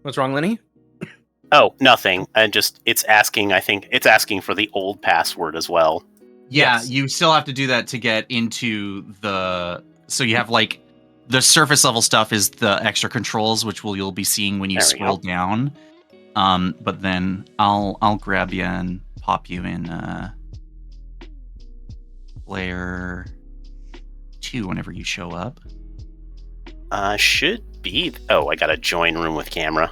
What's wrong, Lenny? Oh, nothing. And just I think it's asking for the old password as well. Yeah, Yes. you still have to do that to get into the. So you have like the surface level stuff is the extra controls, which you'll be seeing when you There we scroll go. down. But then I'll grab you and pop you in player 2 whenever you show up. Should be. Oh, I got a join room with camera.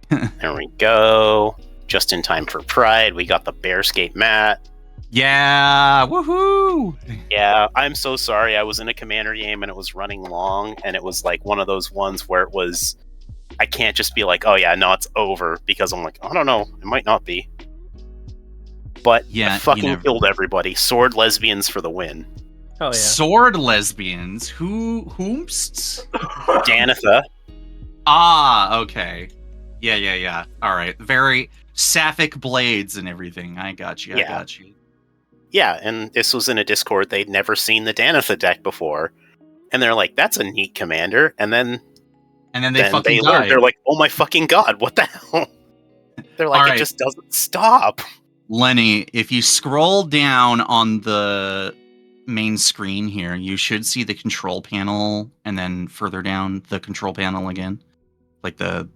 There we go. Just in time for Pride. We got the Bearscape mat. Yeah, woohoo! Yeah, I'm so sorry. I was in a Commander game and it was running long, and it was like one of those ones where it was. I can't just be like, oh yeah, no, it's over, because I'm like, I don't know, it might not be. But Yeah, I fucking killed everybody. Sword lesbians for the win. Oh yeah. Sword lesbians. Whomst? Danitha. Ah, okay. Yeah. All right. Very sapphic blades and everything. I got you. Yeah, and this was in a Discord. They'd never seen the Danitha deck before. And they're like, that's a neat commander. And then they fucking learned. died. They're like, oh my fucking god, what the hell? They're like, it just doesn't stop. Lenny, if you scroll down on the main screen here, you should see the control panel, and then further down the control panel again. Like the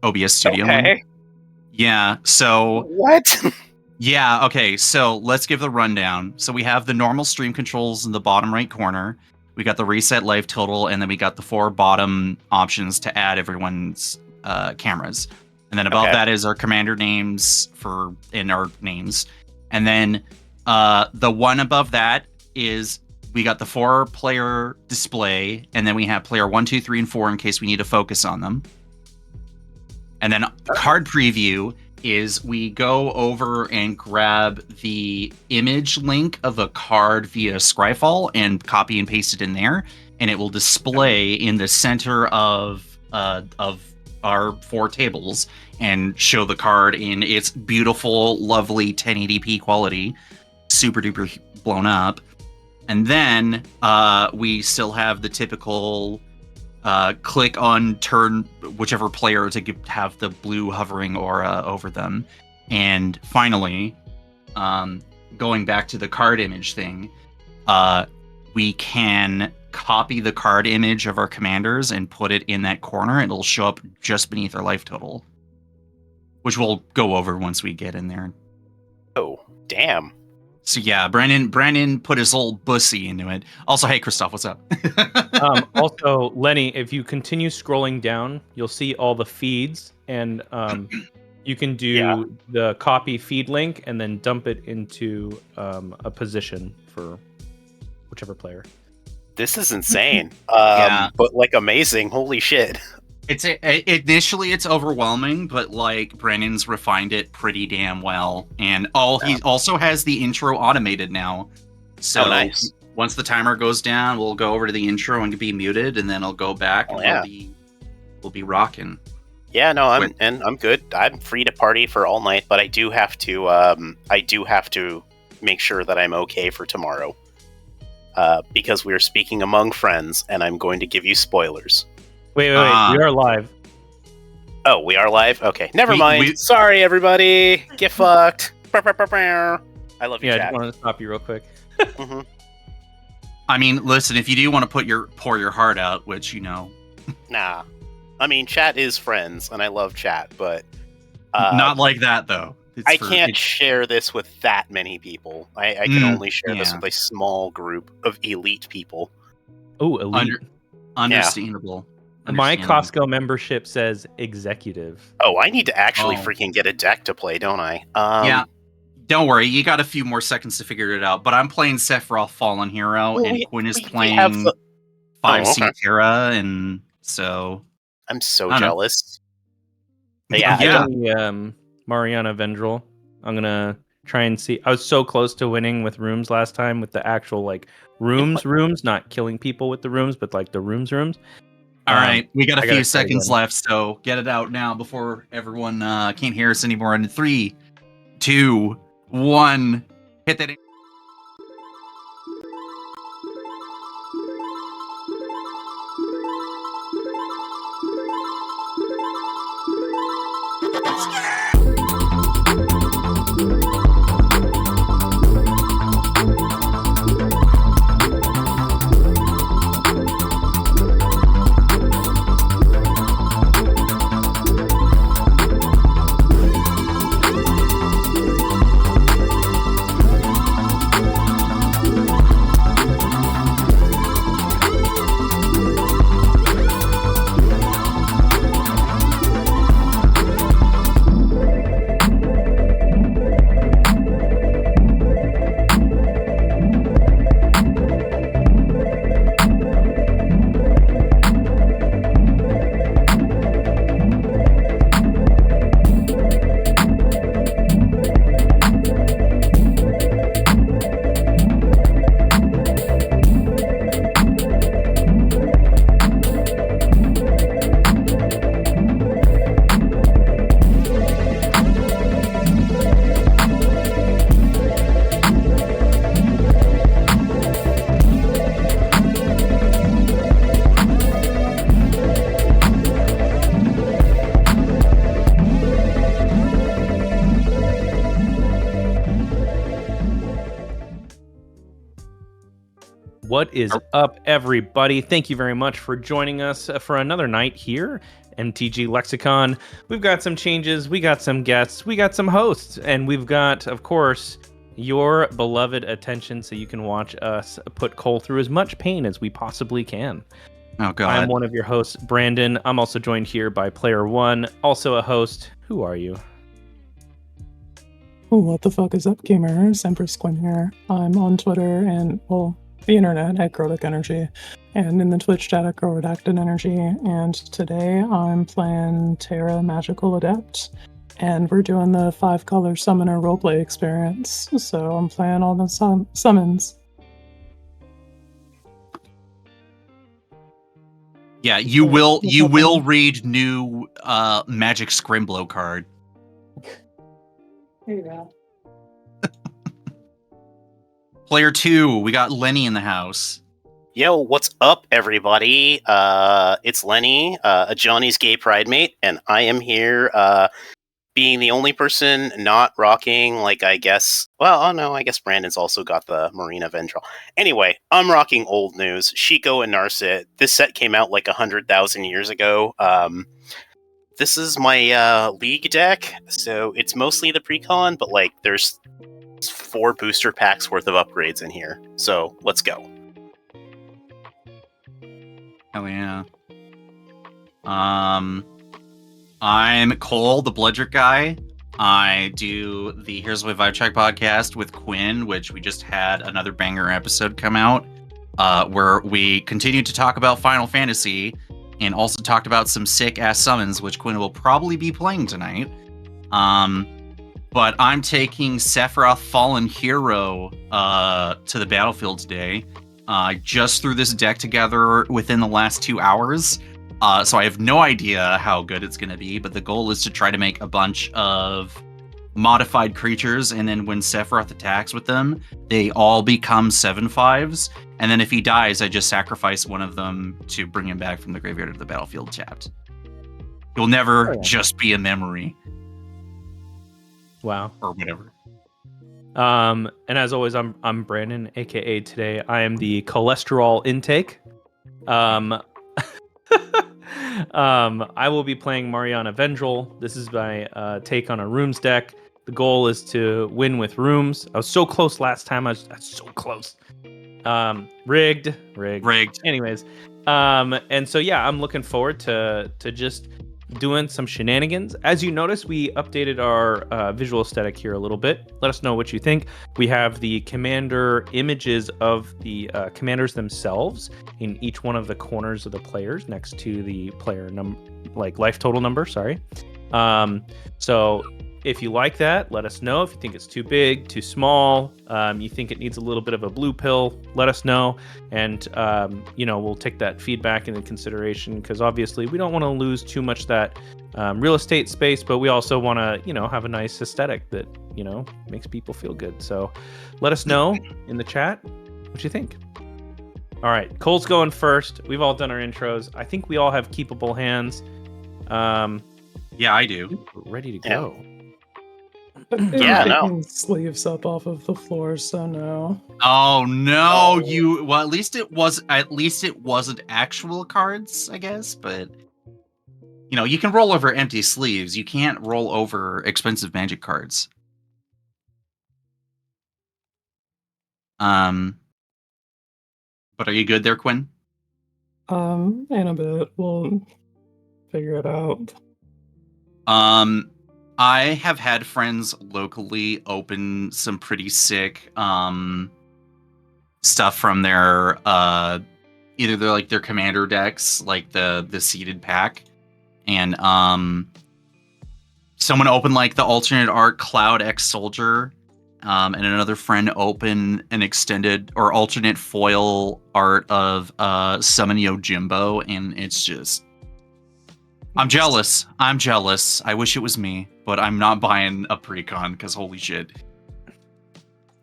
OBS Studio one. Yeah, so... What? Yeah, okay, so let's give the rundown. So we have the normal stream controls in the bottom right corner. We got the reset life total, and then we got the 4 bottom options to add everyone's cameras. And then above that is our commander names in our names. And then the one above that is we got the 4-player display, and then we have player 1, 2, 3, and 4 in case we need to focus on them. And then card preview is we go over and grab the image link of a card via Scryfall and copy and paste it in there, and it will display in the center of our 4 tables and show the card in its beautiful, lovely 1080p quality, super duper blown up. And then we still have the typical click on turn whichever player to have the blue hovering aura over them. And finally, going back to the card image thing, we can copy the card image of our commanders and put it in that corner. It'll show up just beneath our life total, which we'll go over once we get in there. Oh, damn. So yeah, Brandon put his old bussy into it. Also, hey, Christoph, what's up? Also, Lenny, if you continue scrolling down, you'll see all the feeds, and you can do the copy feed link and then dump it into a position for whichever player. This is insane. But like amazing. Holy shit. Initially it's overwhelming, but like Brandon's refined it pretty damn well, and he also has the intro automated now. So nice. Once the timer goes down, we'll go over to the intro and be muted, and then I'll go back and we'll be rocking. Yeah, no, I'm good. I'm free to party for all night, but I do have to make sure that I'm okay for tomorrow. Because we're speaking among friends, and I'm going to give you spoilers. Wait, we are live. Oh, we are live? Okay, never mind. Sorry, everybody. Get fucked. I love you, chat. I just wanted to stop you real quick. Mm-hmm. I mean, listen, if you do want to pour your heart out, which, you know... Nah. I mean, chat is friends, and I love chat, but... not like that, though. I can't share this with that many people. I can only share this with a small group of elite people. Oh, elite. Understandable. My Costco membership says executive. Oh, I need to actually freaking get a deck to play, don't I? Yeah. Don't worry, you got a few more seconds to figure it out. But I'm playing Sephiroth Fallen Hero, and Quinn is playing 5C Terra, and so... I'm so jealous. Mariana Vendrell. I'm going to try and see. I was so close to winning with rooms last time, with the actual, like, rooms, not killing people with the rooms, but, like, the rooms. All right, we got a few seconds left, so get it out now before everyone can't hear us anymore. In 3, 2, 1, hit that. What is up, everybody? Thank you very much for joining us for another night here, MTG Lexicon. We've got some changes, we got some guests, we got some hosts, and we've got, of course, your beloved attention so you can watch us put Cole through as much pain as we possibly can. Oh, God. I'm one of your hosts, Brandon. I'm also joined here by Player One, also a host. Who are you? What the fuck is up, gamers? Empress Quinn here. I'm on Twitter and, well, the internet at Grodic Energy, and in the Twitch chat at Grodactin Energy, and today I'm playing Terra Magical Adept, and we're doing the 5-color summoner roleplay experience, so I'm playing all the summons. Yeah, you will read new Magic Scrimblow card. Yeah. Player 2, we got Lenny in the house. Yo, what's up, everybody? It's Lenny, a Johnny's Gay Pride mate, and I am here being the only person not rocking, I guess Brandon's also got the Marina Vendrell. Anyway, I'm rocking old news, Shiko and Narset. This set came out 100,000 years ago. This is my League deck, so it's mostly the precon, but there's 4 booster packs worth of upgrades in here. So let's go. Hell yeah. I'm Cole, the Bloodrick guy. I do the Here's My Vibe Check podcast with Quinn, which we just had another banger episode come out, where we continued to talk about Final Fantasy and also talked about some sick-ass summons, which Quinn will probably be playing tonight. But I'm taking Sephiroth Fallen Hero to the battlefield today. I just threw this deck together within the last 2 hours, so I have no idea how good it's going to be, but the goal is to try to make a bunch of modified creatures, and then when Sephiroth attacks with them, they all become 7/5s, and then if he dies, I just sacrifice one of them to bring him back from the graveyard to the battlefield tapped. He'll never just be a memory. Wow. Or whatever. And as always, I'm Brandon, aka today I am the cholesterol intake. I will be playing Mariana Vendrell. This is my take on a rooms deck. The goal is to win with rooms. I was so close last time. I was so close. Rigged. Anyways, and so yeah, I'm looking forward to just doing some shenanigans. As you notice, we updated our visual aesthetic here a little bit. Let us know what you think. We have the commander images of the commanders themselves in each one of the corners of the players next to the player life total number. Sorry. So if you like that, let us know. If you think it's too big, too small, you think it needs a little bit of a blue pill, let us know. And, we'll take that feedback into consideration, because obviously we don't want to lose too much that real estate space, but we also want to, have a nice aesthetic that, makes people feel good. So let us know in the chat what you think. All right, Cole's going first. We've all done our intros. I think we all have keepable hands. Yeah, I do. Ready to go. Yeah, no. Sleeves up off of the floor, so no. Oh no, well, at least it wasn't actual cards, I guess, but you can roll over empty sleeves. You can't roll over expensive Magic cards. But are you good there, Quinn? In a bit. We'll figure it out. I have had friends locally open some pretty sick stuff from their either their commander decks, like the seeded pack, and someone opened the alternate art Cloud X Soldier, and another friend opened an extended or alternate foil art of Summon Yojimbo, and it's just I'm jealous. I wish it was me, but I'm not buying a precon because holy shit.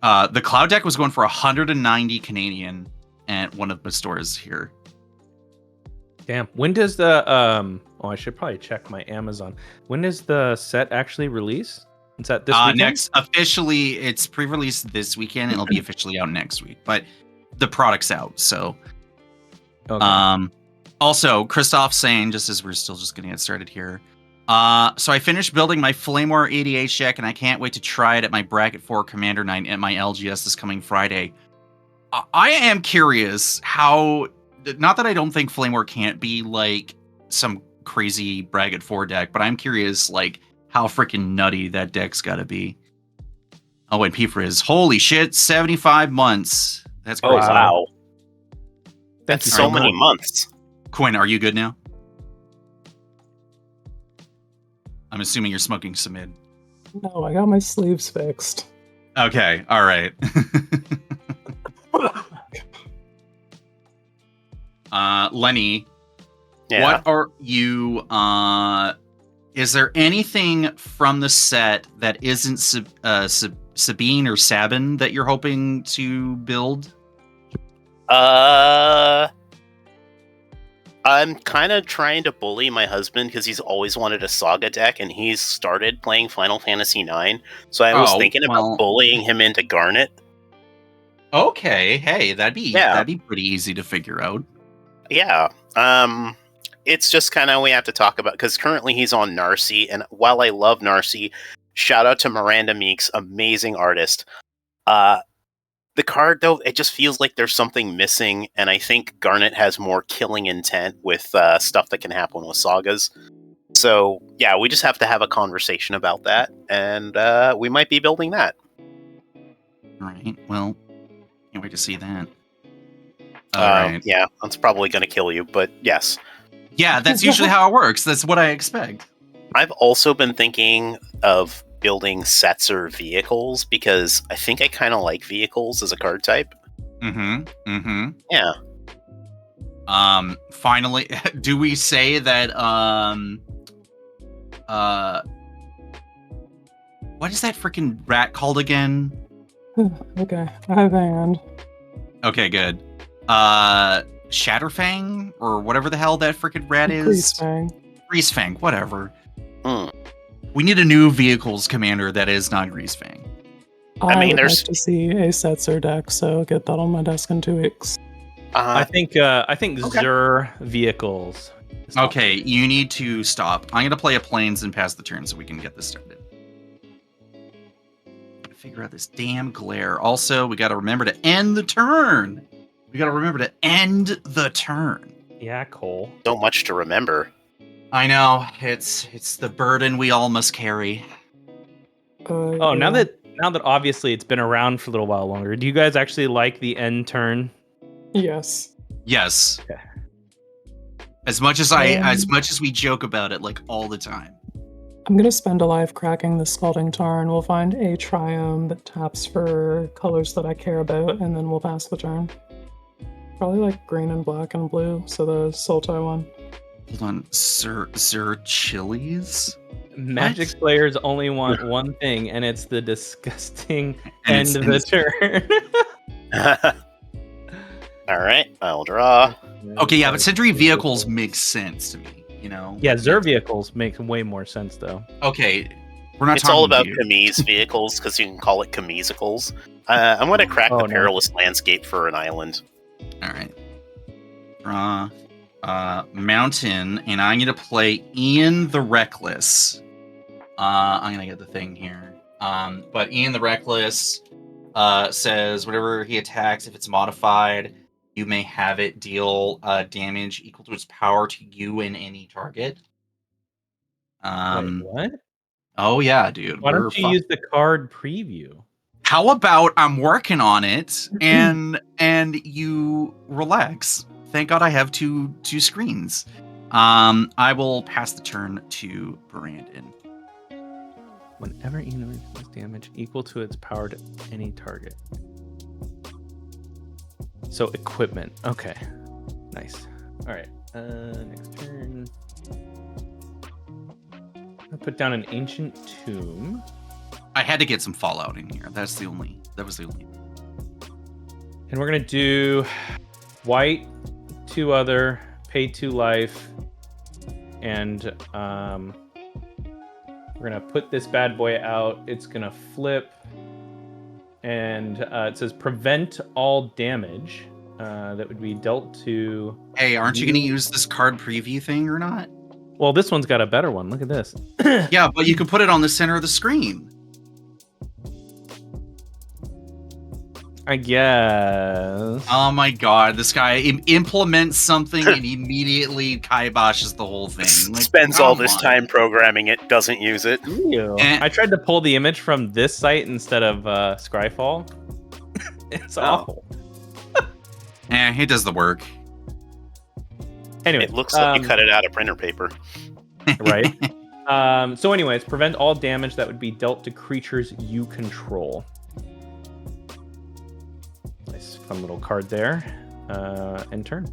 The Cloud deck was going for 190 Canadian at one of the stores here. Damn. When does the I should probably check my Amazon. When does the set actually release? Is that this weekend? Officially, it's pre-released this weekend. It'll be officially out next week. But the product's out. So, Okay. also Christoph saying, just as we're still just getting it started here. So I finished building my Flame War EDH deck, and I can't wait to try it at my Bracket 4 Commander Night at my LGS this coming Friday. I am curious how. Not that I don't think Flame War can't be like some crazy Bracket 4 deck, but I'm curious like how freaking nutty that deck's got to be. Oh, and P-Frizz, holy shit, 75 months. That's Oh crazy. wow, Thank that's you so so many much. months. Quinn, are you good now? I'm assuming you're smoking some mid. No, I got my sleeves fixed. Okay, all right. Lenny, Yeah. what are you? Is there anything from the set that isn't Sabine or Sabin that you're hoping to build? I'm kind of trying to bully my husband because he's always wanted a Saga deck, and he's started playing Final Fantasy IX. So I was thinking about bullying him into Garnet. Okay, hey, that'd be pretty easy to figure out. Yeah. It's just kind of we have to talk about because currently he's on Narcy, and while I love Narcy, shout out to Miranda Meeks, amazing artist. The card though, it just feels like there's something missing, and I think Garnet has more killing intent with stuff that can happen with sagas. So yeah, we just have to have a conversation about that, and we might be building that. All right. Well, can't wait to see that. All right. Yeah, that's probably going to kill you, but yes. Yeah, that's usually how it works. That's what I expect. I've also been thinking of building sets or vehicles because I think I kind of like vehicles as a card type. Yeah. Finally, do we say that what is that freaking rat called again? Okay, I have a hand. Okay, good. Shatterfang or whatever the hell that freaking rat is. Greasefang, whatever. We need a new vehicles commander that is not Greasefang. I mean, there's like to see a Setzer deck, so get that on my desk in 2 weeks. I think Zur vehicles. Okay, you need to stop. I'm gonna play a planes and pass the turn so we can get this started. Figure out this damn glare. Also, we gotta remember to end the turn. Yeah, Cole. So much to remember. I know. It's the burden we all must carry. Oh, now that obviously it's been around for a little while longer, do you guys actually like the end turn? Yes. Okay. As much as we joke about it like all the time. I'm gonna spend a life cracking the Scalding Tarn. We'll find a Triome that taps for colors that I care about, and then we'll pass the turn. Probably like green and black and blue, so the Sultai one. Hold on, Sir Chili's? Magic players only want one thing, and it's the disgusting end of the turn. All right, I'll draw. Okay, yeah, but Sentry vehicles make sense to me, you know? Yeah, Zur vehicles make way more sense, though. Okay, we're not It's all about Camise vehicles, because you can call it Camisicles. I'm going to crack the Perilous Landscape for an island. All right. Draw. Mountain, and I'm going to play Ian the Reckless. I'm going to get the thing here. But Ian the Reckless says whenever he attacks, if it's modified, you may have it deal damage equal to its power to you and any target. Wait, what? Oh yeah, dude. Why don't you use the card preview? How about I'm working on it and you relax. Thank God I have two screens. I will pass the turn to Brandon. Whenever Ian does damage equal to its power to any target. So equipment. Okay. Nice. All right. Next turn. I'll put down an ancient tomb. I had to get some Fallout in here. That was the only. And we're gonna do white, 2 other, pay 2 life, and we're gonna put this bad boy out. It's gonna flip, and it says prevent all damage that would be dealt to. Hey, aren't you going to use this card preview thing or not? Well, this one's got a better one. Look at this. Yeah, but you can put it on the center of the screen. I guess. Oh my god, this guy implements something and immediately kiboshes the whole thing. Like, spends all this time programming it, doesn't use it. I tried to pull the image from this site instead of Scryfall. It's awful. He does the work. Anyway, it looks like you cut it out of printer paper. Right. So anyways, prevent all damage that would be dealt to creatures you control. Nice fun little card there. End turn.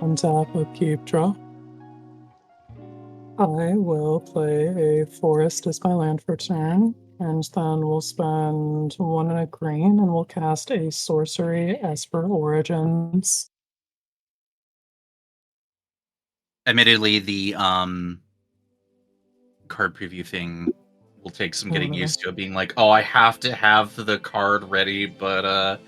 Untap with keep draw. I will play a forest as my land for turn, and then we'll spend 1 and a green, and we'll cast a sorcery Esper Origins. Admittedly, the card preview thing will take some getting used to, being like, oh, I have to have the card ready, but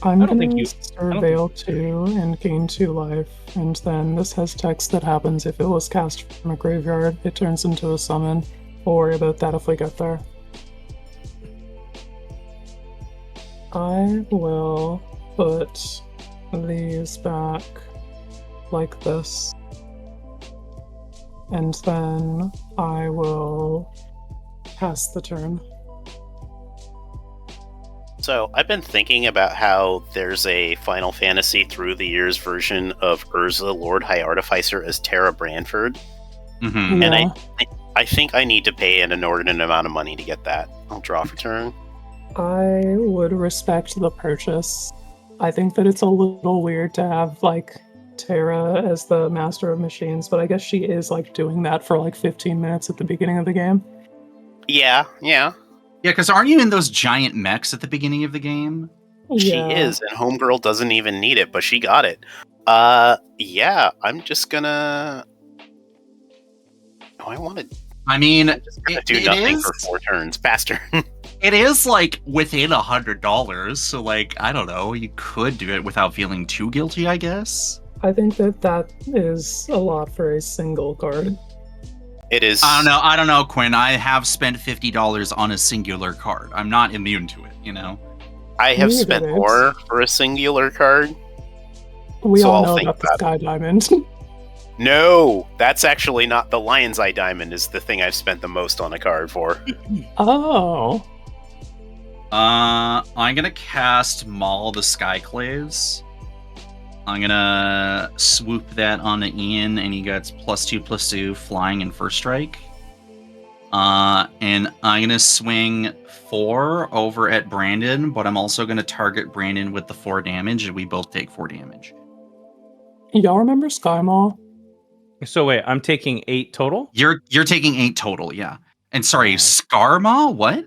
I'm going to Surveil 2 and gain 2 life, and then this has text that happens if it was cast from a graveyard, it turns into a summon. We'll worry about that if we get there. I will put these back like this, and then I will pass the turn. So, I've been thinking about how there's a Final Fantasy Through the Years version of Urza, Lord High Artificer as Tara Branford. Mm-hmm. And Yeah. I think I need to pay an inordinate amount of money to get that. I'll draw for turn. I would respect the purchase. I think that it's a little weird to have, like, Tara as the Master of Machines, but I guess she is, like, doing that for, like, 15 minutes at the beginning of the game. Yeah. Yeah, because aren't you in those giant mechs at the beginning of the game? She is, and Homegirl doesn't even need it, but she got it. Yeah, I'm just gonna... Oh, I wanted... I mean, I'm just gonna do nothing for 4 turns. Faster. It is, like, within $100, so, like, I don't know, you could do it without feeling too guilty, I guess. I think that is a lot for a single card. It is... I don't know, Quinn. I have spent $50 on a singular card. I'm not immune to it, you know? I have Neither spent is. more for a singular card. We So all I'll know think about the about Sky Diamond. No, that's actually not the Lion's Eye Diamond is the thing I've spent the most on a card for. Oh. I'm gonna cast Maul the Skyclaves. I'm gonna swoop that onto Ian, and he gets +2/+2 flying and first strike. And I'm gonna swing 4 over at Brandon, but I'm also gonna target Brandon with the 4 damage, and we both take 4 damage. Y'all remember Sky Mall? So wait, I'm taking 8 total? You're taking 8 total, yeah. And sorry, Skarma? What?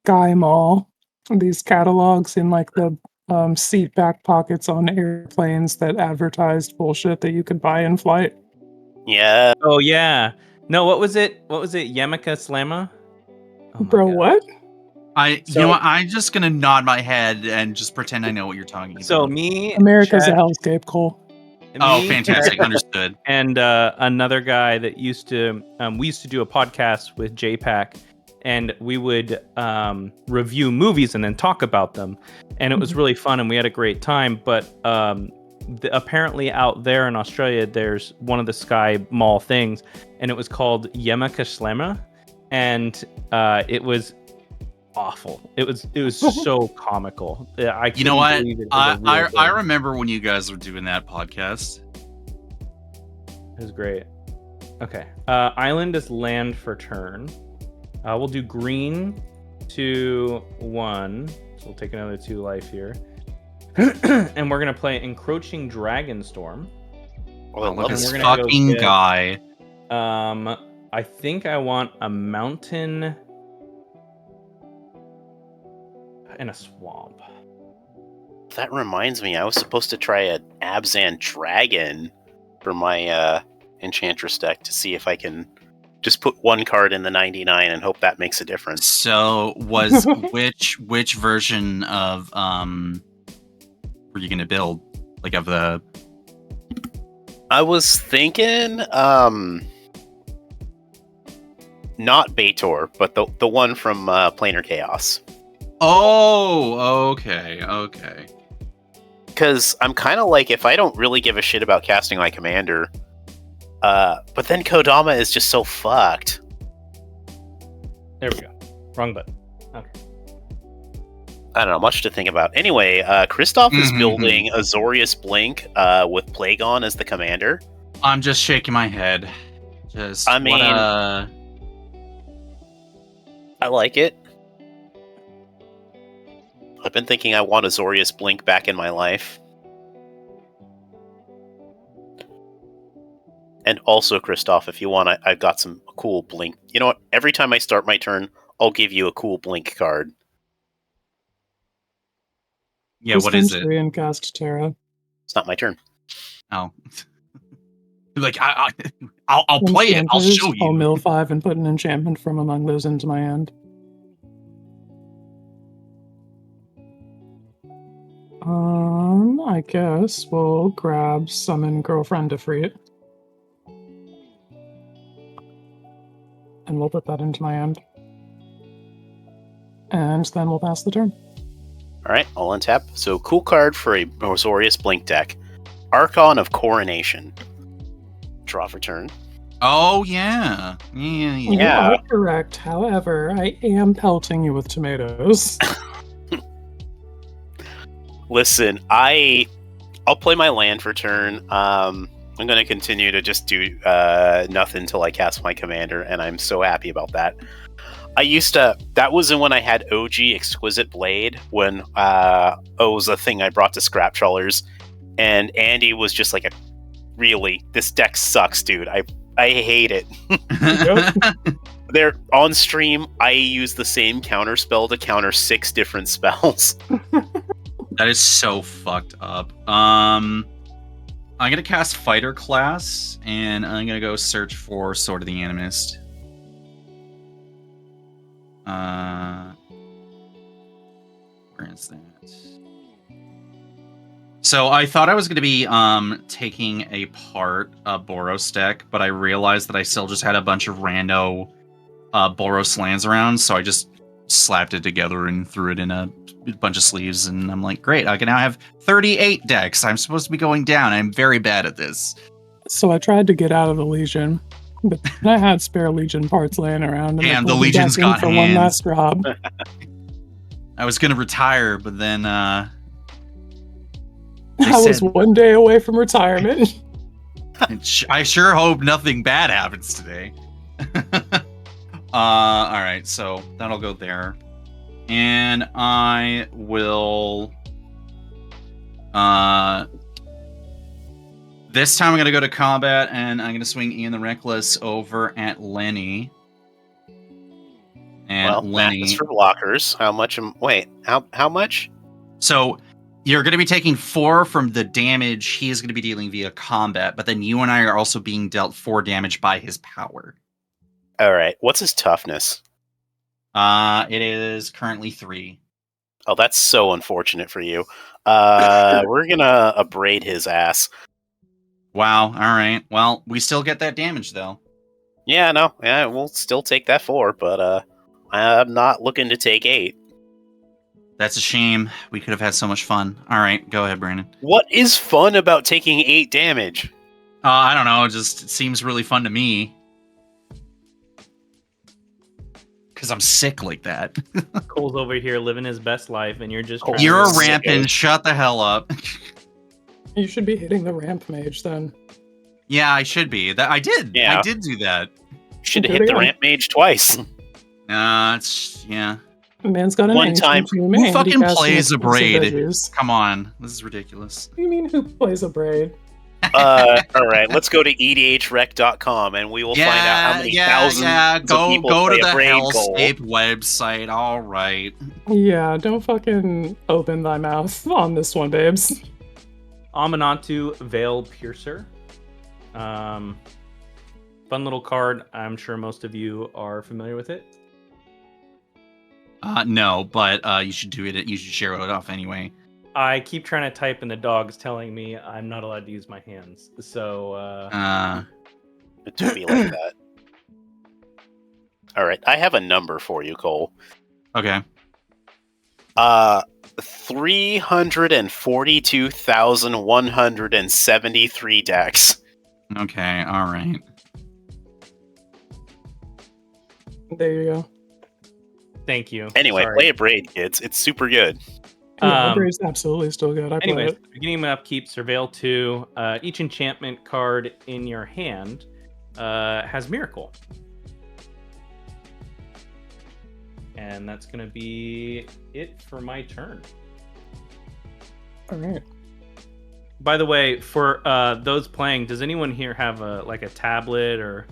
Sky Mall. These catalogs in like the seat back pockets on airplanes that advertised bullshit that you could buy in flight. Yeah. Oh yeah. No, what was it? Yamaka Slamma? Oh, my Bro, God. what? You know what? I'm just gonna nod my head and just pretend I know what you're talking about. So me, America's Chad, a hellscape, Cole. Oh, me, fantastic! Understood. And another guy that used to we used to do a podcast with JPack, and we would review movies and then talk about them, and it was really fun and we had a great time. But apparently out there in Australia, there's one of the Sky Mall things, and it was called Yamaka Slamma, and it was awful. It was so comical. You know what? I remember when you guys were doing that podcast. It was great. Okay. Island is land for turn. We'll do green to 1. So we'll take another 2 life here. And we're gonna play Encroaching Dragonstorm. Well, Look at this this fucking guy. I think I want a mountain and a swamp. That reminds me, I was supposed to try an Abzan Dragon for my Enchantress deck to see if I can Just put one card in the 99 and hope that makes a difference. So was which version of were you gonna build? Like of the I was thinking not Baitor, but the one from Planar Chaos. Oh, okay. Because I'm kind of like, if I don't really give a shit about casting my commander, but then Kodama is just so fucked. There we go. Wrong button. Okay. I don't know, much to think about. Anyway, Christoph is building Azorius Blink with Plagon as the commander. I'm just shaking my head. Just, I mean, I like it. I've been thinking I want Azorius Blink back in my life. And also, Christoph, if you want, I've got some cool Blink. You know what? Every time I start my turn, I'll give you a cool Blink card. Yeah, what is it? And cast Terra. It's not my turn. Oh. Like, I'll play it. I'll show you. I'll mill 5 and put an enchantment from among those into my hand. I guess we'll grab Summon Girlfriend Defeat. And we'll put that into my hand. And then we'll pass the turn. Alright, I'll untap. So, cool card for a Azorius Blink deck. Archon of Coronation. Draw for turn. Oh, yeah. Yeah. You are correct. However, I am pelting you with tomatoes. Listen, I'll play my land for turn. I'm going to continue to just do nothing until I cast my commander, and I'm so happy about that. That was when I had OG Exquisite Blade, when it was a thing I brought to Scrap Trawlers, and Andy was just like, really, this deck sucks, dude. I hate it. They're on stream, I use the same counter spell to counter 6 different spells. That is so fucked up. I'm gonna cast Fighter Class, and I'm gonna go search for Sword of the Animist. Where is that? So I thought I was gonna be taking apart a Boros deck, but I realized that I still just had a bunch of rando Boros lands around, so I just slapped it together and threw it in a bunch of sleeves, and I'm like, great, I can now have 38 decks. I'm supposed to be going down. I'm very bad at this. So I tried to get out of the Legion, but I had spare Legion parts laying around. And the Legion's got for hands. one last job. I was going to retire, but then I was one day away from retirement. I sure hope nothing bad happens today. All right, so that'll go there. And I will... this time I'm going to go to combat, and I'm going to swing Ian the Reckless over at Lenny. And well, Lenny... Matt is for blockers. How much? How much? So you're going to be taking 4 from the damage he is going to be dealing via combat, but then you and I are also being dealt 4 damage by his power. All right. What's his toughness? It is currently 3. Oh, that's so unfortunate for you. We're gonna abrade his ass. Wow. All right. Well, we still get that damage though. Yeah, no. Yeah, we'll still take that 4, but I'm not looking to take 8. That's a shame. We could have had so much fun. All right, go ahead, Brandon. What is fun about taking 8 damage? I don't know. It seems really fun to me. Because I'm sick like that. Cole's over here living his best life, and you're just... You're a rampant. Shut the hell up. You should be hitting the ramp mage then. Yeah, I should be. I did. Yeah. I did do that. Should have hit the ramp mage twice. Yeah. Man's got an one time. Who fucking plays a braid? Come on, this is ridiculous. What do you mean who plays a braid? All right, let's go to edhrec.com and we will find out how many thousands of people go play to the a braid Hellscape website. All right. Yeah, don't fucking open thy mouth on this one, babes. Amanatu Veil Piercer. Fun little card. I'm sure most of you are familiar with it. No, but you should do it. You should share it off anyway. I keep trying to type, and the dog's telling me I'm not allowed to use my hands. So, It do be like that. All right, I have a number for you, Cole. Okay. 342,173 decks. Okay. All right. There you go. thank you. Anyway, Sorry. play a Braid, kids. It's super good. Yeah, Braid's absolutely still good. I play Anyways, it. beginning of upkeep, Surveil 2. Each enchantment card in your hand has Miracle. And that's going to be it for my turn. All right. By the way, for those playing, does anyone here have a tablet or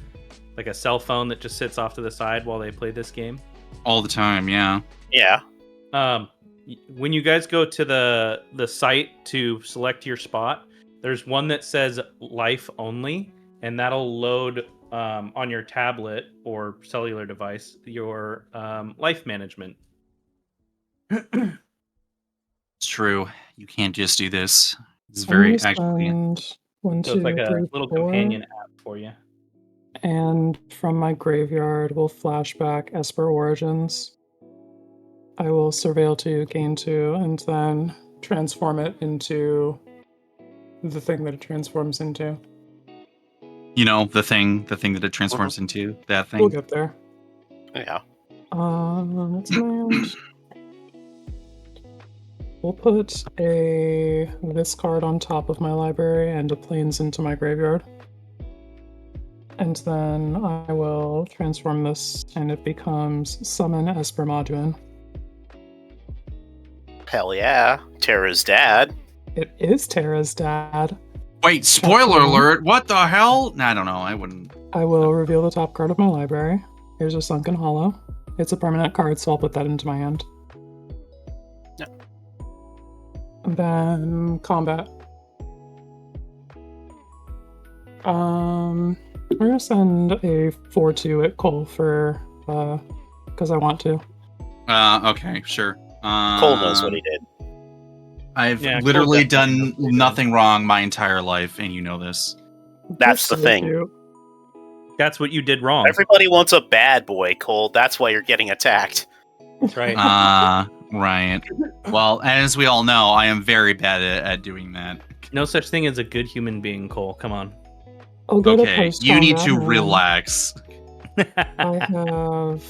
like a cell phone that just sits off to the side while they play this game? All the time, yeah. Yeah. When you guys go to the site to select your spot, there's one that says life only, and that'll load on your tablet or cellular device your life management. It's true. You can't just do this. It's I'm very gonna actually. spend 1, So 2, it's like a 3, little 4, companion app for you. and from my graveyard will flashback Esper Origins. I will surveil 2, gain 2, and then transform it into the thing that it transforms into. You know, the thing that it transforms into. That thing. We'll get there. Yeah. That's my end. We'll put this card on top of my library and a plains into my graveyard. And then I will transform this and it becomes Summon Esper Moduin. Hell yeah. Terra's dad. It is Terra's dad. Wait, spoiler Captain. alert! What the hell? I don't know. I wouldn't. I will reveal the top card of my library. Here's a Sunken Hollow. It's a permanent card, so I'll put that into my hand. Yeah. And then combat. We're gonna send a 4/2 at Cole for because I want to. Okay, sure. Cole knows what he did. I've Yeah, Cole literally definitely done knows what he did. nothing wrong my entire life, and you know this. That's You're the thing. cute. That's what you did wrong. Everybody wants a bad boy, Cole. That's why you're getting attacked. That's right. Right. Well, as we all know, I am very bad at doing that. No such thing as a good human being, Cole. Come on. I'll go to Okay, post you need combat to now. relax. I have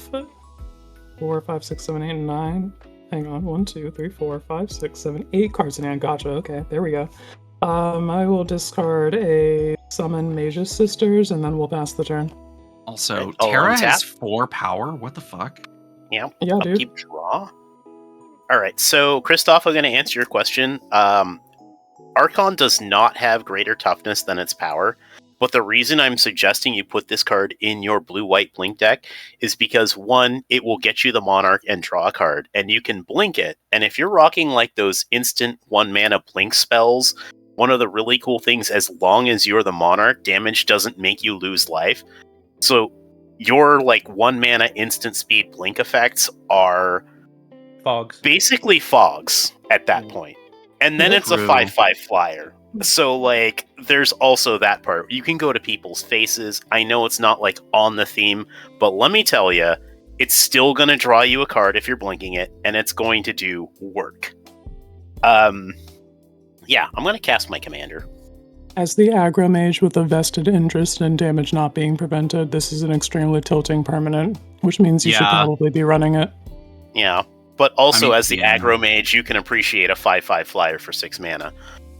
4, 5, 6, 7, 8, 9. Hang on, 1, 2, 3, 4, 5, 6, 7, 8 cards in hand. Gotcha. Okay, there we go. I will discard a summon Mage's Sisters, and then we'll pass the turn. Also, Oh, Terra untap? has 4 power. What the fuck? Yeah. Yeah, dude. Upkeep draw. All right. So, Christoph, I'm going to answer your question. Archon does not have greater toughness than its power. But the reason I'm suggesting you put this card in your blue-white blink deck is because, one, it will get you the Monarch and draw a card, and you can blink it. And if you're rocking like those instant 1-mana blink spells, one of the really cool things, as long as you're the Monarch, damage doesn't make you lose life. So your like 1-mana instant speed blink effects are Fogs. basically fogs at that point. And then it's a True. 5/5 flyer. So, like, there's also that part. You can go to people's faces. I know it's not, like, on the theme, but let me tell you, it's still going to draw you a card if you're blinking it, and it's going to do work. Yeah, I'm going to cast my commander. As the aggro mage with a vested interest in damage not being prevented, this is an extremely tilting permanent, which means you should Yeah. probably be running it. Yeah, but also I mean, as the yeah. aggro mage, you can appreciate a 5/5 flyer for 6 mana.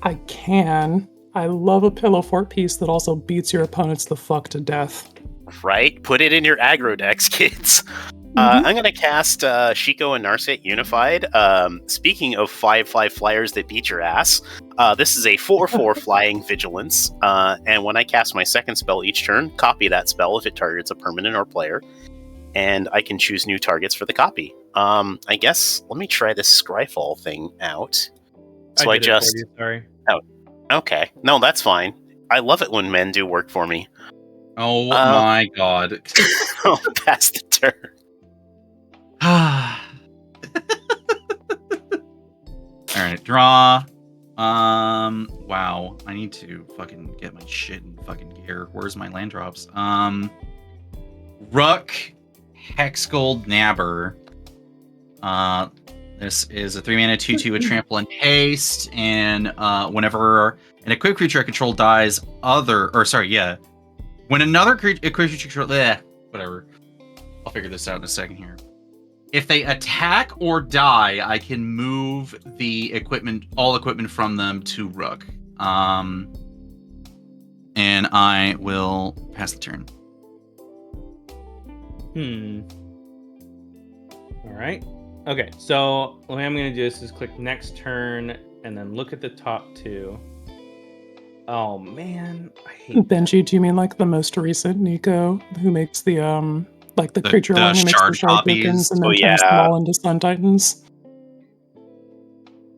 I can. I love a pillow fort piece that also beats your opponents the fuck to death. Right? Put it in your aggro decks, kids. Mhm. I'm going to cast Shiko and Narset Unified. Speaking of 5/5 flyers that beat your ass, this is a 4/4 flying vigilance. And when I cast my second spell each turn, copy that spell if it targets a permanent or player. And I can choose new targets for the copy. I guess, let me try this Scryfall thing out. So I did it for just... you, sorry. Okay. No, that's fine. I love it when men do work for me. Oh my god. I'll pass the turn. Alright, draw. Wow. I need to fucking get my shit in fucking gear. Where's my land drops? Rook, Hexgold, Nabber. This is a 3-mana 2/2 with trample and haste, and whenever an equipped creature I control dies, when another equipped creature, whatever. I'll figure this out in a second here. If they attack or die, I can move the all equipment from them to Rook. And I will pass the turn. All right. Okay, so what I'm going to do is click next turn and then look at the top two. Oh man, I hate Benji, do you mean like the most recent Nico who makes the creature the one who makes shard the shard copies? tokens and then Oh, turns them yeah. all into Sun Titans?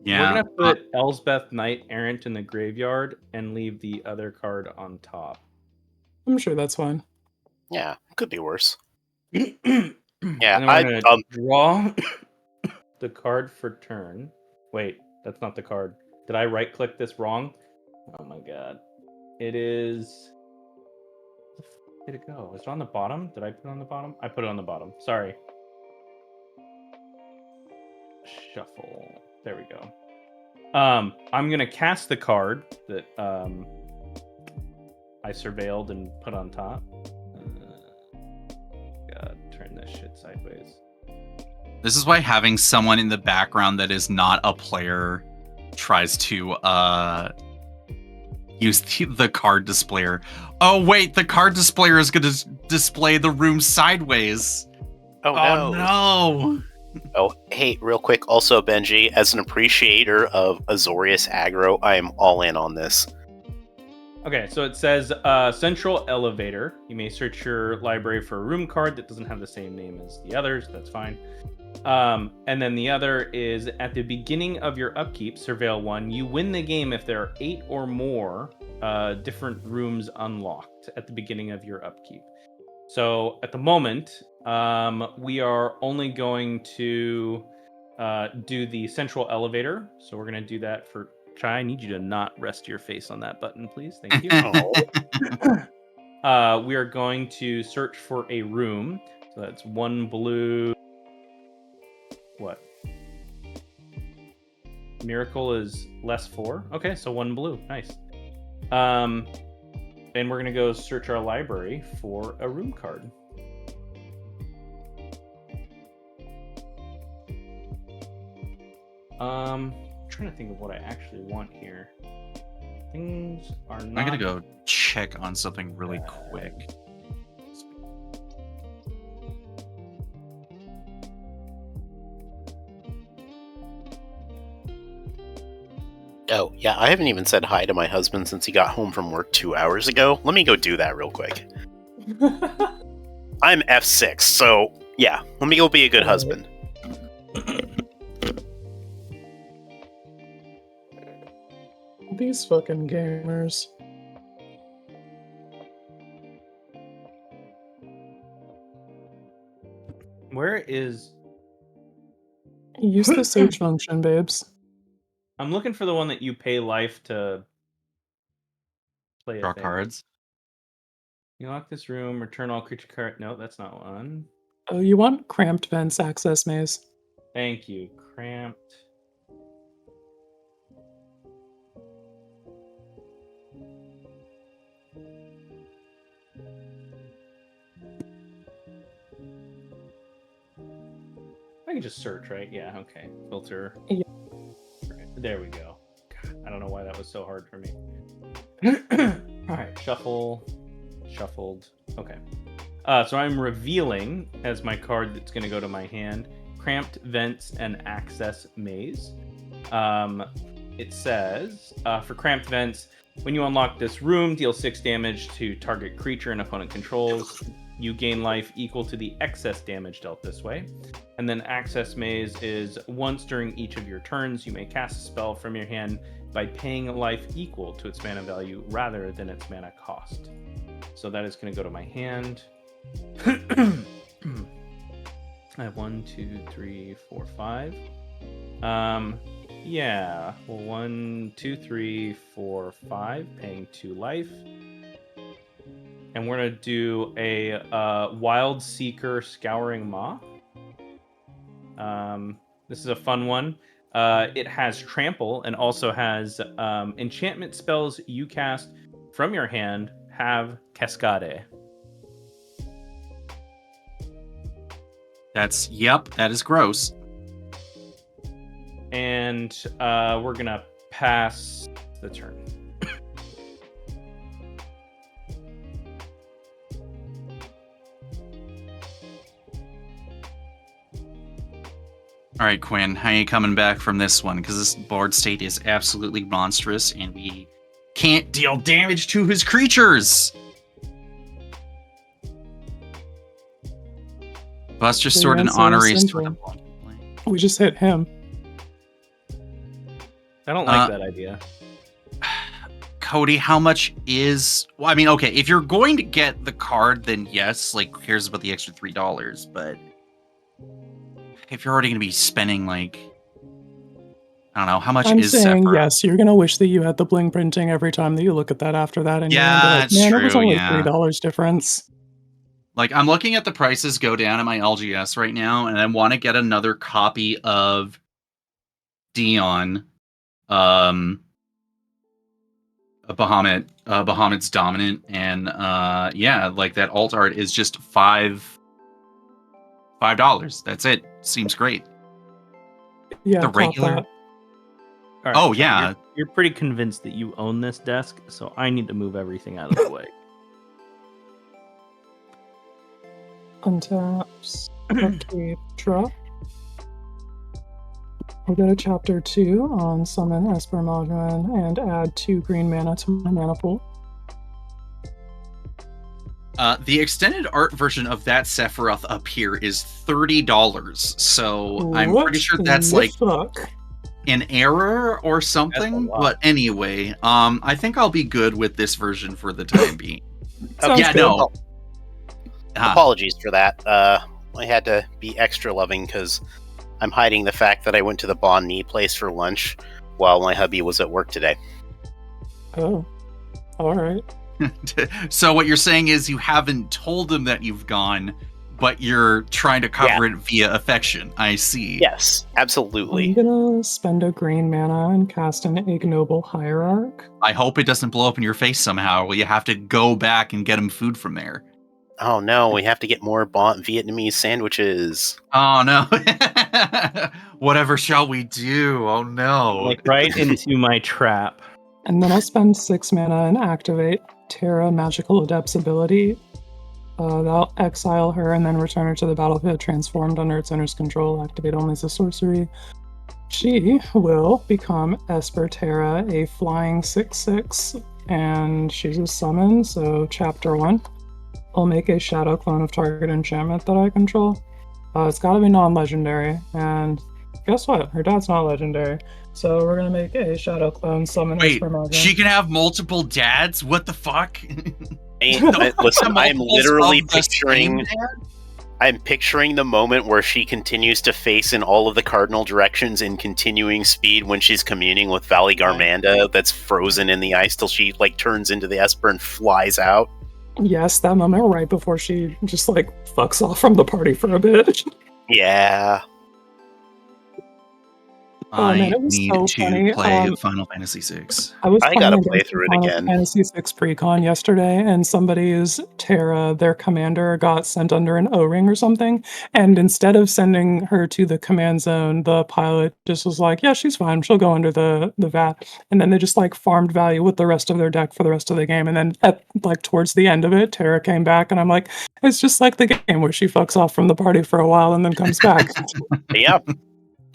Yeah. We're going to put Elsbeth Knight Errant in the graveyard and leave the other card on top. I'm sure that's fine. Yeah, could be worse. Yeah, Yeah, and then we're going to draw the card for turn. Wait, that's not the card. Did I right click this wrong? Oh my god. It is... Where did it go? Is it on the bottom? Did I put it on the bottom? I put it on the bottom. Sorry. Shuffle. There we go. I'm gonna cast the card that I surveilled and put on top. God, turn this shit sideways. This is why having someone in the background that is not a player tries to use the card displayer. Oh wait, the card displayer is going to display the room sideways. Oh no. Oh, hey, real quick. Also, Benji, as an appreciator of Azorius aggro, I am all in on this. Okay, so it says Central Elevator. You may search your library for a room card that doesn't have the same name as the others. That's fine. And then the other is at the beginning of your upkeep, Surveil 1, you win the game if there are 8 or more different rooms unlocked at the beginning of your upkeep. So at the moment, we are only going to do the Central Elevator. So we're going to do that for Chai. I need you to not rest your face on that button, please. Thank you. We are going to search for a room. So that's 1 blue. What? Miracle is less 4. Okay, so 1 blue. Nice. And we're gonna go search our library for a room card. I'm trying to think of what I actually want here. Things are not. I'm gonna go check on something really quick. Oh, yeah, I haven't even said hi to my husband since he got home from work 2 hours ago. Let me go do that real quick. I'm F6, so yeah, let me go be a good husband. These fucking gamers. Where is... Use the search function, babes. I'm looking for the one that you pay life to play. Draw cards. You lock this room, return all creature card. No, that's not one. Oh, you want cramped vents access maze? Thank you. Cramped. I can just search, right? Yeah, okay. Filter. Yeah. There we go. God, I don't know why that was so hard for me. All right, shuffle. Shuffled. Okay. So I'm revealing as my card that's going to go to my hand, Cramped Vents and Access Maze. It says, for Cramped Vents, when you unlock this room, deal 6 damage to target creature and opponent controls. you gain life equal to the excess damage dealt this way. And then Access Maze is once during each of your turns, you may cast a spell from your hand by paying a life equal to its mana value rather than its mana cost. So that is going to go to my hand. I have 1, 2, 3, 4, 5. Yeah, well, 1, 2, 3, 4, 5, paying 2 life. And we're going to do a Wild Seeker Scouring Maw. This is a fun one. It has Trample and also has enchantment spells you cast from your hand have Cascade. That is gross. And we're going to pass the turn. All right, Quinn, how are you coming back from this one? Because this board state is absolutely monstrous, and we can't deal damage to his creatures. Buster Sword and Honorary Sword. We just hit him. I don't like that idea. Cody, how much is... Well, I mean, okay, if you're going to get the card, then yes, like, who cares about the extra $3, but... If you're already going to be spending, like, I don't know, how much is saying, Sephiroth? yes, you're going to wish that you had the bling printing every time that you look at that after that. And yeah, you're like, man, it was only yeah. $3 difference. Like, I'm looking at the prices go down at my LGS right now, and I want to get another copy of Dion, Bahamut's Dominant, and yeah, like that alt art is just $5. That's it. Seems great. Yeah, the regular. All right, oh yeah, you're pretty convinced that you own this desk, so I need to move everything out of the way. Untaps. Okay, draw. We'll go to chapter 2 on Summon Esper Modron and add 2 green mana to my mana pool. The extended art version of that Sephiroth up here is $30. So I'm pretty sure that's like an error or something. But anyway, I think I'll be good with this version for the time being. Yeah, no. Apologies for that. I had to be extra loving because I'm hiding the fact that I went to the Bon Knee place for lunch while my hubby was at work today. Oh, all right. So what you're saying is you haven't told them that you've gone, but you're trying to cover it via affection. I see. Yes, absolutely. I'm gonna spend a green mana and cast an Ignoble Hierarch. I hope it doesn't blow up in your face somehow. Will you have to go back and get him food from there? Oh no, we have to get more Vietnamese sandwiches. Oh no. Whatever shall we do? Oh no. Like right into my trap. And then I'll spend 6 mana and activate Terra Magical Adept's ability. That'll exile her and then return her to the battlefield transformed under its owner's control. Activate only as a sorcery. She will become Esper Terra, a flying 6/6, and she's a summon, so chapter 1. I'll make a shadow clone of target enchantment that I control. It's gotta be non-legendary, and guess what? Her dad's not legendary. So we're gonna make a shadow clone summon. Wait, she can have multiple dads? What the fuck? Listen, I'm literally picturing... I'm picturing the moment where she continues to face in all of the cardinal directions in continuing speed when she's communing with Valley Garmanda that's frozen in the ice till she like turns into the Esper and flies out. Yes, that moment right before she just like fucks off from the party for a bit. Yeah. I man, it was need so to funny. play Final Fantasy VI. I gotta play through it again. Fantasy VI Precon yesterday, and somebody's Terra, their commander, got sent under an O-ring or something, and instead of sending her to the command zone, the pilot just was like, yeah, she's fine, she'll go under the vat, and then they just like farmed value with the rest of their deck for the rest of the game, and then at like towards the end of it, Terra came back, and I'm like, it's just like the game where she fucks off from the party for a while and then comes back. Yeah.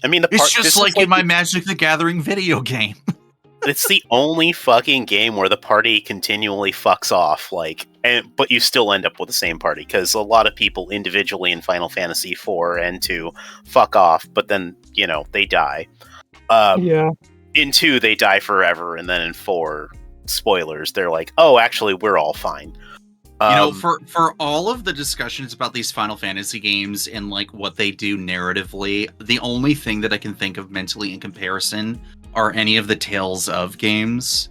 I mean, it's just like in my Magic the Gathering video game. It's the only fucking game where the party continually fucks off, but you still end up with the same party, because a lot of people individually in Final Fantasy 4 and 2 fuck off, but then, they die. Yeah. In 2, they die forever, and then in 4, spoilers, they're like, oh, actually, we're all fine. For all of the discussions about these Final Fantasy games and like what they do narratively, the only thing that I can think of mentally in comparison are any of the Tales of games,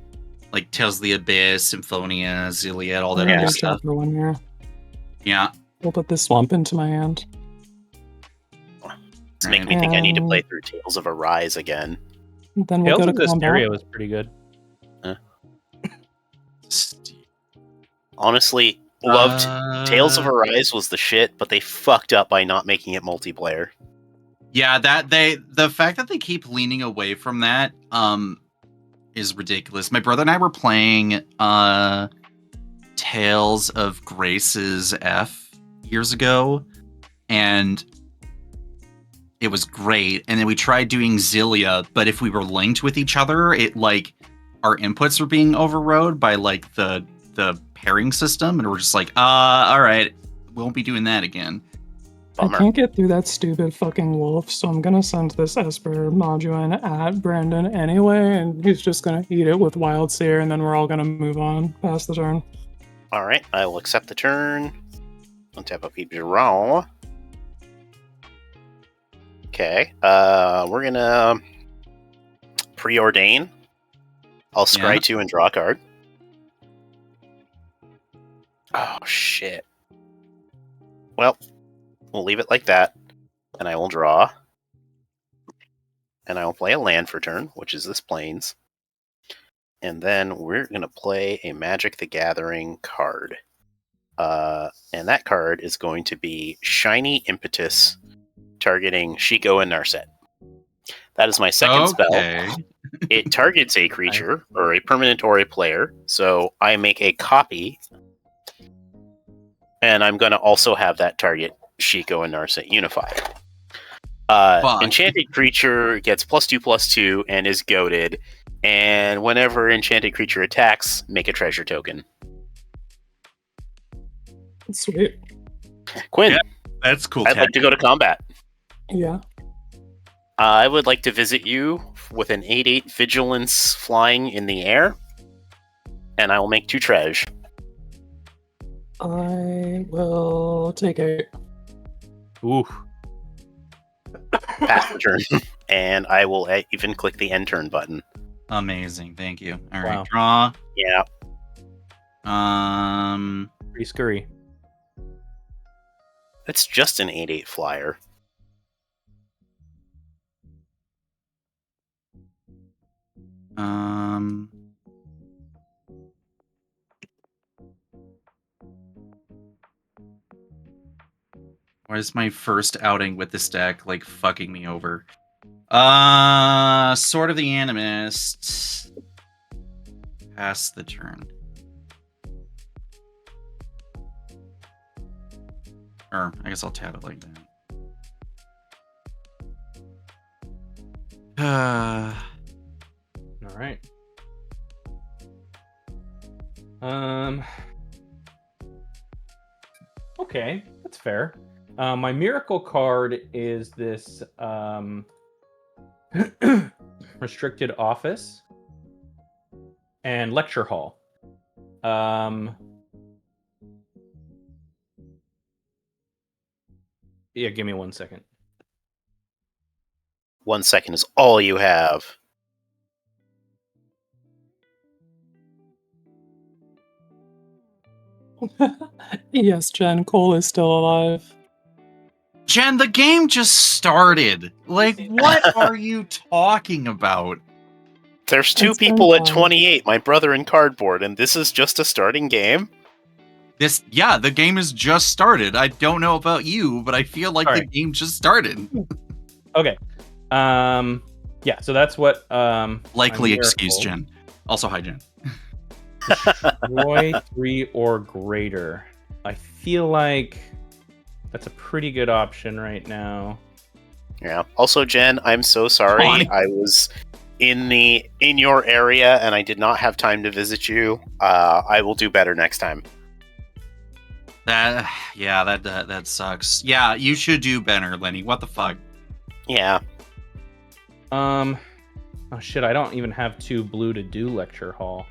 like Tales of the Abyss, Symphonia, Ziliad, all that other stuff. Chapter 1 here. Yeah. We'll put this swamp into my hand. It's making me think I need to play through Tales of Arise again. Then we'll Tales go of to combat. Vesperia was pretty good. Honestly, loved Tales of Arise was the shit, but they fucked up by not making it multiplayer. Yeah, the fact that they keep leaning away from that is ridiculous. My brother and I were playing Tales of Grace's F years ago, and it was great. And then we tried doing Xillia, but if we were linked with each other, it like our inputs were being overrode by like the pairing system, and we're just like, all right, we won't be doing that again. Bummer. I can't get through that stupid fucking wolf, so I'm gonna send this Esper module at Brandon anyway, and he's just gonna eat it with Wild Seer, and then we're all gonna move on past the turn. Alright, I will accept the turn. Untap a PB draw. Okay, we're gonna preordain. I'll scry 2 and draw a card. Oh, shit. Well, we'll leave it like that, and I will draw. And I will play a land for turn, which is this Plains. And then we're going to play a Magic the Gathering card. And that card is going to be Shiny Impetus, targeting Shiko and Narset. That is my second spell. It targets a creature, or a permanent or a player, so I make a copy. And I'm going to also have that target Shiko and Narset unified. Enchanted creature gets +2/+2 and is goaded. And whenever enchanted creature attacks, make a treasure token. Sweet. Quinn, yeah, that's cool. I'd like to go to combat. Yeah. I would like to visit you with an 8/8 Vigilance flying in the air. And I will make 2 treasure. I will take a... Ooh. Pass the turn. And I will even click the end turn button. Amazing, thank you. All right, Wow. draw. Yeah. Pretty scurry. It's just an 8/8 flyer. Why is my first outing with this deck like fucking me over? Sword of the Animist. Pass the turn. Or I guess I'll tap it like that. All right. Okay, that's fair. My miracle card is this restricted office and lecture hall. Yeah, give me 1 second. 1 second is all you have. Yes, Jen, Cole is still alive. Jen, the game just started. Like, what are you talking about? There's 2 people at 28, my brother in cardboard, and this is just a starting game? The game has just started. I don't know about you, but I feel like the game just started. Okay. Yeah, so that's what likely excuse Jen. Also, hi Jen. Destroy 3 or greater. I feel like that's a pretty good option right now. Yeah. Also, Jen, I'm so sorry. I was in your area, and I did not have time to visit you. I will do better next time. That sucks. Yeah, you should do better, Lenny. What the fuck? Yeah. Oh shit! I don't even have 2 blue to do lecture hall.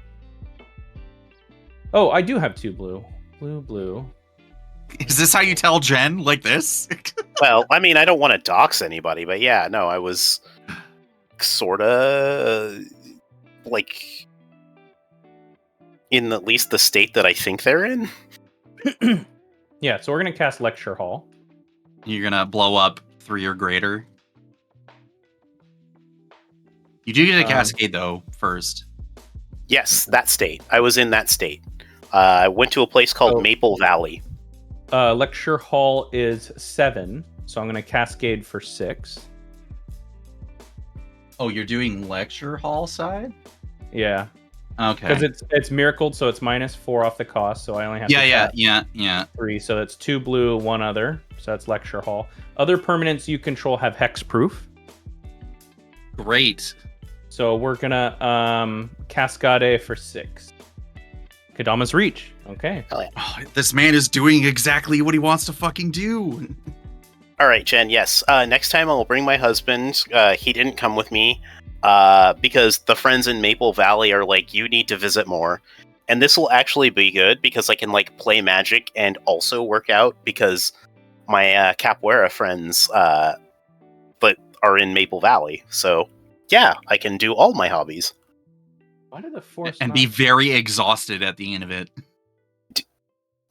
Oh, I do have 2 blue. Blue. Is this how you tell Jen? Like this? Well, I mean, I don't want to dox anybody, but yeah, no, I was sorta like in at least the state that I think they're in. Yeah, so we're gonna cast lecture hall. You're gonna blow up 3 or greater. You do get a cascade though first. Yes, that state. I was in that state. I went to a place called Maple Valley. Lecture hall is 7, so I'm gonna cascade for 6. Oh, you're doing lecture hall side? Yeah. Okay. Because it's miracled, so it's -4 off the cost. So I only have yeah. 3. So that's 2 blue, 1 other. So that's lecture hall. Other permanents you control have hexproof. Great. So we're gonna Cascade for 6. Kadama's Reach. Okay. Oh, this man is doing exactly what he wants to fucking do. All right, Jen. Yes. Next time I'll bring my husband. He didn't come with me because the friends in Maple Valley are like, you need to visit more. And this will actually be good because I can like play Magic and also work out because my capoeira friends but are in Maple Valley. So yeah, I can do all my hobbies. Why did the force and be very exhausted at the end of it?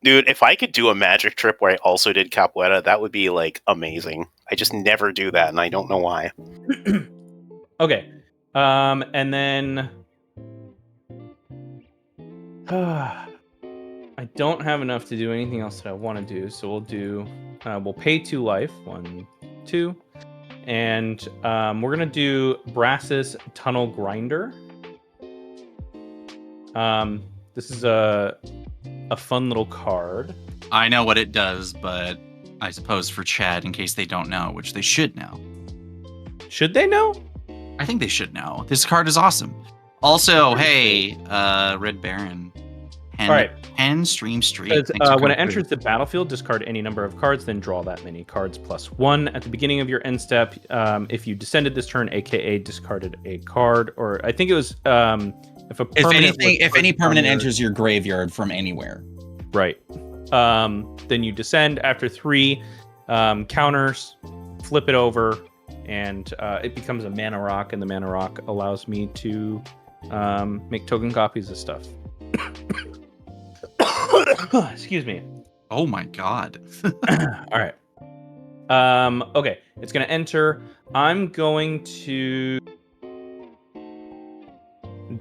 Dude, if I could do a Magic trip where I also did capoeira, that would be like amazing. I just never do that, and I don't know why. Okay, and then I don't have enough to do anything else that I want to do, so we'll pay 2 life, 1, 2, and we're gonna do Brass's Tunnel Grinder. This is a fun little card. I know what it does, but I suppose for Chad, in case they don't know, which they should know. Should they know? I think they should know. This card is awesome. Also, hey, Red Baron. All right. 10 stream streak. When it enters the battlefield, discard any number of cards, then draw that many cards +1 at the beginning of your end step. If you descended this turn, aka discarded a card, or I think it was if any permanent enters your graveyard from anywhere. Right. Then you descend after 3 counters, flip it over, and it becomes a mana rock, and the mana rock allows me to make token copies of stuff. Excuse me. Oh my god. All right. Okay, it's gonna enter. I'm going to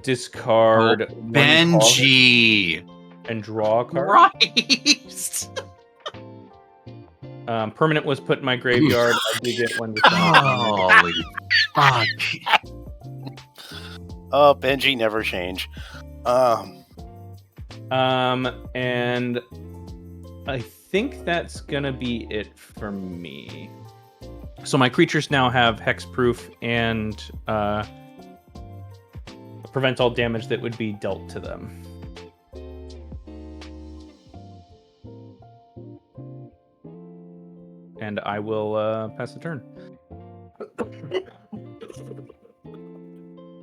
discard Benji and draw a card. Christ. Permanent was put in my graveyard. I did it when Holy fuck. Oh, Benji never change. And I think that's gonna be it for me. So my creatures now have hexproof and prevent all damage that would be dealt to them. And I will pass the turn.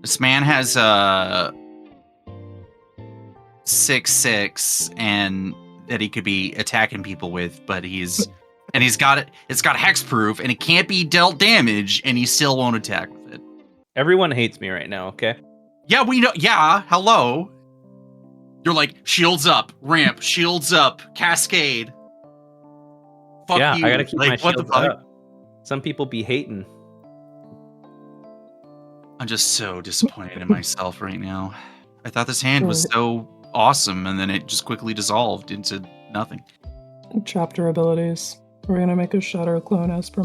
This man has 6/6 and that he could be attacking people with, but it's got hexproof and it can't be dealt damage, and he still won't attack with it. Everyone hates me right now, okay? Yeah, we know. Yeah, hello. You're like, shields up, ramp, shields up, cascade. Fuck yeah, you. I gotta keep like, my what shields the fuck? up. Some people be hating. I'm just so disappointed in myself right now. I thought this hand was so awesome, and then it just quickly dissolved into nothing. Chapter abilities. We're going to make a Shadow Clone Esper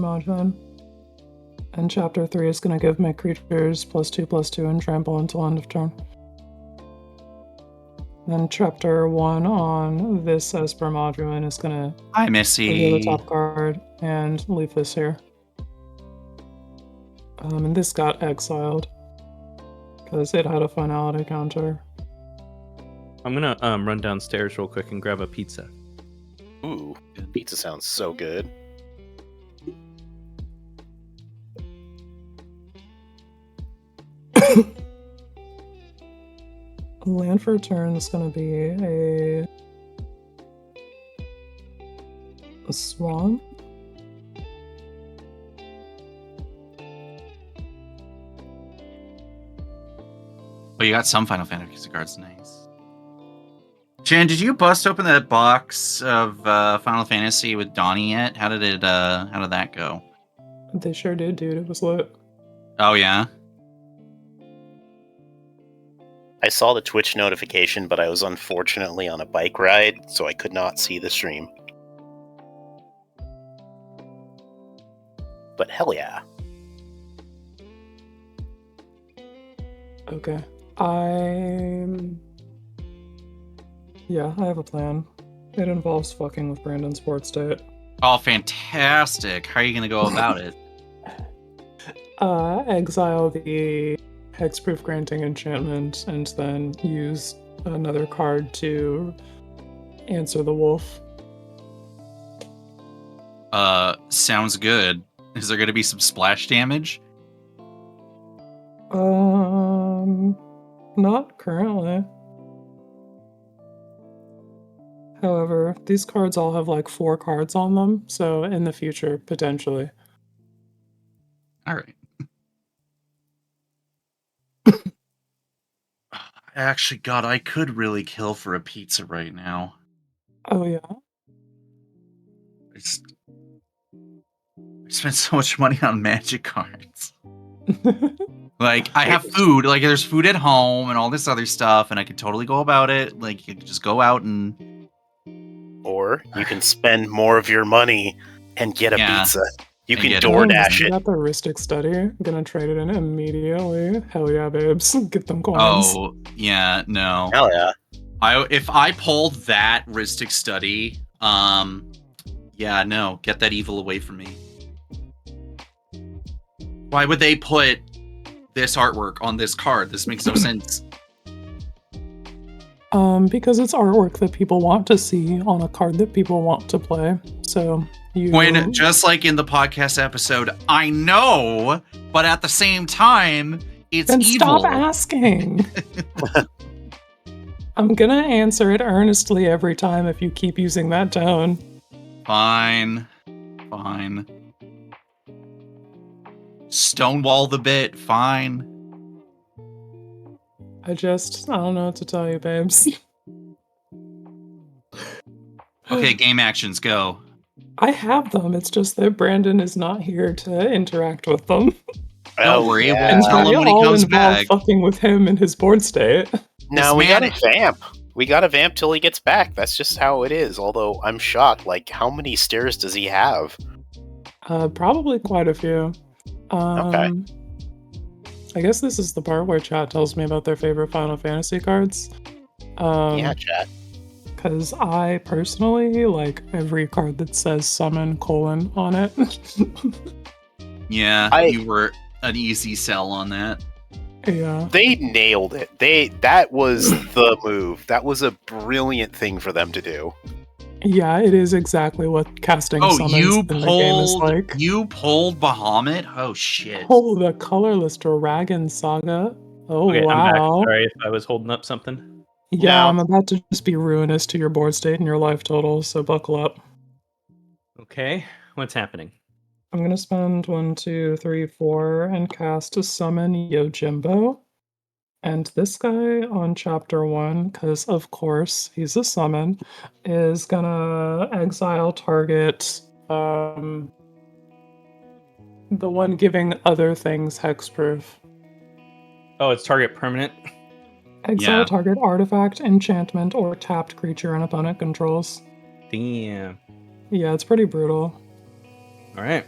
and Chapter 3 is going to give my creatures +2/+2 and trample until end of turn. Then Chapter 1 on this Esper is going to Hi, Missy. reveal the top card and leave this here. And this got exiled. because it had a finality counter. I'm gonna run downstairs real quick and grab a pizza. Ooh, pizza sounds so good. Land for turn is going to be a swamp. But you got some Final Fantasy cards, nice. Jan, did you bust open that box of Final Fantasy with Donnie yet? How did that go? They sure did, dude. It was lit. Oh yeah. I saw the Twitch notification, but I was unfortunately on a bike ride, so I could not see the stream. But hell yeah. Okay. I have a plan. It involves fucking with Brandon's sports date. Oh, fantastic. How are you going to go about it? Exile the hexproof granting enchantment and then use another card to answer the wolf. Sounds good. Is there going to be some splash damage? Not currently. However, these cards all have like 4 cards on them, so in the future, potentially. Alright. Actually, God, I could really kill for a pizza right now. Oh, yeah? I spent so much money on magic cards. Like, I have food, like, there's food at home and all this other stuff, and I could totally go about it. Like, you could just go out and... Or you can spend more of your money and get a pizza. You can DoorDash it. Got the heuristic study. I'm gonna trade it in immediately. Hell yeah, babes. Get them coins. Oh, yeah, no. Hell yeah. If I pulled that heuristic study, yeah, no, get that evil away from me. Why would they put this artwork on this card? This makes no sense. Because it's artwork that people want to see on a card that people want to play. So when, just like in the podcast episode, I know, but at the same time, it's then evil. Stop asking. I'm gonna answer it earnestly every time if you keep using that tone. Fine. Stonewall the bit, fine. I don't know what to tell you, babes. Okay, game actions, go. I have them, it's just that Brandon is not here to interact with them. Don't worry, we'll And tell him when he comes back. Fucking with him in his board state. No, we gotta vamp. We gotta vamp till he gets back. That's just how it is. Although I'm shocked, like, how many stairs does he have? Probably quite a few. Okay. I guess this is the part where chat tells me about their favorite Final Fantasy cards. Yeah, chat. Because I personally like every card that says summon : on it. Yeah, you were an easy sell on that. Yeah. They nailed it. That was the move. That was a brilliant thing for them to do. Yeah, it is exactly what casting summons in the game is like. You pulled Bahamut? Oh, shit. Oh, the colorless Dragon Saga. Oh, Okay, wow. I'm back. Sorry if I was holding up something. Yeah, No. I'm about to just be ruinous to your board state and your life total, so buckle up. Okay, what's happening? I'm gonna spend 1, 2, 3, 4 and cast a summon Yojimbo. And this guy on chapter 1, because of course he's a summon, is gonna exile target the one giving other things hexproof. Oh, it's target permanent? Exile target artifact, enchantment, or tapped creature an opponent controls. Damn. Yeah, it's pretty brutal. Alright.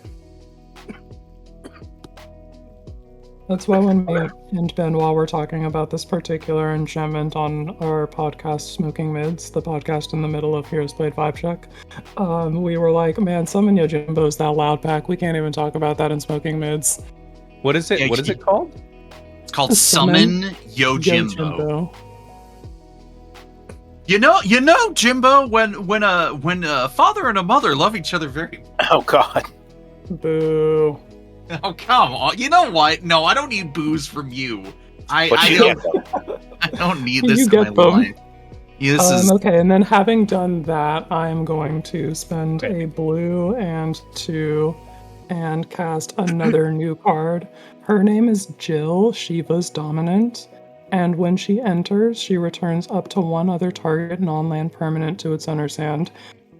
That's why when me and Benoit were talking about this particular enchantment on our podcast, Smoking Mids, the podcast in the middle of Heroes Played Vibe Check, we were like, man, summon Yojimbo's that loud pack. We can't even talk about that in Smoking Mids. What is it? What is it called? It's called Summon Yojimbo. You know, Jimbo, when a father and a mother love each other very much. Oh God. Boo. Oh, come on. You know what? No, I don't need booze from you. I don't need You this in get my them. life. Yeah, Okay, and then having done that, I'm going to spend a blue and 2 and cast another new card. Her name is Jill, Shiva's Dominant, and when she enters, she returns up to 1 other target non-land permanent to its owner's hand.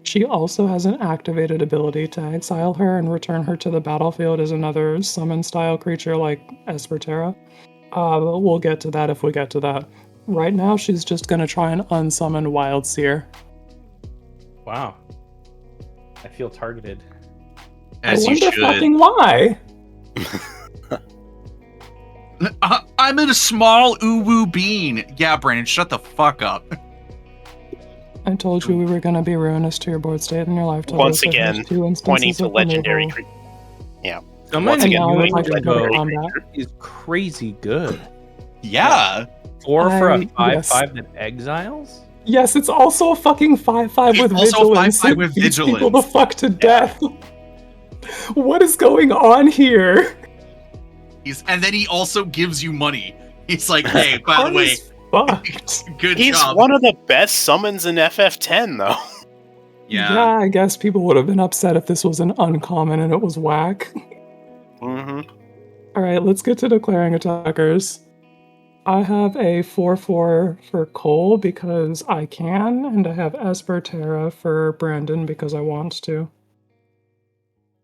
She also has an activated ability to exile her and return her to the battlefield as another summon-style creature like Esperterra. But we'll get to that if we get to that. Right now, she's just gonna try and unsummon Wild Seer. Wow. I feel targeted. as I you wonder should. fucking why. I'm in a small uwu bean. Yeah, Brandon, shut the fuck up. I told you we were gonna be ruinous to your board state and your life total. Once again, pointing to legendary creature. Yeah. Someone Once again, now doing we're talking about Jimbo combat. is crazy good. Yeah. 4 for a 5/5 yes. that exiles? Yes, it's also a fucking 5/5 with It's also a vigilance. 5/5 It with beats people vigilance. the fuck to death. What is going on here? And then he also gives you money. He's like, hey, by the Card way, is fucked. good He's job. one of the best summons in FF10, though. Yeah. I guess people would have been upset if this was an uncommon and it was whack. Mm-hmm. Alright, let's get to declaring attackers. I have a 4/4 for Cole because I can, and I have Esperterra for Brandon because I want to.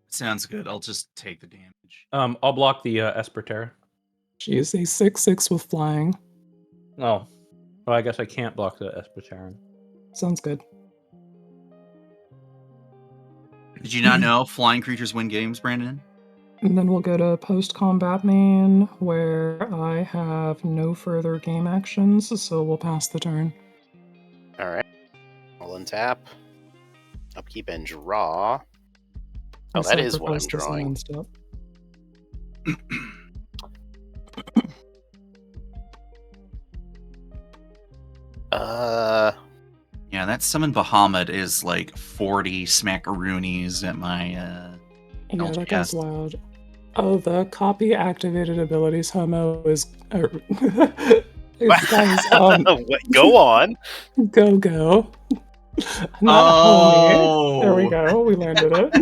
Sounds good. I'll just take the damage. I'll block the Esperterra. She is a 6/6 with flying. Oh. Well, I guess I can't block the Esperterra. Sounds good. Did you not know flying creatures win games, Brandon? And then we'll go to post-combat main, where I have no further game actions, so we'll pass the turn. Alright. I'll untap. Upkeep and draw. Oh, that is what I'm Sacrifice this drawing. land step. Yeah, that summon Bahamut is like 40 smackaroonies at my Yeah, that LGS. guy's loud. Oh, the copy activated abilities homo is guys, Go on. go. Not homie. There we go. We landed it.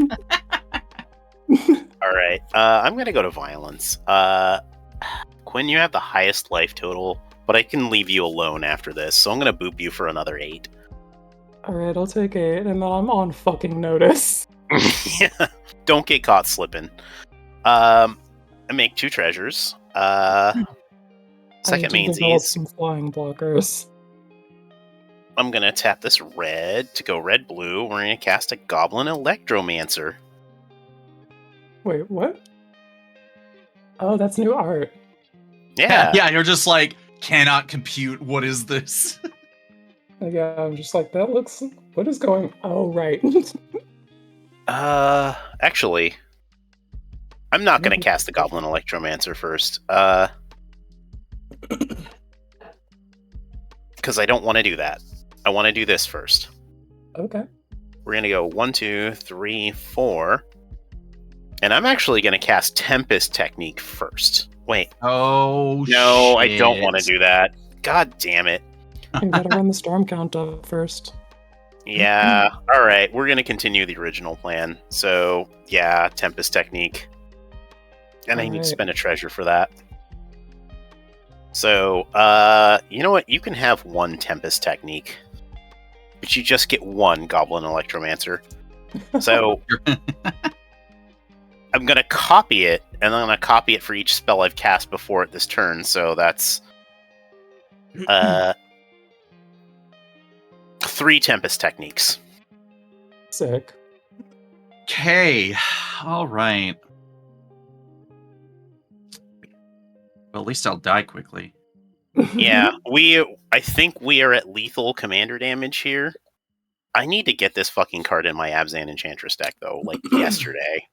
Alright. I'm gonna go to violence. Quinn, you have the highest life total, but I can leave you alone after this, so I'm gonna boop you for another 8. Alright, I'll take 8, and then I'm on fucking notice. Yeah. Don't get caught slipping. I make 2 treasures. Second I need to develop mainsies. some flying blockers. I'm gonna tap this red to go red-blue. We're gonna cast a Goblin Electromancer. Wait, what? Oh, that's new art. Yeah. Yeah, you're just like, cannot compute. What is this? Yeah, I'm just like, that looks... What is going... Oh, right. Actually, I'm not gonna cast the Goblin Electromancer first. Because I don't want to do that. I want to do this first. Okay. We're gonna go 1, 2, 3, 4. And I'm actually gonna cast Tempest Technique first. Wait. Oh, No, shit. I don't want to do that. God damn it. You gotta run the storm count up first. Yeah, alright, we're gonna continue the original plan. So, yeah, Tempest Technique. And I need to Alright. spend a treasure for that. So, you know what? You can have 1 Tempest Technique. But you just get 1 Goblin Electromancer. So, I'm gonna copy it, and I'm gonna copy it for each spell I've cast before it this turn, so that's... 3 Tempest Techniques. Sick. Okay. All right. Well, at least I'll die quickly. Yeah, I think we are at lethal commander damage here. I need to get this fucking card in my Abzan Enchantress deck, though, like yesterday.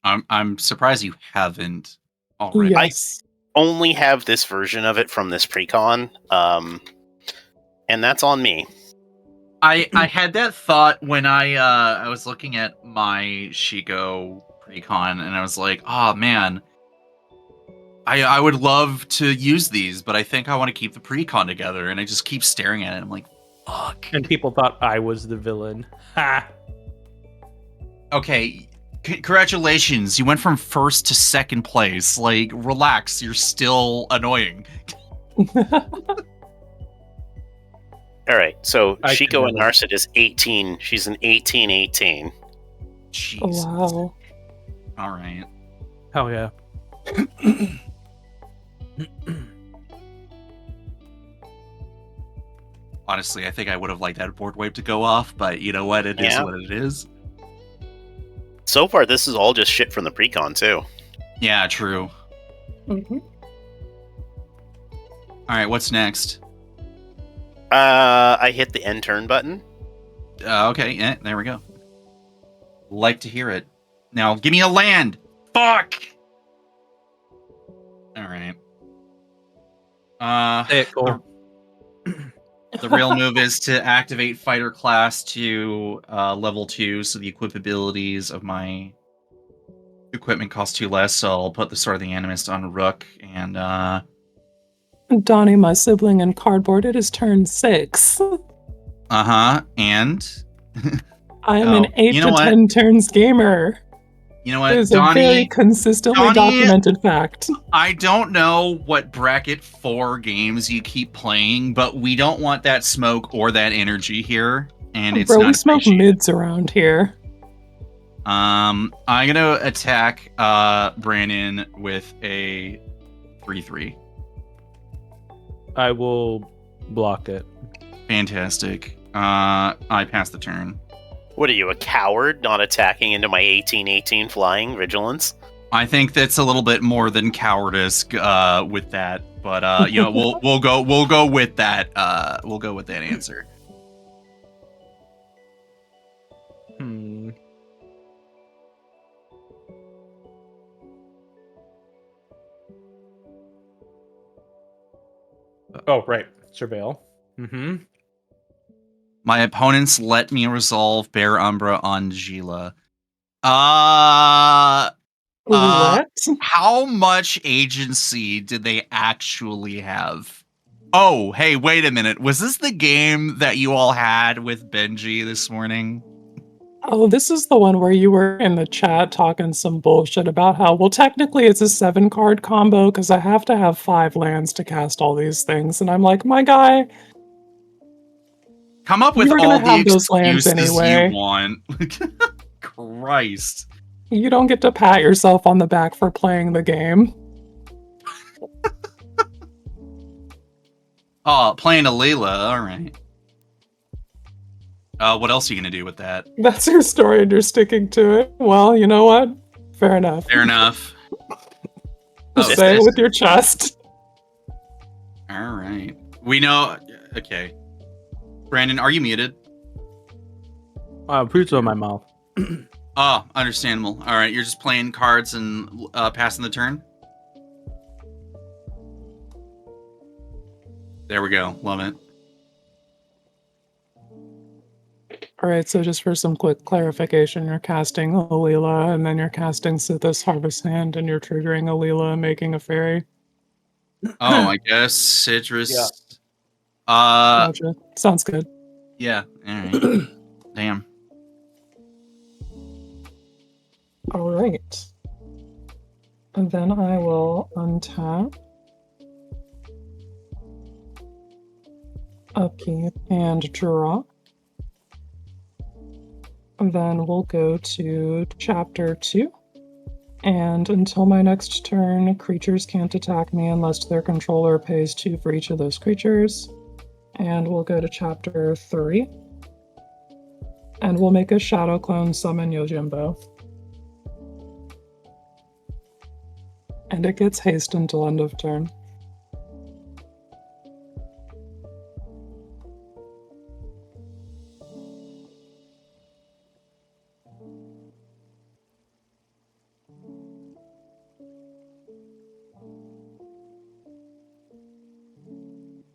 I'm surprised you haven't already. Yes. only have this version of it from this precon, and that's on me. I had that thought when I was looking at my Shiko precon, and I was like, oh man, I would love to use these, but I think I want to keep the precon together, and I just keep staring at it. I'm like, fuck. And people thought I was the villain. Ha! Okay, congratulations. You went from first to second place. Like, relax. You're still annoying. All right, so I Shiko could and Narset is 18. She's an 18-18. Jeez. Wow. All right. Hell yeah. Honestly, I think I would have liked that board wipe to go off, but you know what? It is what it is. So far, this is all just shit from the precon, too. Yeah, true. Mm-hmm. All right, what's next? I hit the end turn button. Okay, yeah, there we go. Like to hear it. Now, give me a land. Fuck. All right. Hey, cool. The real move is to activate fighter class to level 2, so the equip abilities of my equipment cost 2 less. So I'll put the Sword of the Animist on Rook, and Donnie, my sibling in cardboard, it is turn 6. and I am an 8 you know to what? 10 turns gamer. You know what, It is a very consistently documented fact. I don't know what bracket 4 games you keep playing, but we don't want that smoke or that energy here, and it's Bro, not we smoke appreciated. mids around here. I'm gonna attack Brandon with a 3/3. I will block it. Fantastic. I pass the turn. What are you, a coward, not attacking into my 18-18 flying vigilance? I think that's a little bit more than cowardice with that, but you know, we'll go with that. We'll go with that answer. Oh, right. Surveil. Mm-hmm. My opponents let me resolve Bear Umbra on Gila. What? How much agency did they actually have? Oh, hey, wait a minute. Was this the game that you all had with Benji this morning? Oh, this is the one where you were in the chat talking some bullshit about how, well, technically it's a 7-card combo because I have to have 5 lands to cast all these things. And I'm like, my guy, come up with you're all gonna the have those lands excuses anyway. you want. Christ. You don't get to pat yourself on the back for playing the game. Oh, playing a Leela. All right. What else are you going to do with that? That's your story and you're sticking to it. Well, you know what? Fair enough. Fair enough. Just say it with your chest. All right. We know. Okay. Brandon, are you muted? Pizza in my mouth. Oh, understandable. All right. You're just playing cards and passing the turn? There we go. Love it. All right, so just for some quick clarification, you're casting Alila, and then you're casting Sithis Harvest Hand, and you're triggering Alila and making a fairy. Oh, I guess citrus. Yeah. Gotcha. Sounds good. Yeah. All right. Damn. All right. And then I will untap, upkeep, and draw. And then we'll go to Chapter 2. And until my next turn, creatures can't attack me unless their controller pays 2 for each of those creatures. And we'll go to Chapter 3. And we'll make a Shadow Clone summon Yojimbo. And it gets haste until end of turn.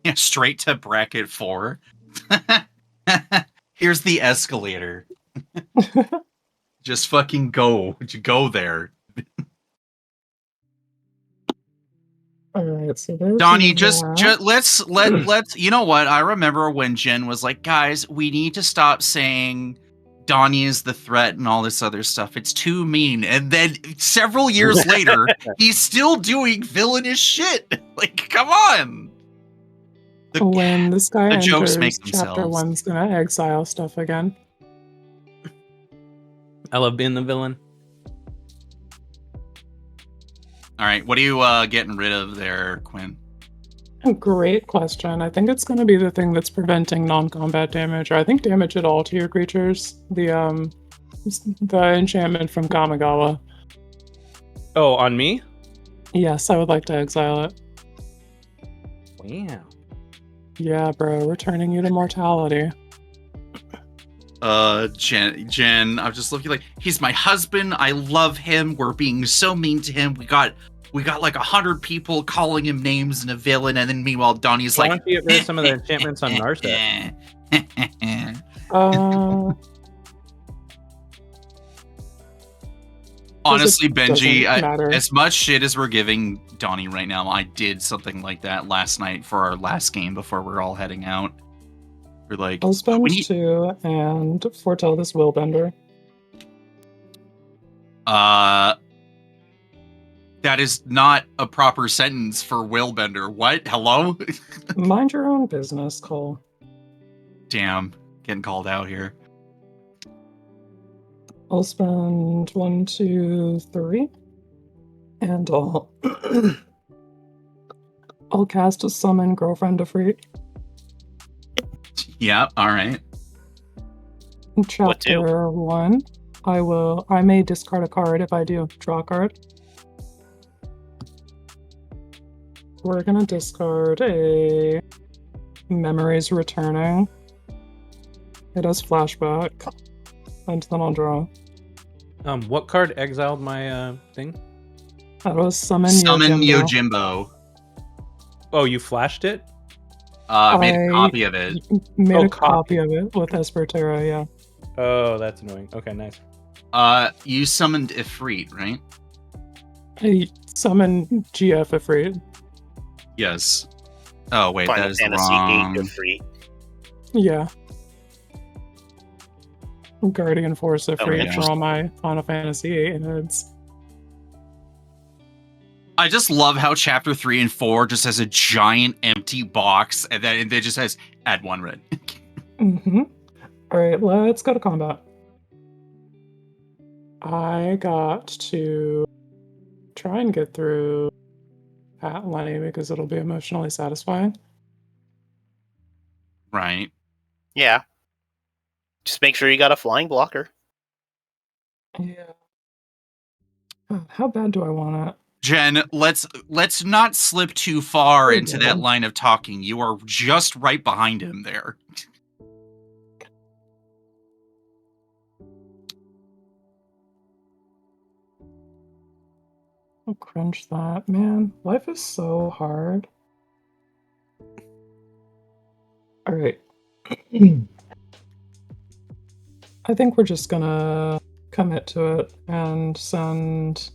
Yeah, straight to bracket 4. Here's the escalator. Just fucking go. Go there. All right, so there's Donnie, that. let's you know what? I remember when Jen was like, guys, we need to stop saying Donnie is the threat and all this other stuff. It's too mean. And then several years later, he's still doing villainous shit. Like, come on. When this guy the jokes make enters, chapter themselves. 1's gonna exile stuff again. I love being the villain. All right, what are you getting rid of there, Quinn? Great question. I think it's going to be the thing that's preventing non-combat damage, or I think damage at all to your creatures. The enchantment from Kamigawa. Oh, on me? Yes, I would like to exile it. Wow. Yeah, bro, returning you to mortality. Jen, I was just looking like, he's my husband. I love him. We're being so mean to him. We got like 100 people calling him names and a villain, and then meanwhile Donnie's Why like, don't you get rid of some of the enchantments on Narset? Honestly, Benji, matter. as much shit as we're giving Donnie right now, I did something like that last night for our last game before we're all heading out. We're like, I'll spend 2 and foretell this Willbender. That is not a proper sentence for Willbender. What? Hello? Mind your own business, Cole. Damn, getting called out here. I'll spend 1, 2, 3, and I'll cast a summon Girlfriend of Freak. Yeah, all right. Chapter 1. I may discard a card. If I do, draw a card. We're gonna discard a Memories Returning. It has flashback. And then I'll draw. What card exiled my thing? That was Summon Yojimbo. Oh, you flashed it? I made a copy of it. Made a copy of it with Esperterra, yeah. Oh, that's annoying. Okay, nice. You summoned Ifrit, right? I summoned GF Ifrit. Yes. Oh, wait, Final that is Fantasy wrong. 8 Ifrit. Yeah. Guardian Force Ifrit yeah. for all my Final Fantasy 8 heads. I just love how chapter 3 and 4 just has a giant empty box, and then it just says add 1 red. Mm-hmm. Alright, let's go to combat. I got to try and get through Pat Lenny because it'll be emotionally satisfying. Right. Yeah. Just make sure you got a flying blocker. Yeah. How bad do I want it? Jen, let's not slip too far into that line of talking. You are just right behind him there. I'll cringe that, man. Life is so hard. Alright. I think we're just gonna commit to it and send...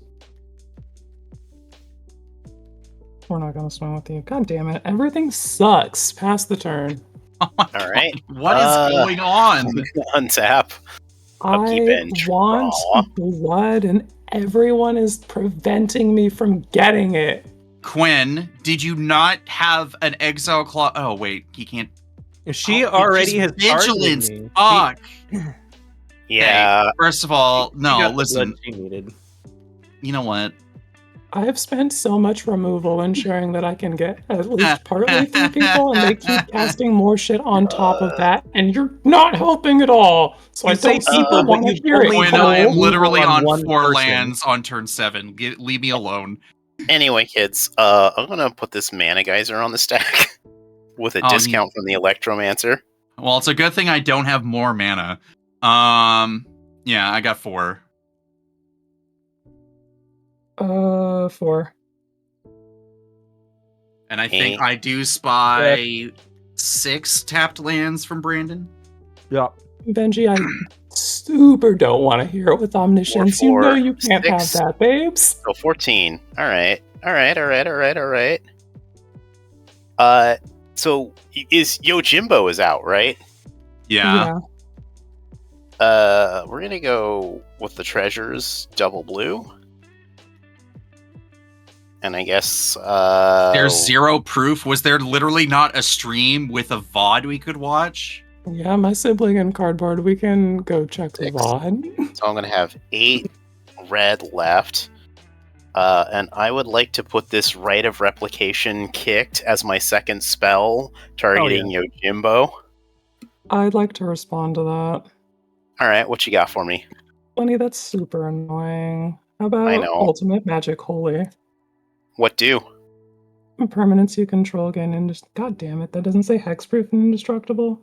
We're not gonna swing with you. God damn it. Everything sucks past the turn. Oh my All right. What is going on? Untap. I want blood and everyone is preventing me from getting it. Quinn, did you not have an exile clause? Oh, wait, he can't. She already has vigilance. Me. Fuck. Yeah. Hey, first of all, no, listen. She needed. You know what? I have spent so much removal ensuring that I can get at least partly through people, and they keep casting more shit on top of that, and you're not helping at all. So I don't people want to hear it. When I am literally on 4 person. lands on turn 7. Leave me alone. Anyway, kids, I'm gonna put this Mana Geyser on the stack with a discount from the Electromancer. Well, it's a good thing I don't have more mana. Yeah, I got 4. 4. And I think I do spy 6 tapped lands from Brandon. Yeah. Benji, I super don't want to hear it with omniscience. 4, You know you can't 6. have that, babes. So 14. All right. So Yojimbo is out, right? Yeah. We're gonna go with the treasures, double blue. And I guess there's 0 proof. Was there literally not a stream with a VOD we could watch? Yeah, my sibling and cardboard. We can go check the 6. VOD. So I'm gonna have 8 red left. And I would like to put this Rite of Replication kicked as my second spell, targeting Yojimbo. I'd like to respond to that. Alright, what you got for me? Lenny, that's super annoying. How about I know. Ultimate Magic Holy? What do? Permanence you control gain God damn it, that doesn't say hexproof and indestructible.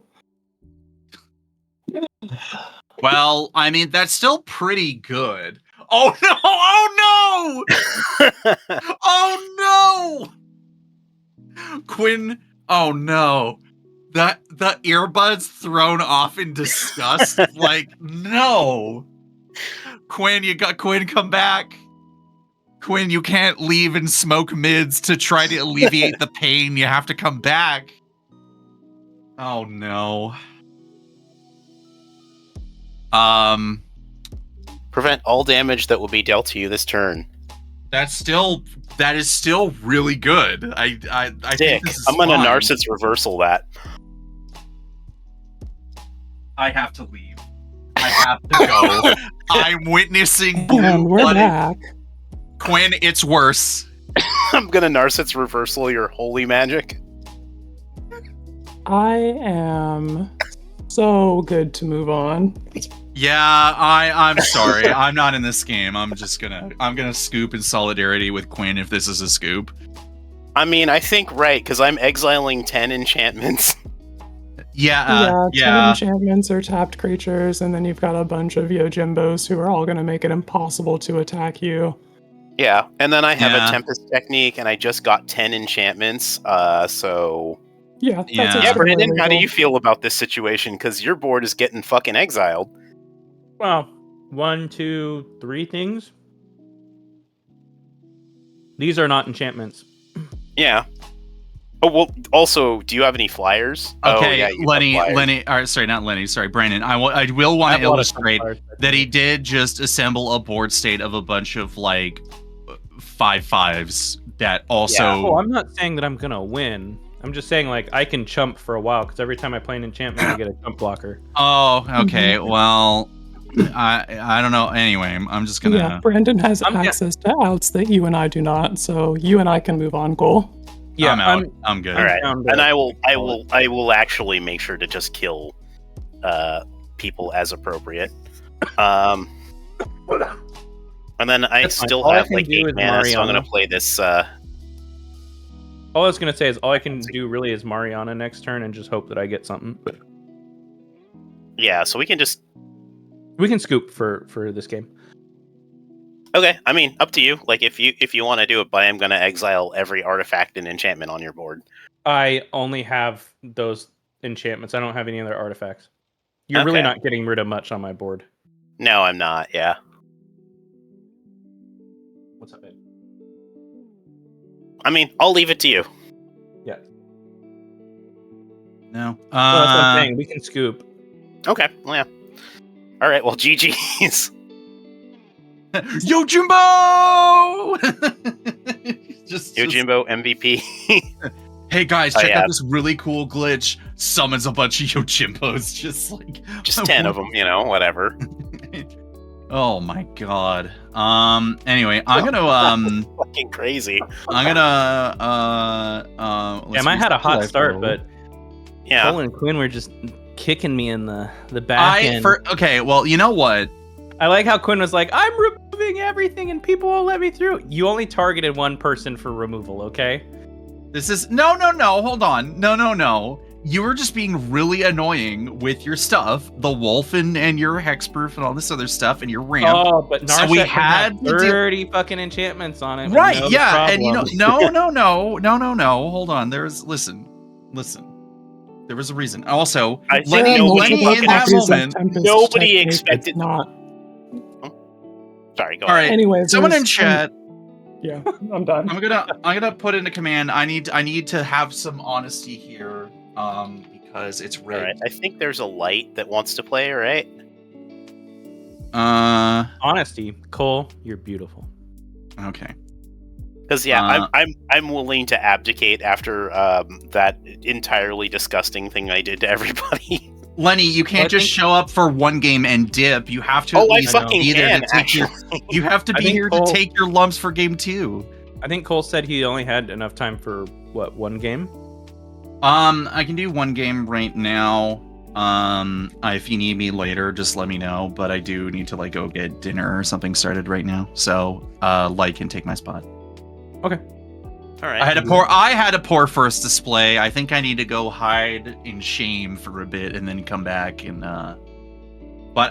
Well, I mean, that's still pretty good. Oh no! Oh no! Oh no! Quinn, oh no. The earbuds thrown off in disgust. Like, no. Quinn, come back. Quinn, you can't leave and smoke mids to try to alleviate the pain. You have to come back. Oh no. Prevent all damage that will be dealt to you this turn. That is still really good. I think this is I'm gonna fine. Narcissus reversal that. I have to leave. I have to go. I'm witnessing blue And we're blood. back. Quinn, it's worse. I'm gonna Narcissus reversal your holy magic. I am so good to move on. Yeah, I'm sorry. I'm not in this game. I'm gonna scoop in solidarity with Quinn if this is a scoop. I mean, I think right, because I'm exiling 10 enchantments. Yeah. 10 enchantments or tapped creatures, and then you've got a bunch of Yojimbos who are all going to make it impossible to attack you. Yeah, and then I have a Tempest technique, and I just got 10 enchantments, so... Yeah, that's Yeah, Brandon, how do you feel about this situation? Because your board is getting fucking exiled. Well, 1, 2, 3 things. These are not enchantments. Yeah. Oh, well, also, do you have any flyers? Okay, oh, yeah, Lenny, sorry, not Lenny, sorry, Brandon. I will want to illustrate that he did just assemble a board state of a bunch of, like, 5/5s that also... Yeah. Oh, I'm not saying that I'm going to win. I'm just saying, like, I can chump for a while, because every time I play an enchantment, I get a chump blocker. Oh, okay, well... I don't know. Anyway, I'm just gonna... Yeah, Brandon has access to outs that you and I do not, so you and I can move on, Cole. Yeah, I'm out. I'm good. All right, and I will actually make sure to just kill people as appropriate. And then I still have like 8 mana, so I'm gonna play this. All I was gonna say is all I can do really is Mariana next turn and just hope that I get something. Yeah, so we can scoop for this game. Okay, I mean, up to you. Like, if you want to do it, but I am going to exile every artifact and enchantment on your board. I only have those enchantments. I don't have any other artifacts. You're really not getting rid of much on my board. No, I'm not. Yeah. What's up, babe? I mean, I'll leave it to you. Yeah. No. Well, that's what I'm saying. We can scoop. Okay. Well, yeah. All right. Well, GG's. Yojimbo! Yojimbo MVP. Hey guys, check out this really cool glitch. Summons a bunch of Yojimbos, just 10 of them, whatever. Oh my god. Anyway, I'm gonna fucking crazy. I'm gonna I had a hot start, but yeah, Cole and Quinn were just kicking me in the back end. Okay, well, you know what? I like how Quinn was like, I'm removing everything and people won't let me through. You only targeted one person for removal, okay? This is... No, hold on. No. you were just being really annoying with your stuff, the wolf and your hexproof and all this other stuff and your ramp. Oh, but Narset So we can have had to 30 fucking enchantments on it. Right, no yeah, problem. and you know, no. Hold on, listen. There was a reason. Also, I think Lenny nobody in that moment. Nobody expected. Not. Sorry, go All right. ahead. Anyway, Someone in there's- chat. Yeah, I'm done. I'm gonna put in a command. I need to have some honesty here, because it's All rigged. right. I think there's a light that wants to play, right? Honesty, Cole, you're beautiful. Okay. Because I'm willing to abdicate after that entirely disgusting thing I did to everybody. Lenny, you can't just show up for one game and dip. You have to. Oh, I at least fucking be there can. to take Actually, you have to I be think here Cole- to take your lumps for game 2. I think Cole said he only had enough time for what, one game? I can do one game right now. If you need me later, just let me know. But I do need to go get dinner or something started right now. So, Light can take my spot. Okay. all right. I had a poor first display. I think I need to go hide in shame for a bit and then come back and. But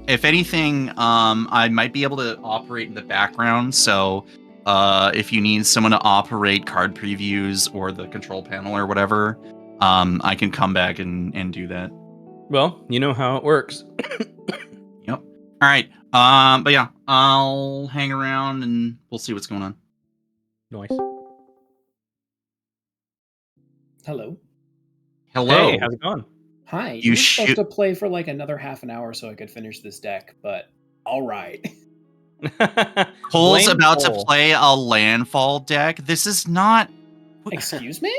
if anything, I might be able to operate in the background. So, if you need someone to operate card previews or the control panel or whatever, I can come back and do that. Well, you know how it works. Yep. All right. But yeah, I'll hang around and we'll see what's going on. Nice. Hello. Hello. Hey, how's it going? Hi. You You were supposed to play for another half an hour so I could finish this deck, but all right. Cole's Blame about Cole. to play a landfall deck. This is not. Excuse me?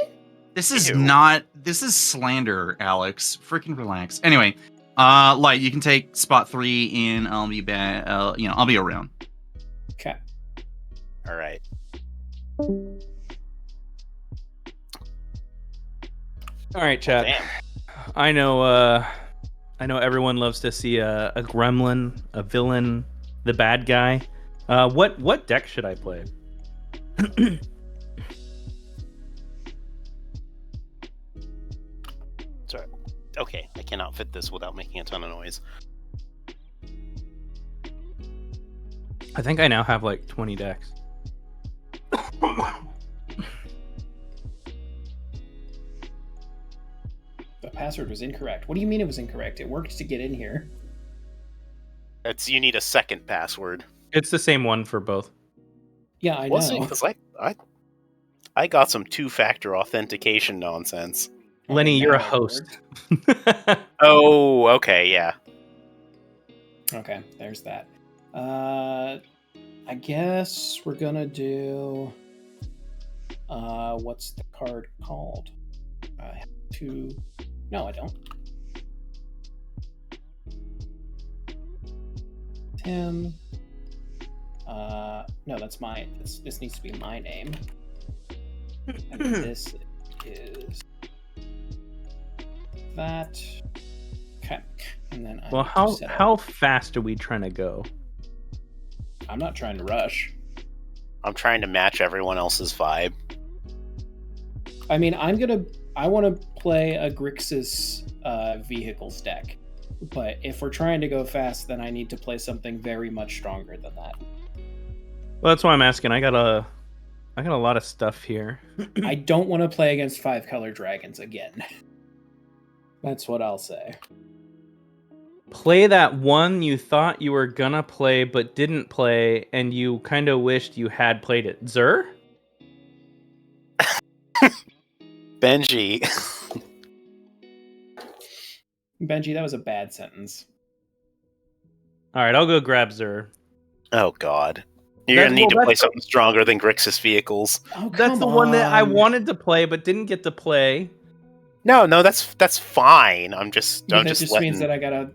This is Ew. not. This is slander, Alex. Freaking relax. Anyway, Light, you can take spot 3 in. I'll be back. I'll be around. Okay. All right. All right, chat. Damn. I know everyone loves to see a gremlin, a villain, the bad guy. What deck should I play? Sorry. Okay, I cannot fit this without making a ton of noise. I think I now have 20 decks. The password was incorrect. What do you mean it was incorrect? It worked to get in here. You need a second password. It's the same one for both. Yeah, I Was it? know. Because I got some 2-factor authentication nonsense. Lenny, Okay, you're a now it host. worked. Oh, okay, yeah. Okay, there's that. I guess we're gonna do. What's the card called? I have to. No, I don't. Tim. No, that's my. This needs to be my name. And this is that. Okay, and then Well, need to set up- how fast are we trying to go? I'm not trying to rush. I'm trying to match everyone else's vibe. I mean, I want to play a Grixis vehicles deck, but if we're trying to go fast, then I need to play something very much stronger than that. Well, that's why I'm asking. I got a lot of stuff here. I don't want to play against 5-color dragons again. That's what I'll say. Play that one you thought you were gonna play but didn't play, and you kind of wished you had played it. Zur? Benji. Benji, that was a bad sentence. All right, I'll go grab Zur. Oh, God. You're going to need to play something stronger than Grixis vehicles. Oh, That's come the one that I on. wanted to play but didn't get to play. No, that's fine. I'm just Yeah, I'm that just just letting... means that I gotta.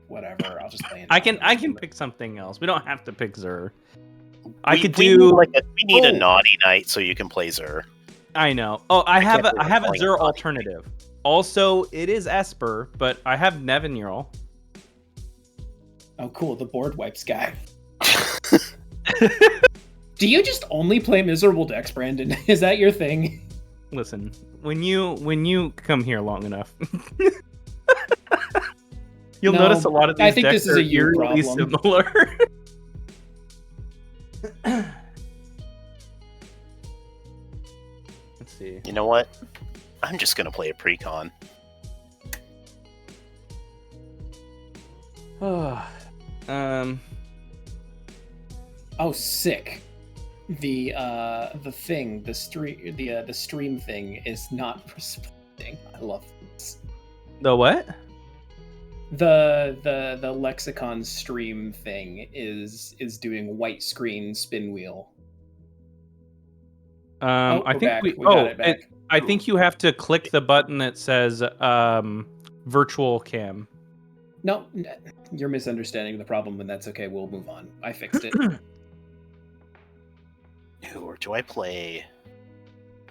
Whatever. I'll just play it. I can pick something else. We don't have to pick Zur. we need a naughty night so you can play Zur. I know. Oh, I have can't a believe I'm Zur playing a naughty alternative. Also, it is Esper, but I have Nevinyrral. Oh, cool. The board wipes guy. Do you just only play miserable decks, Brandon? Is that your thing? Listen, when you come here long enough, you'll No, notice a lot of these I think decks this is are a you eerily problem. similar. Let's see. You know what? I'm just gonna play a precon. Oh, sick. The stream thing is not responding. I love this. The what? The lexicon stream thing is doing white screen spin wheel. I we're think back. we got it back. I think you have to click the button that says virtual cam. No, you're misunderstanding the problem, and that's okay. We'll move on. I fixed it. Or do I play?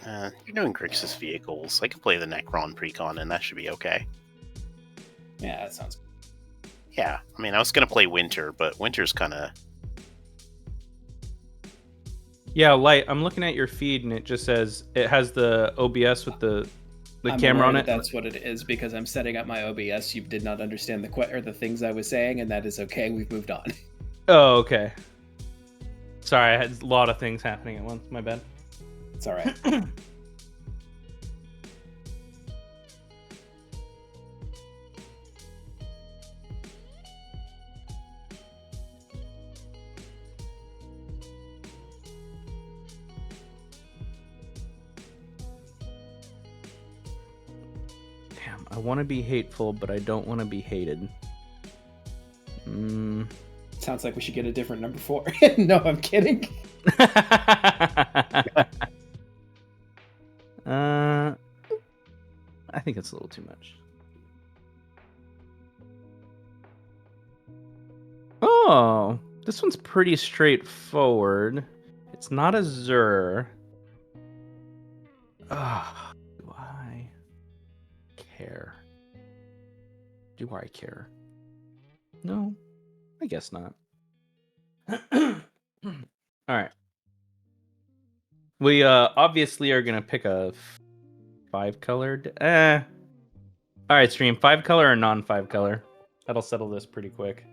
You're doing Grixis vehicles. I could play the Necron precon, and that should be okay. Yeah, that sounds. Yeah, I mean, I was gonna play Winter, but Winter's kind of. Yeah, Light. I'm looking at your feed, and it just says it has the OBS with the camera on it. That's what it is because I'm setting up my OBS. You did not understand the things I was saying, and that is okay. We've moved on. Oh, okay. Sorry, I had a lot of things happening at once. My bad. It's all right. Damn, I want to be hateful, but I don't want to be hated. Sounds like we should get a different number 4. No, I'm kidding. I think it's a little too much. Oh, this one's pretty straightforward. It's not a Zur. Ah, do I care? Do I care? No, I guess not. All right. We obviously are gonna pick a 5-colored. All right, stream 5-color or non-5-color. That'll settle this pretty quick.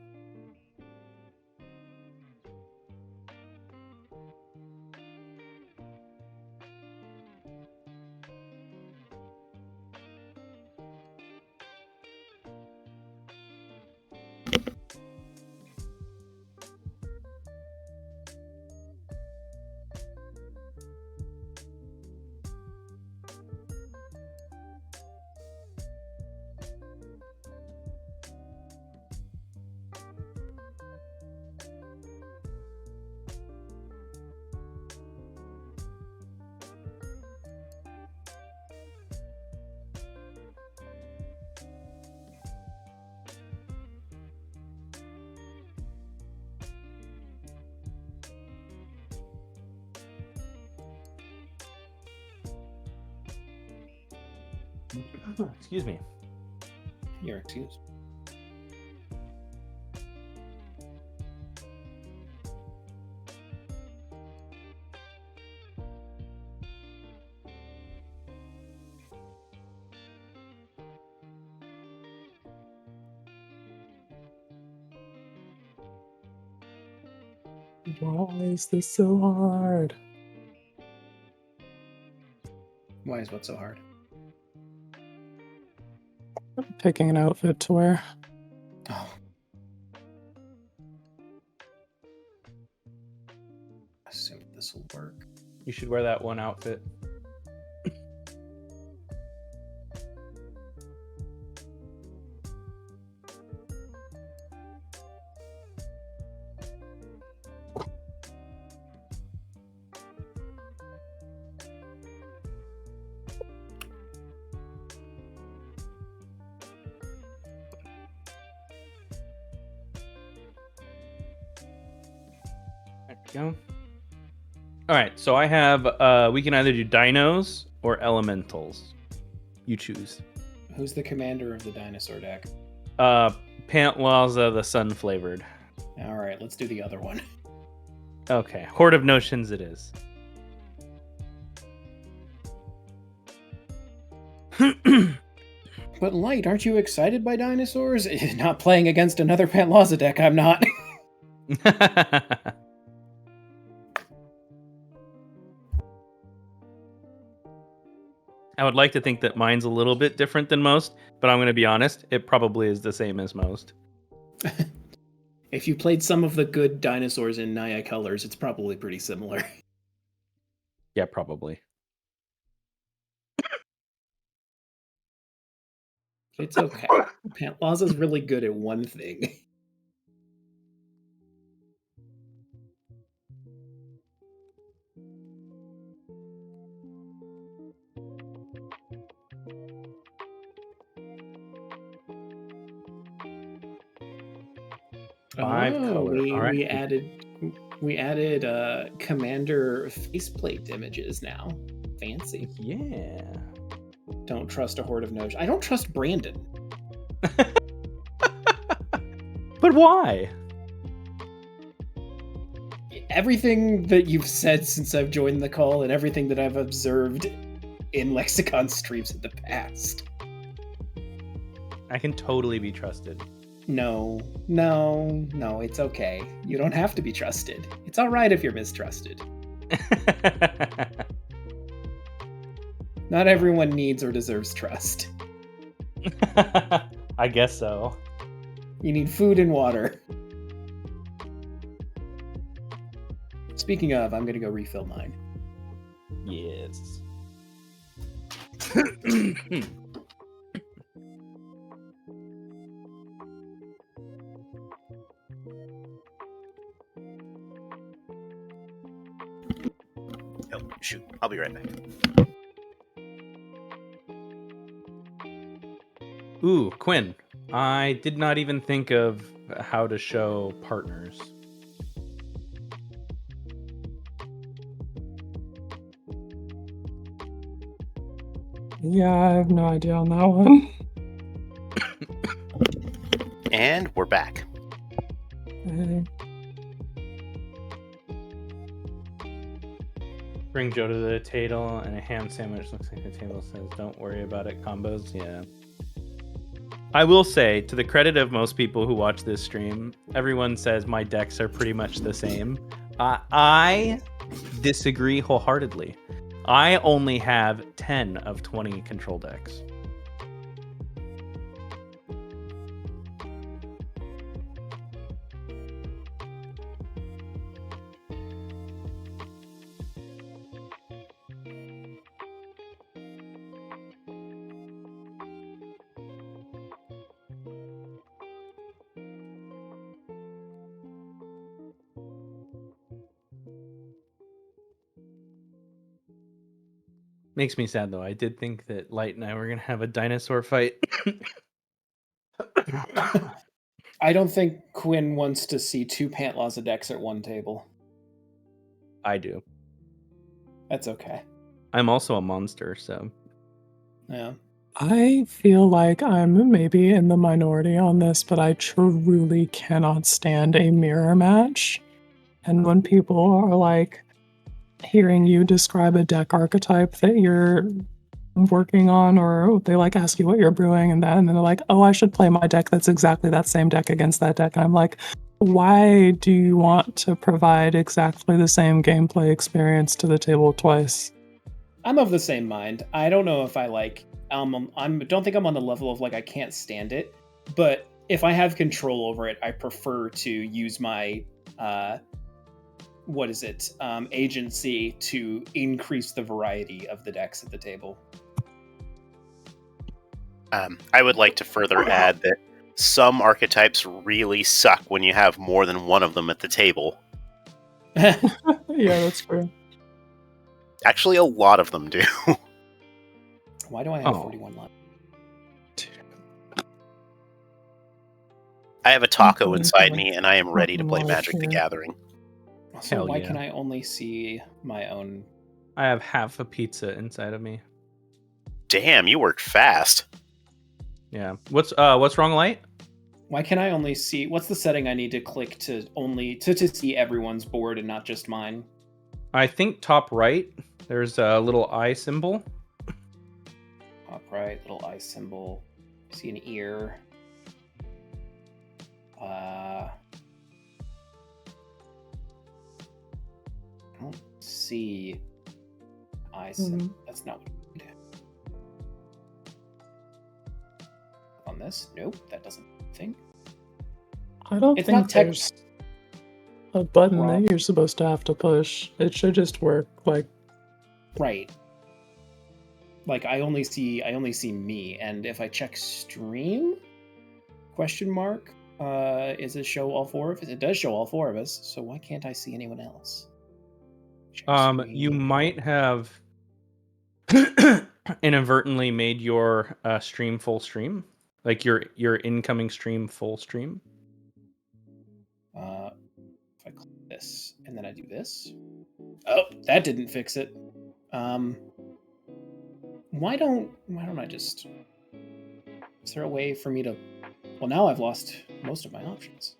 Excuse me. You're excused. Why is this so hard? Why is what so hard? Picking an outfit to wear. Oh. I assume this will work. You should wear that one outfit. There we go. All right, so I have, we can either do dinos or elementals. You choose. Who's the commander of the dinosaur deck? Pantlaza the sun-flavored. All right, let's do the other one. Okay, Horde of Notions it is. But Light, aren't you excited by dinosaurs? Not playing against another Pantlaza deck, I'm not. I would like to think that mine's a little bit different than most, but I'm going to be honest, it probably is the same as most. If you played some of the good dinosaurs in Naya colors, it's probably pretty similar. Yeah, probably. It's okay. Pantlaza's really good at one thing. Five color. All right. We added commander faceplate images now. Fancy. Yeah. Don't trust a horde of nodes. I don't trust Brandon. But why? Everything that you've said since I've joined the call and everything that I've observed in Lexicon streams in the past. I can totally be trusted. No, it's okay. You don't have to be trusted. It's all right if you're mistrusted. Not everyone needs or deserves trust. I guess so. You need food and water. Speaking of, I'm gonna go refill mine. Yes. Oh, shoot. I'll be right back. Ooh, Quinn. I did not even think of how to show partners. Yeah, I have no idea on that one. And we're back. Bring Joe to the table, and a ham sandwich looks like the table says, "Don't worry about it." Combos, yeah. I will say, to the credit of most people who watch this stream, everyone says my decks are pretty much the same. I disagree wholeheartedly. I only have 10 of 20 control decks. Makes me sad though. I did think that Light and I were gonna have a dinosaur fight. I don't think Quinn wants to see two Pantlaza decks at one table. I do. That's okay. I'm also a monster, so. Yeah. I feel like I'm maybe in the minority on this, but I truly cannot stand a mirror match. And when people are like hearing you describe a deck archetype that you're working on, or they like ask you what you're brewing, and then they're like, "Oh, I should play my deck that's exactly that same deck against that deck." And I'm like, why do you want to provide exactly the same gameplay experience to the table twice? I'm of the same mind. I don't know if I like. Don't think I'm on the level of like I can't stand it, but if I have control over it, I prefer to use my agency to increase the variety of the decks at the table. I would like to further add that some archetypes really suck when you have more than one of them at the table. Yeah, that's true. Actually, a lot of them do. Why do I have 41 left? I have a taco inside me, and I am ready to play Magic the Gathering. So why can I only see my own? I have half a pizza inside of me. Damn, you work fast. Yeah. What's wrong, Light? Why can I only see? What's the setting I need to click to see everyone's board and not just mine? I think top right, there's a little eye symbol. Top right, little eye symbol. See an ear. I don't see eyes. That's not what I did. On this? Nope, that doesn't think. I don't It's think not tech- there's a button Wrong. that you're supposed to have to push. It should just work like Right. Like I only see me, and if I check stream, question mark, is it show all four of us? It does show all four of us, so why can't I see anyone else? Check You stream. might have inadvertently made your stream full stream, like your incoming stream full stream. If I click this and then I do this, oh, that didn't fix it. Why don't I just? Is there a way for me to? Well, now I've lost most of my options.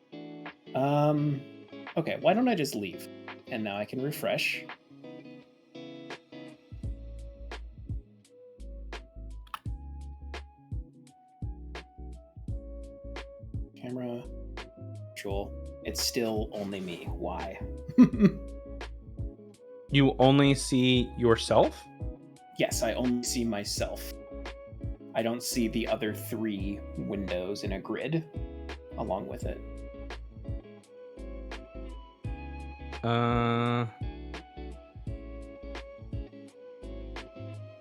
Okay, why don't I just leave? And now I can refresh. Camera, control. It's still only me. Why? You only see yourself? Yes, I only see myself. I don't see the other 3 windows in a grid along with it.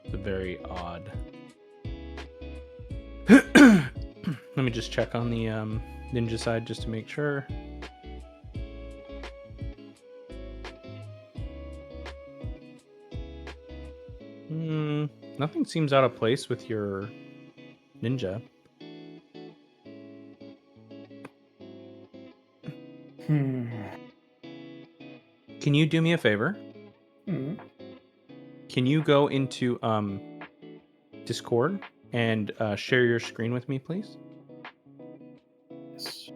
It's very odd. Let me just check on the ninja side just to make sure. Nothing seems out of place with your ninja. Can you do me a favor? Can you go into Discord and share your screen with me, please? Yes.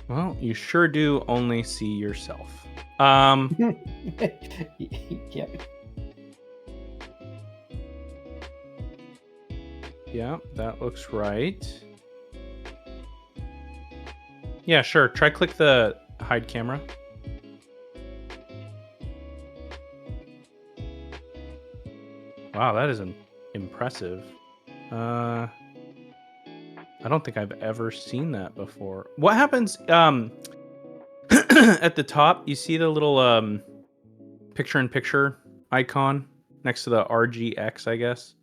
Well, you sure do only see yourself. Yep. Yeah, that looks right. Yeah, sure. Try click the hide camera. Wow, that is impressive. I don't think I've ever seen that before. What happens at the top? You see the little picture-in-picture icon next to the RGX, I guess.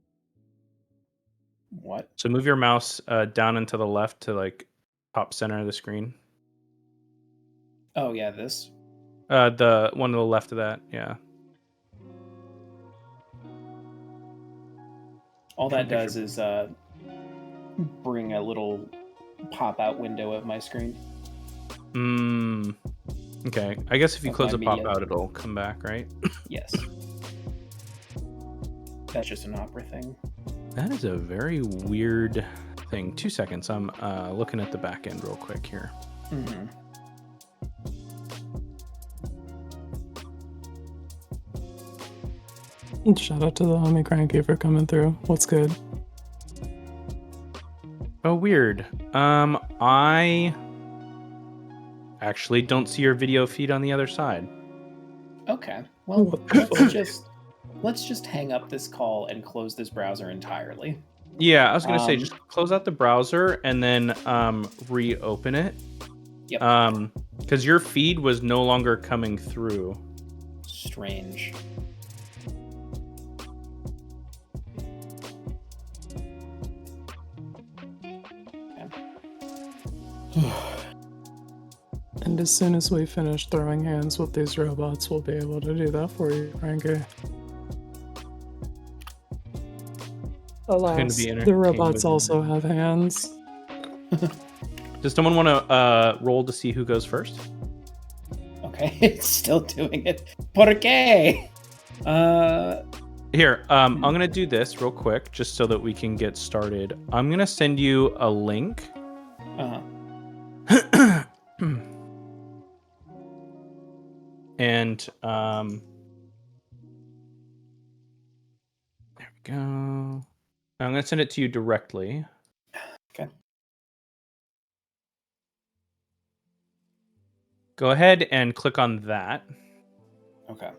What? So move your mouse down and to the left to like top center of the screen. Oh yeah, this. The one to the left of that, yeah. All that does is bring a little pop-out window of my screen. Okay. I guess if you Of close my the pop media. out, it'll come back, right? Yes. That's just an opera thing. That is a very weird thing. 2 seconds. I'm looking at the back end real quick here. Mm-hmm. shout out to the homie Cranky for coming through. What's good? Oh, weird. I actually don't see your video feed on the other side. Okay. Well, What the let's just hang up this call and close this browser entirely. Yeah, I was gonna say just close out the browser and then reopen it. Yep. Because your feed was no longer coming through. Strange. And as soon as we finish throwing hands with these robots, we'll be able to do that for you, Cranky. Alas, the robots also have hands. Does someone want to roll to see who goes first? Okay. Okay, it's still doing it. ¿Por qué? Here, I'm gonna do this real quick, just so that we can get started. I'm gonna send you a link. And there we go. I'm gonna send it to you directly. Okay. Go ahead and click on that. Okay.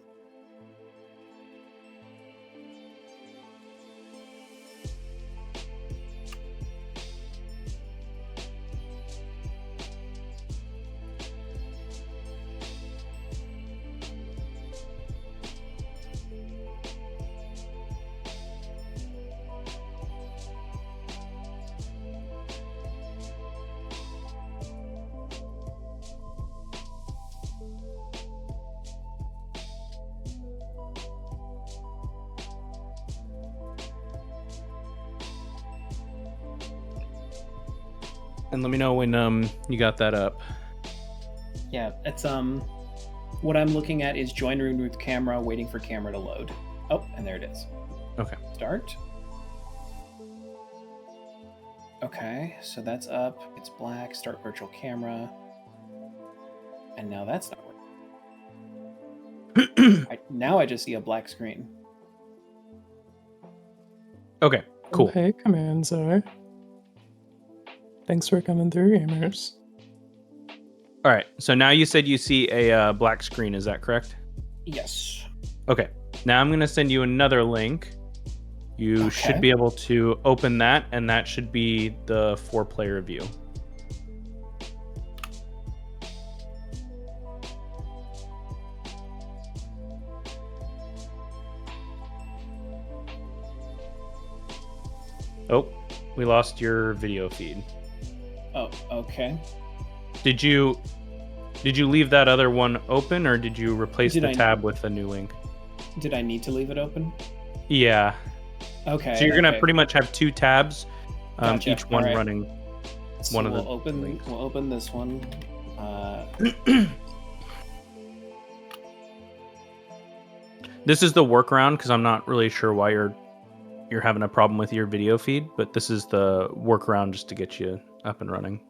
And let me know when you got that up. Yeah, it's what I'm looking at is join room with camera, waiting for camera to load. Oh, and there it is. Okay. Start. Okay, so that's up. It's black. Start virtual camera. And now that's not working. Now I just see a black screen. Okay, cool. Oh, hey, Commanzo. Thanks for coming through, gamers. All right, so now you said you see a black screen, is that correct? Yes. Okay, now I'm going to send you another link. You should be able to open that, and that should be the 4-player view. Oh, we lost your video feed. Oh, okay. Did you leave that other one open, or did you replace the tab with a new link? Did I need to leave it open? Yeah. Okay. So you're gonna pretty much have 2 tabs, Gotcha. each one running So one of the. We'll open this one. This is the workaround because I'm not really sure why you're having a problem with your video feed, but this is the workaround just to get you up and running.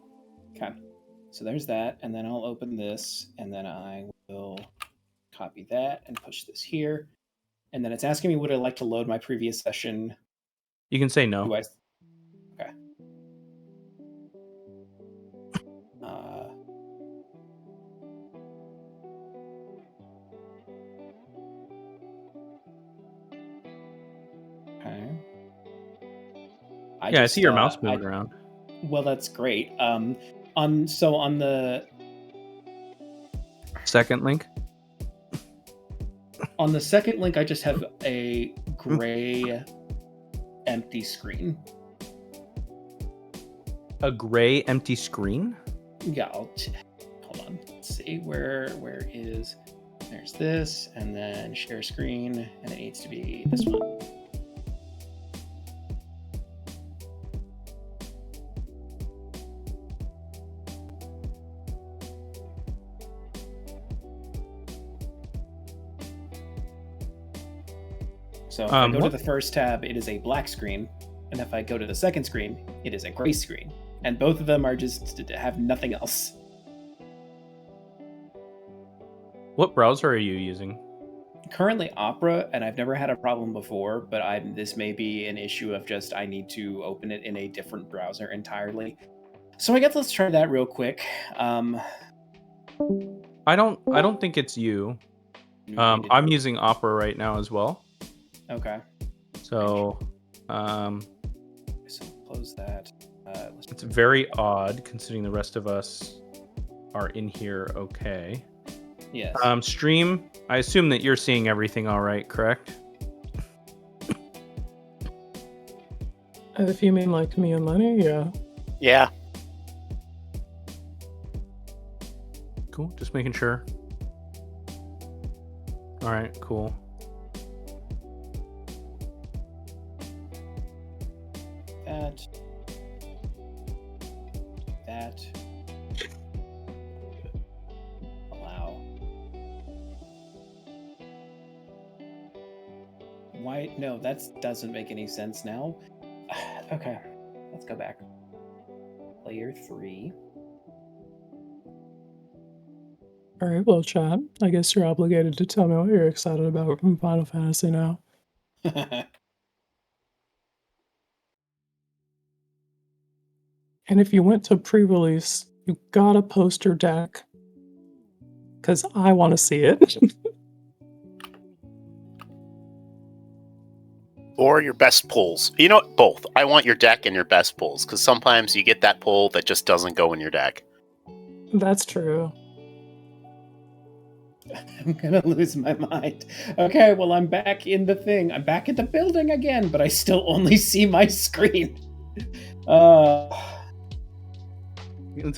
Okay. So there's that, and then I'll open this, and then I will copy that and push this here. And then it's asking me would I like to load my previous session. You can say no. Okay. Okay. I see your mouse moving around. Well, that's great. On the second link. On the second link, I just have a gray empty screen. A gray empty screen? Yeah, hold on. Let's see where is. There's this, and then share screen, and it needs to be this one. So if I go to the first tab, it is a black screen, and if I go to the second screen, it is a gray screen. And both of them are just have nothing else. What browser are you using? Currently Opera, and I've never had a problem before, but this may be an issue of just I need to open it in a different browser entirely. So I guess let's try that real quick. I don't think it's you. I'm using Opera right now as well. Okay. So, so close that. It's very odd considering the rest of us are in here. Okay. Yes. Stream. I assume that you're seeing everything all right, correct? If you mean like me and Lenny, yeah. Yeah. Cool. Just making sure. All right. Cool. That. Allow. Why? No, that doesn't make any sense now. Okay, let's go back. Player 3. All right, well, chat, I guess you're obligated to tell me what you're excited about from Final Fantasy now. And if you went to pre-release, you gotta post your deck, because I want to see it. Or your best pulls. You know what? Both. I want your deck and your best pulls, because sometimes you get that pull that just doesn't go in your deck. That's true. I'm gonna lose my mind. Okay, well, I'm back in the thing. I'm back at the building again, but I still only see my screen. The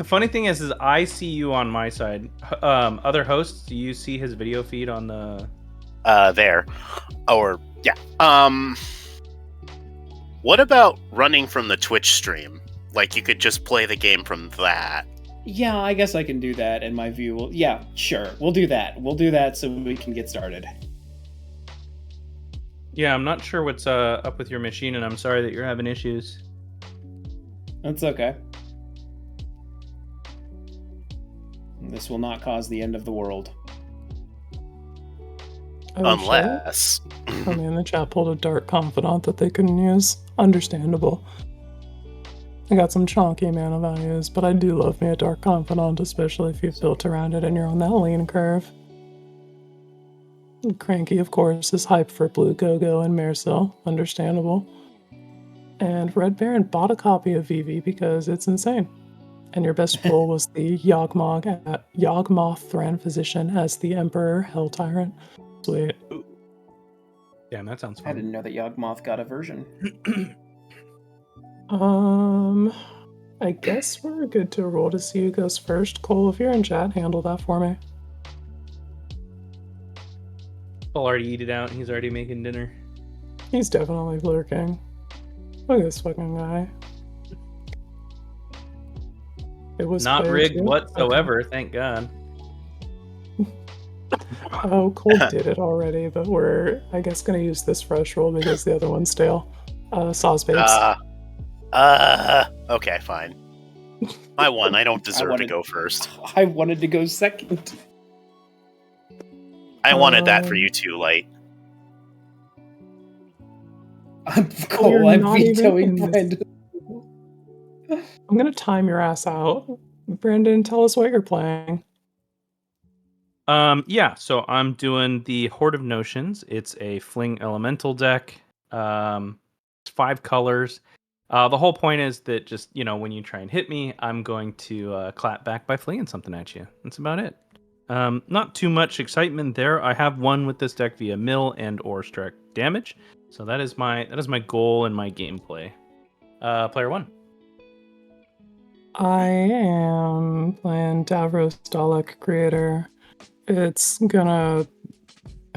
funny thing is I see you on my side. Other hosts, do you see his video feed on the? There, or yeah. What about running from the Twitch stream? Like you could just play the game from that. Yeah, I guess I can do that, and my view will... Yeah, sure. We'll do that. We'll do that so we can get started. Yeah, I'm not sure what's up with your machine, and I'm sorry that you're having issues. That's okay. This will not cause the end of the world. Unless... I mean, the chat pulled a Dark Confidant that they couldn't use. Understandable. I got some chonky mana values, but I do love me a Dark Confidant, especially if you've built around it and you're on that lean curve. And Cranky, of course, is hyped for Blue Go-Go and Maresil. Understandable. And Red Baron bought a copy of VV because it's insane. And your best pull was the Yawgmoth Thran Physician as the Emperor Hell Tyrant. Sweet. Damn, that sounds fun. I didn't know that Yawgmoth got a version. I guess we're good to roll to see who goes first. Cole, if you're in chat, handle that for me. I'll already eat it out, and he's already making dinner. He's definitely lurking. Look at this fucking guy. It was not rigged too. whatsoever, thank God. Oh, Cole did it already, but we're, I guess, gonna use this fresh roll because the other one's stale. StreamBeats. Okay, fine. I won. I don't deserve to go first. I wanted to go second. I wanted that for you too, Light. I'm Cole. I'm vetoing Brandon. I'm gonna time your ass out. Brandon, tell us what you're playing. Yeah, so I'm doing the Horde of Notions. It's a Fling Elemental deck. It's 5 colors. The whole point is that just, when you try and hit me, I'm going to clap back by flinging something at you. That's about it. Not too much excitement there. I have won with this deck via mill and or strike damage. So that is my goal and my gameplay. Player 1. I am playing Davros Dalek Creator. It's gonna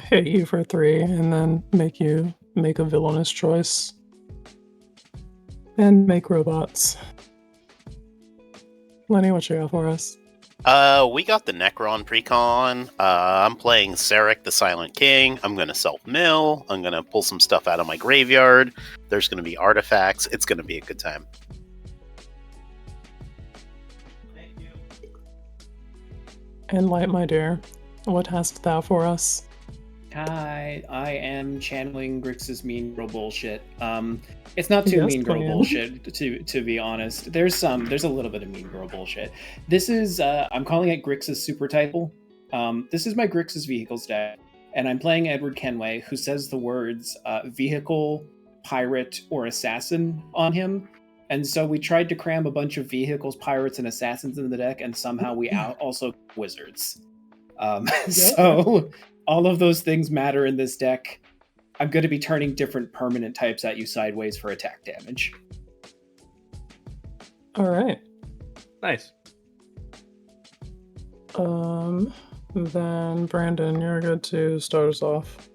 hit you for 3 and then make you make a villainous choice. And make robots. Lenny, what you got for us? We got the Necron Precon. I'm playing Sarek the Silent King. I'm gonna self-mill. I'm gonna pull some stuff out of my graveyard. There's gonna be artifacts. It's gonna be a good time. Thank you. And Light, my dear, what hast thou for us? Hi, I am channeling Grixis mean girl bullshit. It's not too mean girl bullshit, to be honest. There's a little bit of mean girl bullshit. This is I'm calling it Grixis super title. This is my Grixis vehicles deck, and I'm playing Edward Kenway, who says the words vehicle, pirate, or assassin on him. And so we tried to cram a bunch of vehicles, pirates, and assassins in the deck, and somehow we also wizards. So all of those things matter in this deck. I'm going to be turning different permanent types at you sideways for attack damage. All right. Nice. Then Brandon, you're good to start us off.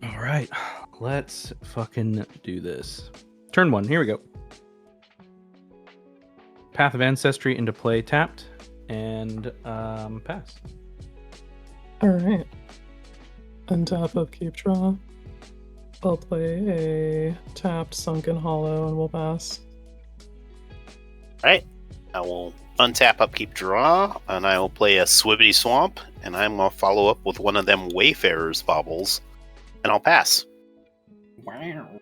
All right. Let's fucking do this. Turn 1. Here we go. Path of Ancestry into play tapped and pass. All right. On top of Keep Draw. I'll play a tapped Sunken Hollow and we'll pass. Alright. I will untap Upkeep Draw, and I will play a Swibbity Swamp, and I'm going to follow up with one of them Wayfarer's Baubles, and I'll pass. Wow.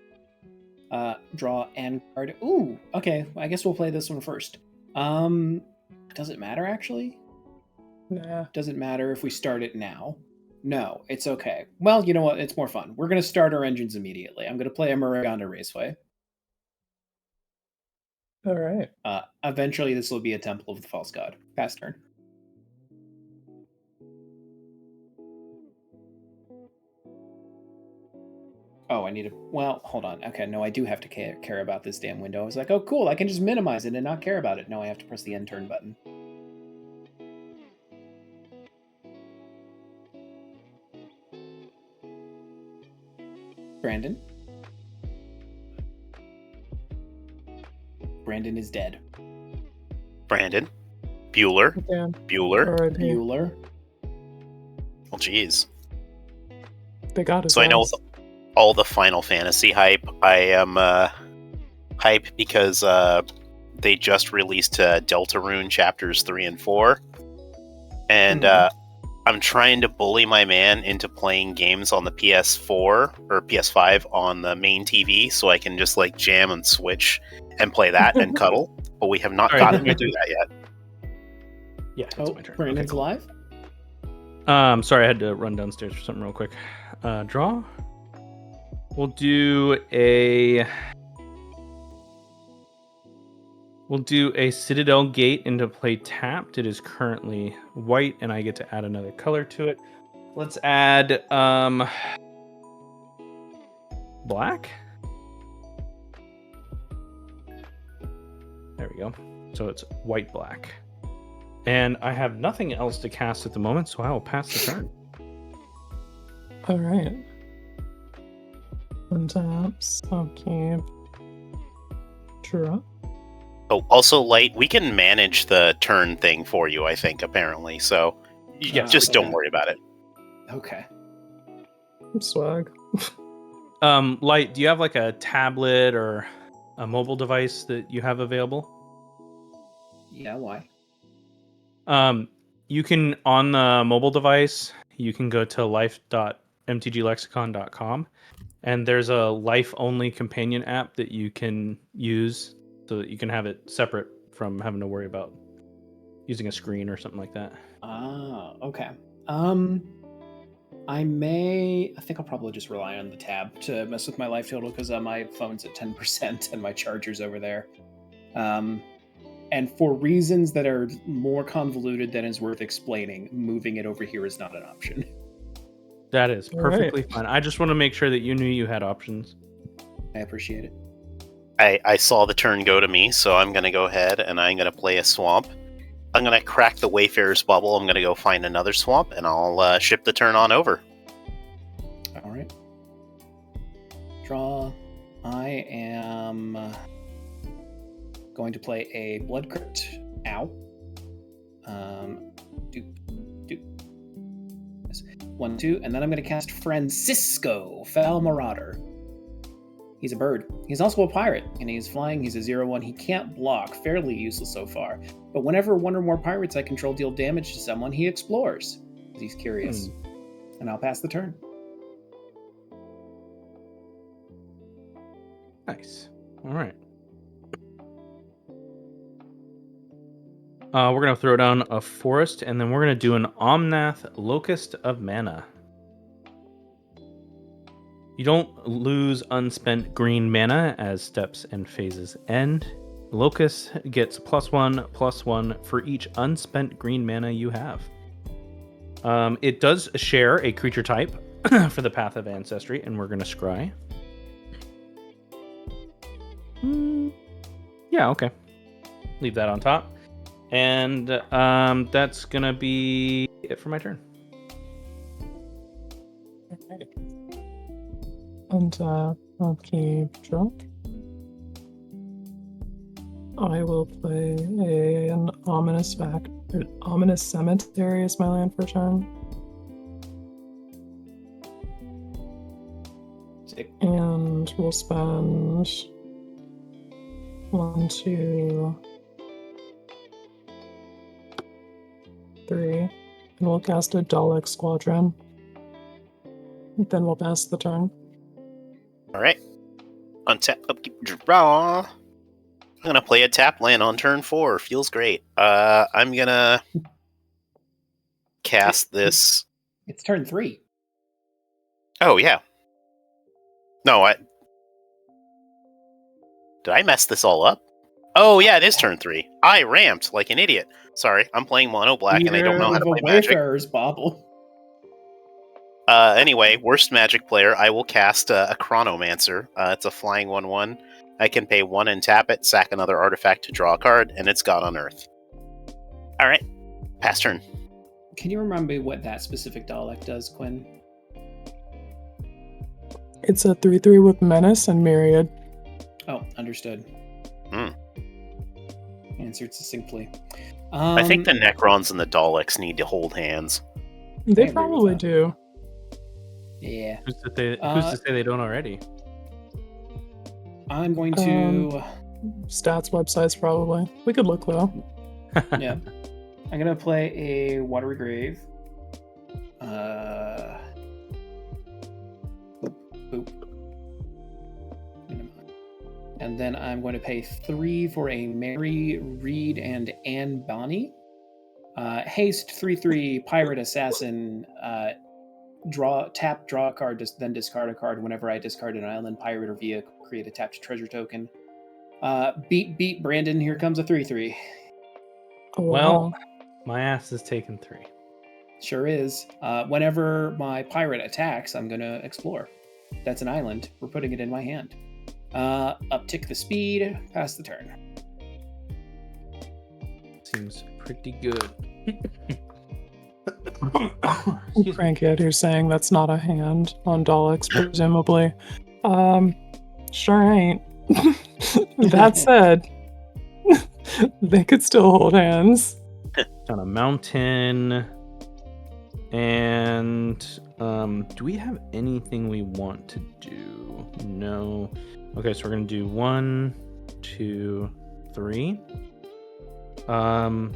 Draw and card. Ooh, okay. I guess we'll play this one first. Does it matter, actually? Nah. Doesn't matter if we start it now. No, it's okay. Well, you know what? It's more fun. We're going to start our engines immediately. I'm going to play a Muruganda Raceway. All right. Eventually, this will be a Temple of the False God. Pass turn. Oh, I need to... Well, hold on. Okay, no, I do have to care about this damn window. I was like, oh, cool, I can just minimize it and not care about it. No, I have to press the end turn button. Brandon? Brandon is dead. Brandon. Bueller. Damn. Bueller. R.I.P. Bueller. Well, jeez. They got his So I know ass. all the Final Fantasy hype. I am hype because they just released Deltarune Chapters 3 and 4. And I'm trying to bully my man into playing games on the PS4 or PS5 on the main TV so I can just like jam and switch and play that and cuddle. But we have not Sorry, gotten to do that yet. Yeah, it's Oh, my turn. Brandon's Okay, cool. live? Sorry, I had to run downstairs for something real quick. Draw. We'll do a Citadel Gate into play tapped. It is currently white, and I get to add another color to it. Let's add black. There we go. So it's white black. And I have nothing else to cast at the moment, so I will pass the turn. All right. Untaps. Upkeep. Draw. Oh, also, Light, we can manage the turn thing for you, I think, apparently. So just don't worry about it. Okay. Swag. Light, do you have like a tablet or a mobile device that you have available? Yeah, why? You can, on the mobile device, you can go to life.mtglexicon.com, and there's a life-only companion app that you can use so that you can have it separate from having to worry about using a screen or something like that. Ah, okay. I think I'll probably just rely on the tab to mess with my life total because my phone's at 10% and my charger's over there. And for reasons that are more convoluted than is worth explaining, moving it over here is not an option. That is perfectly fine. I just want to make sure that you knew you had options. I appreciate it. I saw the turn go to me, so I'm going to go ahead and I'm going to play a swamp. I'm going to crack the Wayfarer's Bubble. I'm going to go find another swamp, and I'll ship the turn on over. All right. Draw. I am going to play a Blood Crypt. Ow. Doop. 1, 2, and then I'm going to cast Francisco, Foul Marauder. He's a bird. He's also a pirate, and he's flying. He's a 0/1. He can't block. Fairly useless so far. But whenever one or more pirates I control deal damage to someone, he explores. He's curious. And I'll pass the turn. Nice. All right. We're going to throw down a forest, and then we're going to do an Omnath Locust of Mana. You don't lose unspent green mana as steps and phases end. Locust gets +1/+1 for each unspent green mana you have. It does share a creature type for the Path of Ancestry, and we're going to scry. Yeah, okay. Leave that on top. And that's going to be it for my turn. Untap, upkeep, draw. I will play an ominous cemetery as my land for turn. Sick. And we'll spend 1, 2, 3. And we'll cast a Dalek Squadron. Then we'll pass the turn. Alright. Untap, upkeep, draw. I'm gonna play a tap land on turn 4. Feels great. I'm gonna cast this. It's turn 3. Oh, yeah. No, did I mess this all up? Oh, yeah, it is turn 3. I ramped like an idiot. Sorry, I'm playing mono black and I don't know how to play Magic. Wayfarer's bauble. Anyway, worst Magic player, I will cast a Chronomancer. It's a flying 1/1. I can pay 1 and tap it, sack another artifact to draw a card, and it's God on Earth. Alright, pass turn. Can you remind me what that specific Dalek does, Quinn? It's a 3/3 with Menace and Myriad. Oh, understood. Answered succinctly. I think the Necrons and the Daleks need to hold hands. They probably do. Yeah. Who's to say they don't already? I'm going to... Stats websites, probably. We could look, though. Yeah. I'm going to play a Watery Grave. Boop. And then I'm going to pay 3 for a Mary, Reed, and Anne Bonny. Haste, 3/3, Pirate Assassin, draw a card, then discard a card. Whenever I discard an island, pirate, or vehicle, create a tapped treasure token. Beat, Brandon, here comes a 3/3. Oh, Well, my ass is taking 3. Sure is. Whenever my pirate attacks, I'm going to explore. That's an island. We're putting it in my hand. Uptick the speed, pass the turn. Seems pretty good. Crankhead who's saying that's not a hand on Daleks, presumably. Sure ain't. That said, they could still hold hands. On a mountain. And do we have anything we want to do? No. Okay, so we're gonna do 1, 2, 3. We're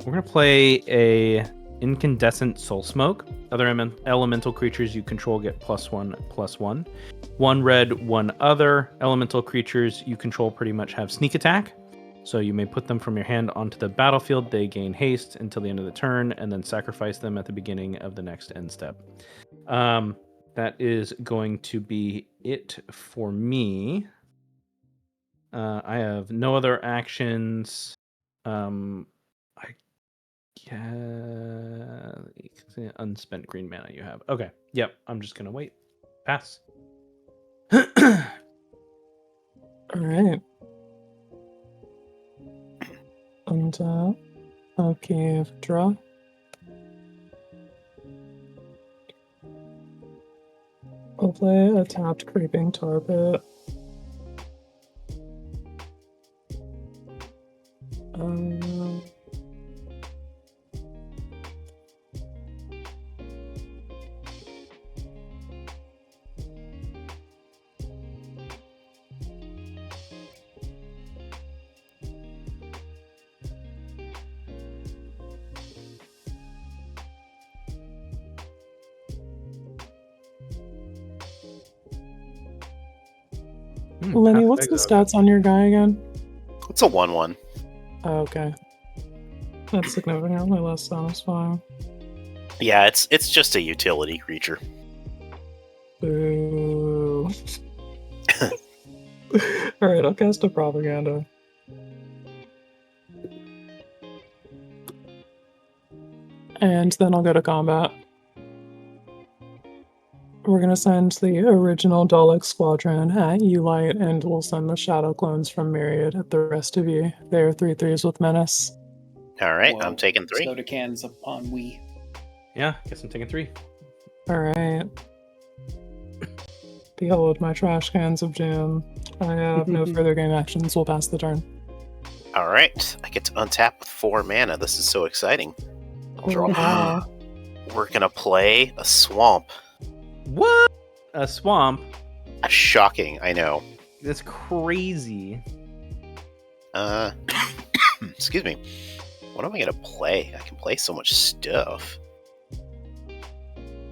gonna play a Incandescent Soul Smoke. Other elemental creatures you control get +1/+1. 1 red, 1 other. Elemental creatures you control pretty much have sneak attack. So you may put them from your hand onto the battlefield. They gain haste until the end of the turn, and then sacrifice them at the beginning of the next end step. That is going to be it for me. I have no other actions. I guess unspent green mana you have. Okay. Yep. I'm just gonna wait. Pass. All right. And I'll give draw. I'll play a tapped Creeping Tar Pit. Lenny, what's the stats on your guy again? It's a 1/1. Oh, okay. That's significantly less satisfying. Yeah, it's just a utility creature. Boo. Alright, I'll cast a Propaganda. And then I'll go to combat. We're going to send the original Dalek Squadron at you, Light, and we'll send the Shadow Clones from Myriad at the rest of you. They are 3/3s with Menace. Alright, Whoa. I'm taking 3. Soda cans upon we. Yeah, guess I'm taking 3. Alright. Behold my trash cans of jam. I have no further game actions. We'll pass the turn. Alright, I get to untap with 4 mana. This is so exciting. I'll draw. Wow. We're gonna play a swamp. What? A swamp? Shocking, I know. That's crazy. Excuse me. What am I gonna play? I can play so much stuff.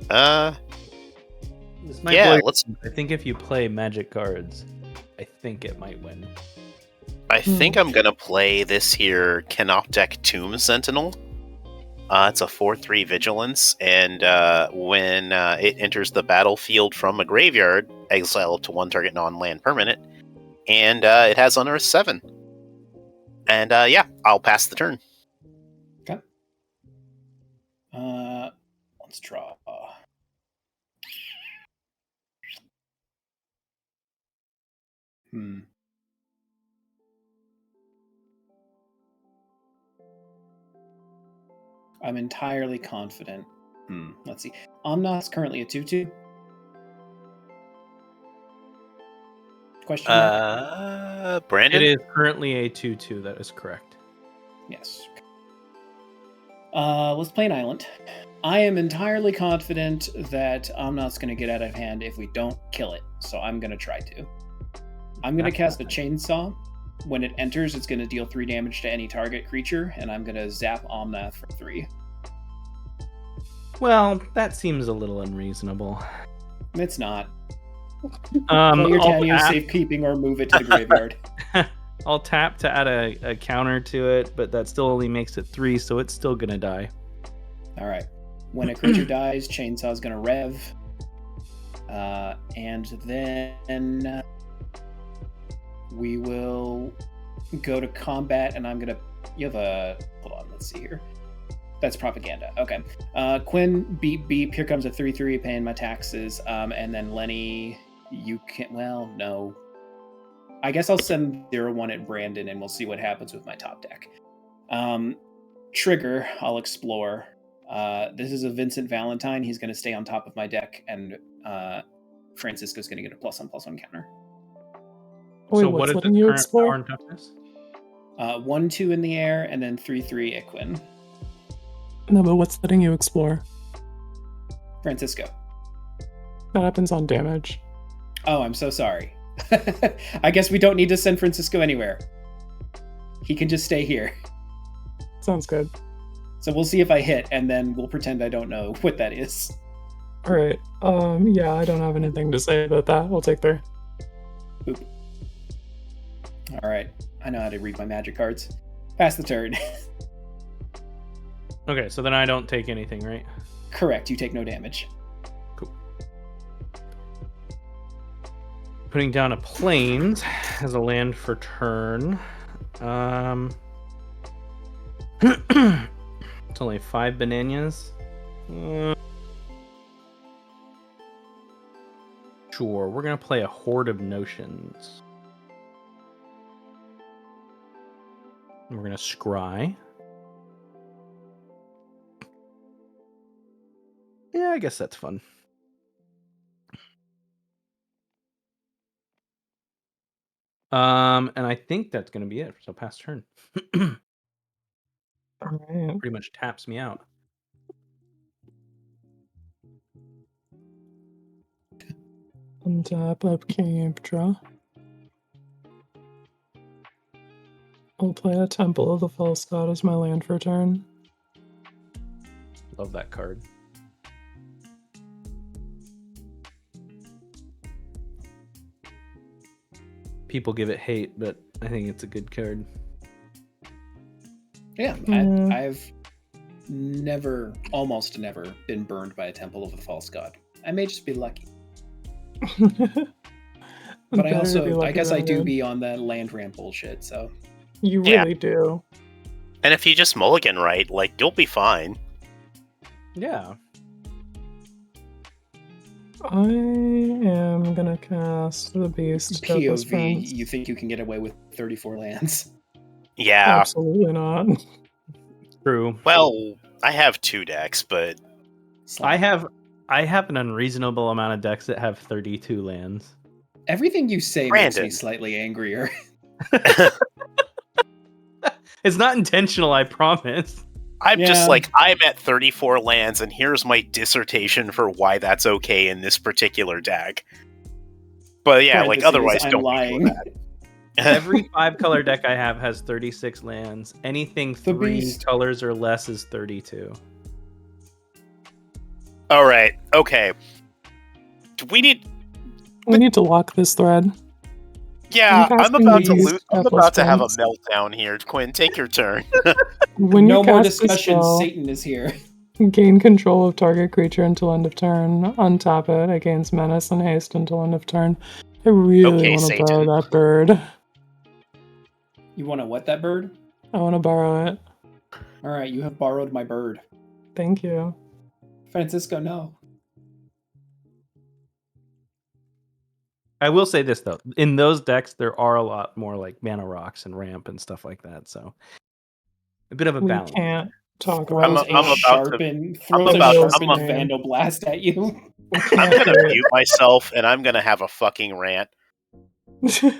This might Yeah, blow your let's. mind. I think if you play magic cards, I think it might win. I think I'm gonna play this here Canoptek Tomb Sentinel. It's a 4/3 vigilance, and when it enters the battlefield from a graveyard, exile up to one target non-land permanent, and it has Unearth 7. And yeah, I'll pass the turn. Okay. Let's draw. I'm entirely confident. Let's see. Omnath's currently a 2/2. Question mark? Brandon? It is currently a 2/2. That is correct. Yes. Let's play an island. I am entirely confident that Omnath's going to get out of hand if we don't kill it, so I'm going to try to. I'm going to cast a Chainsaw. When it enters, it's going to deal 3 damage to any target creature, and I'm going to zap Omnath for 3. Well, that seems a little unreasonable. It's not. Play your Tanya safekeeping or move it to the graveyard. I'll tap to add a counter to it, but that still only makes it 3, so it's still gonna die. All right. When a creature dies, Chainsaw's gonna rev, and then we will go to combat. And I'm gonna. You have a. Hold on. Let's see here. That's propaganda. Okay. Quinn, beep beep. Here comes a 3/3 paying my taxes. And then Lenny, you can. Well, no. I guess I'll send 0/1 at Brandon, and we'll see what happens with my top deck. Trigger, I'll explore. This is a Vincent Valentine. He's going to stay on top of my deck, and Francisco's going to get a +1/+1 counter. Wait, So what's what is letting the you current explore? power and toughness? 1/2 in the air, and then 3/3 Equin. No, but what's letting you explore? Francisco. That happens on damage. Oh, I'm so sorry. I guess we don't need to send Francisco anywhere. He can just stay here. Sounds good. So we'll see if I hit, and then we'll pretend I don't know what that is. All right. Yeah, I don't have anything to say about that. We'll take 3. Boop. All right. I know how to read my magic cards. Pass the turn. Okay, so then I don't take anything, right? Correct. You take no damage. Cool. Putting down a plains as a land for turn. It's only 5 bananas. Sure, we're gonna play a Horde of Notions. And we're gonna scry. Yeah, I guess that's fun. And I think that's gonna be it. So pass turn. All right. Pretty much taps me out. Untap, upkeep, draw. I'll play a Temple of the False God as my land for turn. Love that card. People give it hate, but I think it's a good card. Yeah, I've almost never been burned by a Temple of the False God. I may just be lucky. But I guess I do be on that land ramp bullshit, so. You really do. And if you just mulligan right, like, you'll be fine. Yeah. I am gonna cast the Beast. POV, you think you can get away with 34 lands? Yeah. Absolutely not. True. Well, I have 2 decks, but I have an unreasonable amount of decks that have 32 lands. Everything you say makes me slightly angrier. It's not intentional, I promise. I'm just like, I'm at 34 lands, and here's my dissertation for why that's okay in this particular deck. But yeah, like Parentheses, otherwise, I'm don't lying. be doing that. Every 5-color deck I have has 36 lands. Anything 3 Beast. colors or less is 32. All right. Okay. We need. We need to lock this thread. Yeah, I'm casting about to these lose. I'm deathless about to have a spells. meltdown here. Quinn, take your turn. When No you more cast this discussion. spell, Satan is here. gain control of target creature until end of turn. Untap it. It gains menace and haste until end of turn. I really Okay, want to Satan. borrow that bird. You want to what that bird? I want to borrow it. All right, you have borrowed my bird. Thank you. Francisco, no. I will say this though, in those decks there are a lot more like mana rocks and ramp and stuff like that, so a bit of a We balance. can't talk Throws about I'm a about sharpen, to- throws I'm a about- sharpened I'm a- Vandal Blast at you. We I'm can't gonna do mute myself, and I'm gonna have a fucking rant. it.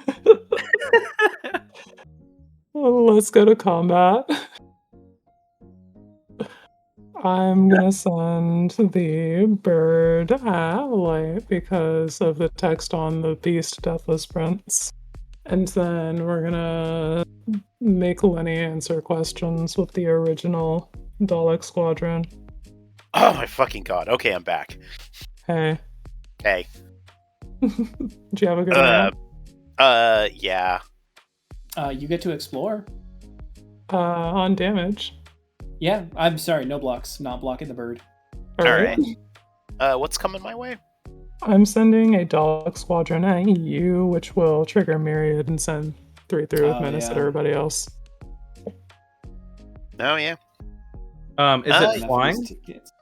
Let's go to combat. I'm gonna send the bird at light because of the text on the beast Deathless Prince. And then we're gonna make Lenny answer questions with the original Dalek Squadron. Oh my fucking god. Okay, I'm back. Hey. Hey. Do you have a good round? Yeah. You get to explore. On damage. Yeah, I'm sorry, no blocks. Not blocking the bird. Alright. What's coming my way? I'm sending a Dalek Squadron at you, which will trigger Myriad and send 3 through with menace at everybody else. Oh yeah. Is it Enough flying of these tickets.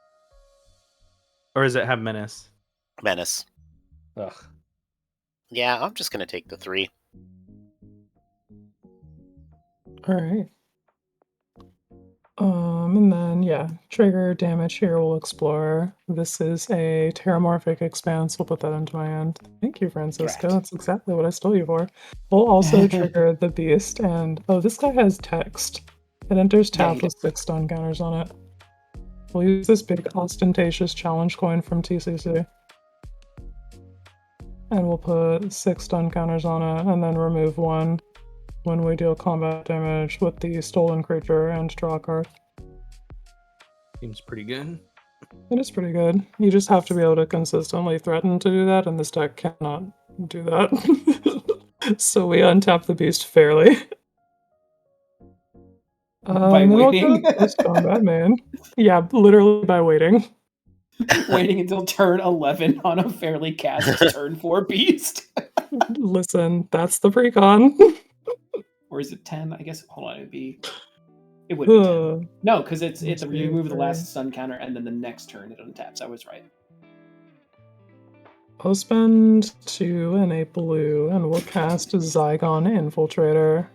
or does it have menace? Menace. Ugh. Yeah, I'm just gonna take the 3. Alright. And then, yeah, trigger damage here we'll explore. This is a Terramorphic Expanse. We'll put that into my hand. Thank you, Francisco. Right. That's exactly what I stole you for. We'll also trigger the beast, and oh, this guy has text. It enters Yeah, tap he with 6 stun counters on it. We'll use this big ostentatious challenge coin from TCC. And we'll put 6 stun counters on it, and then remove 1 when we deal combat damage with the stolen creature and draw a card. Seems pretty good. It is pretty good. You just have to be able to consistently threaten to do that, and this deck cannot do that. So we untap the beast fairly. By Then we'll waiting. go first combat, man. Yeah, literally by waiting. Waiting until turn 11 on a fairly cast turn 4 beast. Listen, that's the precon. Or is it 10? I guess, hold on, it would be 10. Uh, No, because it's you two, remove the three. last stun counter and then the next turn it untaps. I was right. I'll spend 2 and a blue, and we'll cast Zygon Infiltrator.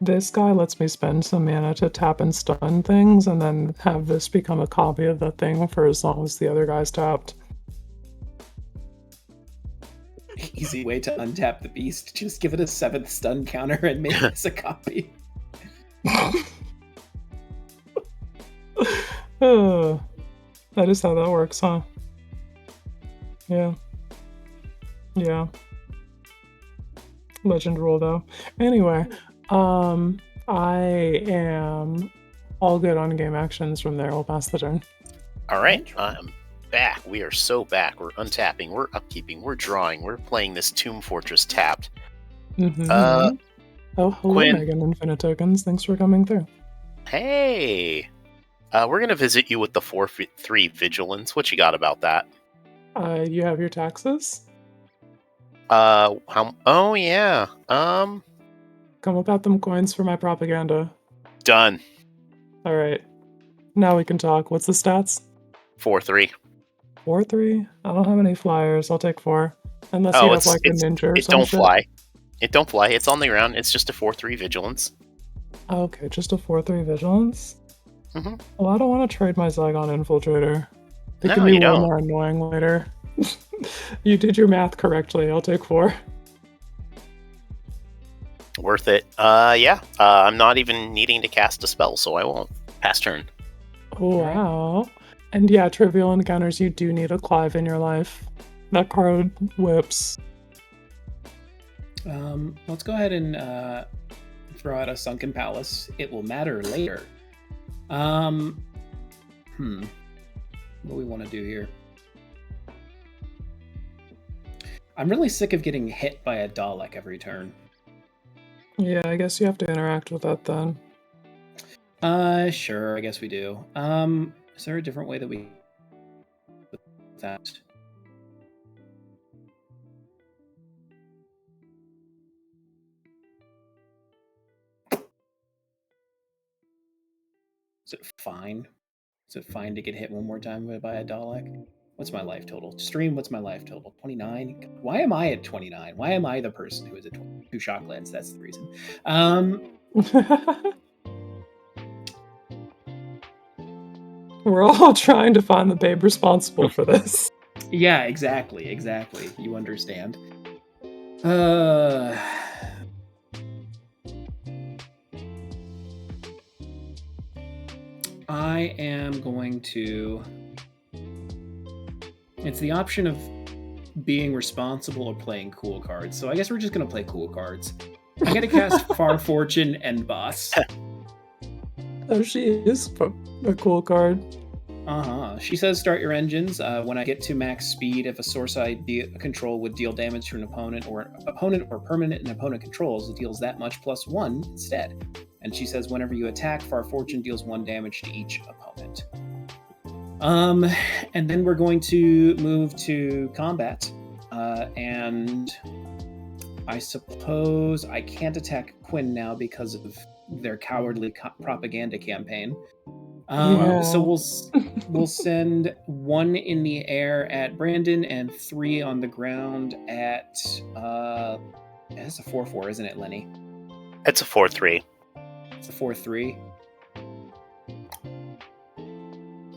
This guy lets me spend some mana to tap and stun things, and then have this become a copy of the thing for as long as the other guy's tapped. Easy way to untap the beast. Just give it a 7th stun counter and make this a copy. That is how that works, huh? Yeah. Yeah. Legend rule, though. Anyway, I am all good on game actions from there. We'll pass the turn. Alright, I'm back. We are so back. We're untapping, we're upkeeping, we're drawing, we're playing this Tomb Fortress tapped. Mm-hmm. Uh, Oh, hello, Quinn. Megan Infinite Tokens. Thanks for coming through. Hey! We're gonna visit you with the 4-3 Vigilance. What you got about that? You have your taxes? Oh yeah. Come about them coins for my propaganda. Done. Alright. Now we can talk. What's the stats? 4-3. 4-3? I don't have any flyers. I'll take 4. Unless Oh, you have like a ninja or it some don't shit. fly. It don't fly. It's on the ground. It's just a 4-3 Vigilance. Okay, just a 4-3 vigilance? Mhm. Well, I don't want to trade my Zygon Infiltrator. It No, can be you way don't. more annoying later. You did your math correctly. I'll take 4. Worth it. Yeah. I'm not even needing to cast a spell, so I won't. Pass turn. Oh, wow. And yeah, trivial encounters, you do need a Clive in your life. That card whips. Let's go ahead and throw out a Sunken Palace. It will matter later. What do we want to do here? I'm really sick of getting hit by a Dalek every turn. Yeah, I guess you have to interact with that then. Sure, I guess we do. Is there a different way that we that? Is it fine? Is it fine to get hit one more time by a Dalek? What's my life total? Stream, what's my life total? 29? Why am I at 29? Why am I the person who is at 22 shocklands? That's the reason. We're all trying to find the babe responsible for this. Yeah, exactly. You understand. I am going to... It's the option of being responsible or playing cool cards. So I guess we're just going to play cool cards. I got to cast Far Fortune and Boss. Oh, she is a cool card. She says start your engines. When I get to max speed, if a source I control would deal damage to an opponent or permanent an opponent controls, it deals that much +1 instead. And she says whenever you attack, Far Fortune deals 1 damage to each opponent. And then we're going to move to combat. And I suppose I can't attack Quinn now because of their cowardly propaganda campaign. So we'll send 1 in the air at Brandon and 3 on the ground at it's a 4/4, isn't it, Lenny? It's a 4/3. It's a 4/3.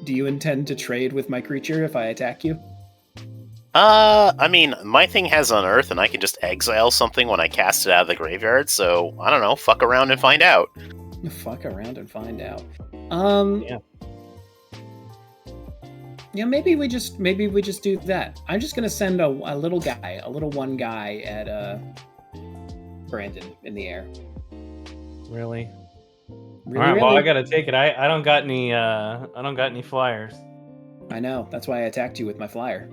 Do you intend to trade with my creature if I attack you? I mean, my thing has Unearth, and I can just exile something when I cast it out of the graveyard, so, I don't know, fuck around and find out. Fuck around and find out. Yeah. Yeah, maybe we just do that. I'm just gonna send a little one guy at Brandon in the air. Really? Really, All right. Well, really? I gotta take it. I don't got any. I don't got any flyers. I know. That's why I attacked you with my flyer.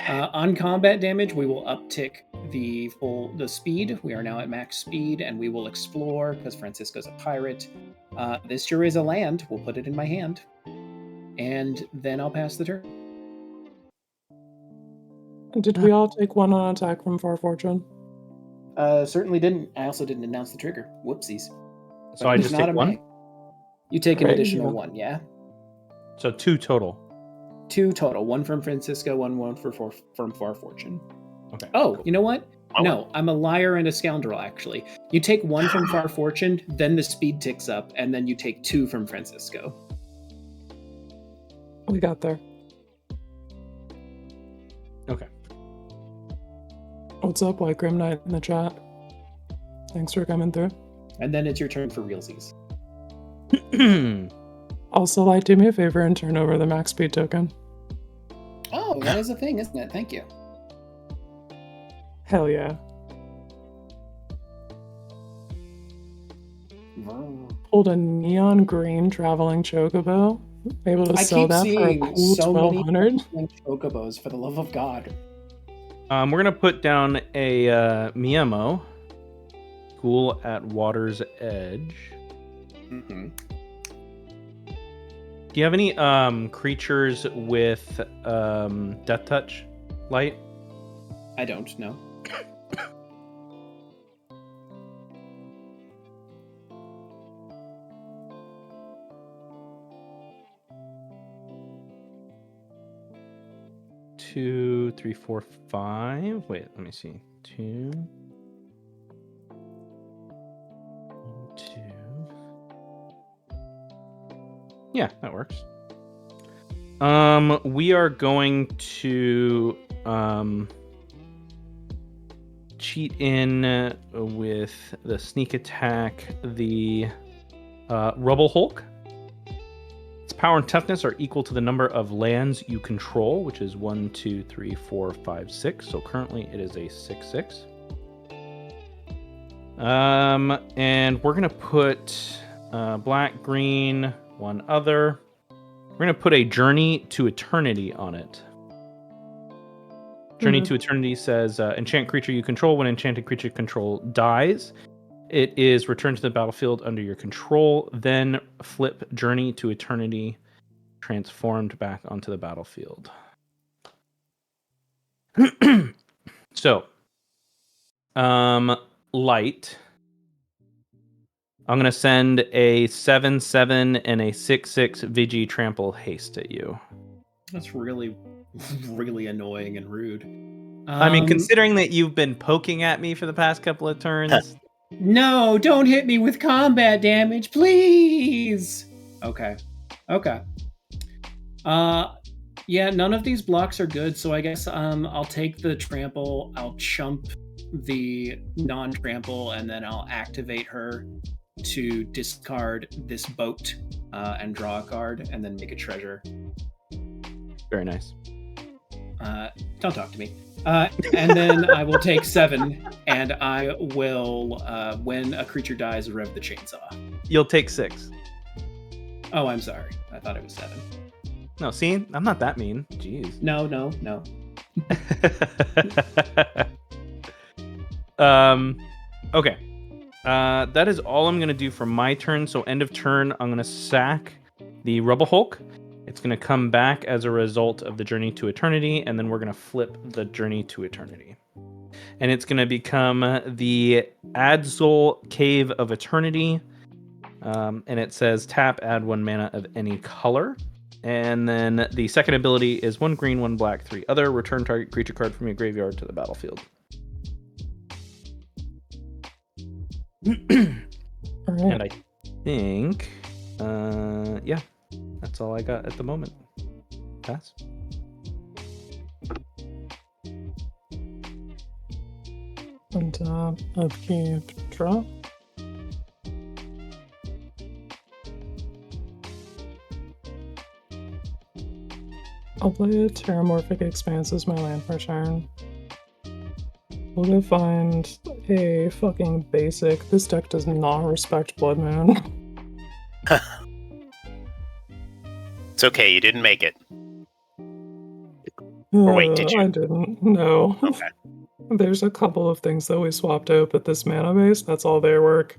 On combat damage, we will uptick the speed. We are now at max speed, and we will explore because Francisco's a pirate. This sure is a land. We'll put it in my hand, and then I'll pass the turn. Did we all take 1 on attack from Far Fortune? Certainly didn't. I also didn't announce the trigger. Whoopsies. So I just take 1? You take an Right, additional yeah. 1, yeah? So 2 total. 2 total. 1 from Francisco, 1 from Far Fortune. Okay. Oh, you know what? Oh. No, I'm a liar and a scoundrel, actually. You take 1 from Far Fortune, then the speed ticks up, and then you take 2 from Francisco. We got there. Okay. What's up, White Grim Knight in the chat? Thanks for coming through. And then it's your turn for realsies. Also, Light, do me a favor and turn over the max speed token. Oh, that is a thing, isn't it? Thank you. Hell yeah. Pulled a neon green traveling chocobo. Able to sell that for a cool so many 1200. chocobos, for the love of God. We're gonna put down a Miemo. Ghoul at Water's Edge. Mm-hmm. Do you have any creatures with Death Touch, Light? I don't know. Two, 3, 4, 5. Wait, let me see. 2. 2. Yeah, that works. We are going to cheat in with the sneak attack, the Rubble Hulk. Its Power and toughness are equal to the number of lands you control, which is 1, 2, 3, 4, 5, 6. So currently it is a 6/6. And we're gonna put black, green, one other. We're gonna put a Journey to Eternity on it. Journey to Eternity says enchant creature you control. When enchanted creature you control dies, it is returned to the battlefield under your control. Then flip Journey to Eternity transformed back onto the battlefield. So, light. I'm gonna send a 7/7 and a 6/6 Vigi Trample Haste at you. That's really, really annoying and rude. I mean, considering that you've been poking at me for the past couple of turns. No, don't hit me with combat damage, please. Okay. Yeah, none of these blocks are good, so I guess I'll take the trample, I'll chump the non-trample, and then I'll activate her to discard this boat and draw a card, and then make a treasure. Very nice. Don't talk to me. And then I will take 7, and I will, when a creature dies, rev the chainsaw. You'll take 6. Oh, I'm sorry. I thought it was 7. No, see? I'm not that mean. Jeez. No. Okay. That is all I'm going to do for my turn. So end of turn, I'm going to sack the Rubble Hulk. It's going to come back as a result of the Journey to Eternity, and then we're going to flip the Journey to Eternity. And it's going to become the Adzul Cave of Eternity. And it says tap, add 1 mana of any color. And then the second ability is 1 green, 1 black, 3 other. Return target creature card from your graveyard to the battlefield. All right. And I think, yeah, that's all I got at the moment. Pass. And upkeep, draw. I'll play a Terramorphic Expanse as my land for turn. We'll go find a fucking basic. This deck does not respect Blood Moon. It's okay, you didn't make it. Or wait, did you? I didn't. No. Okay. There's a couple of things that we swapped out, but this mana base, that's all their work.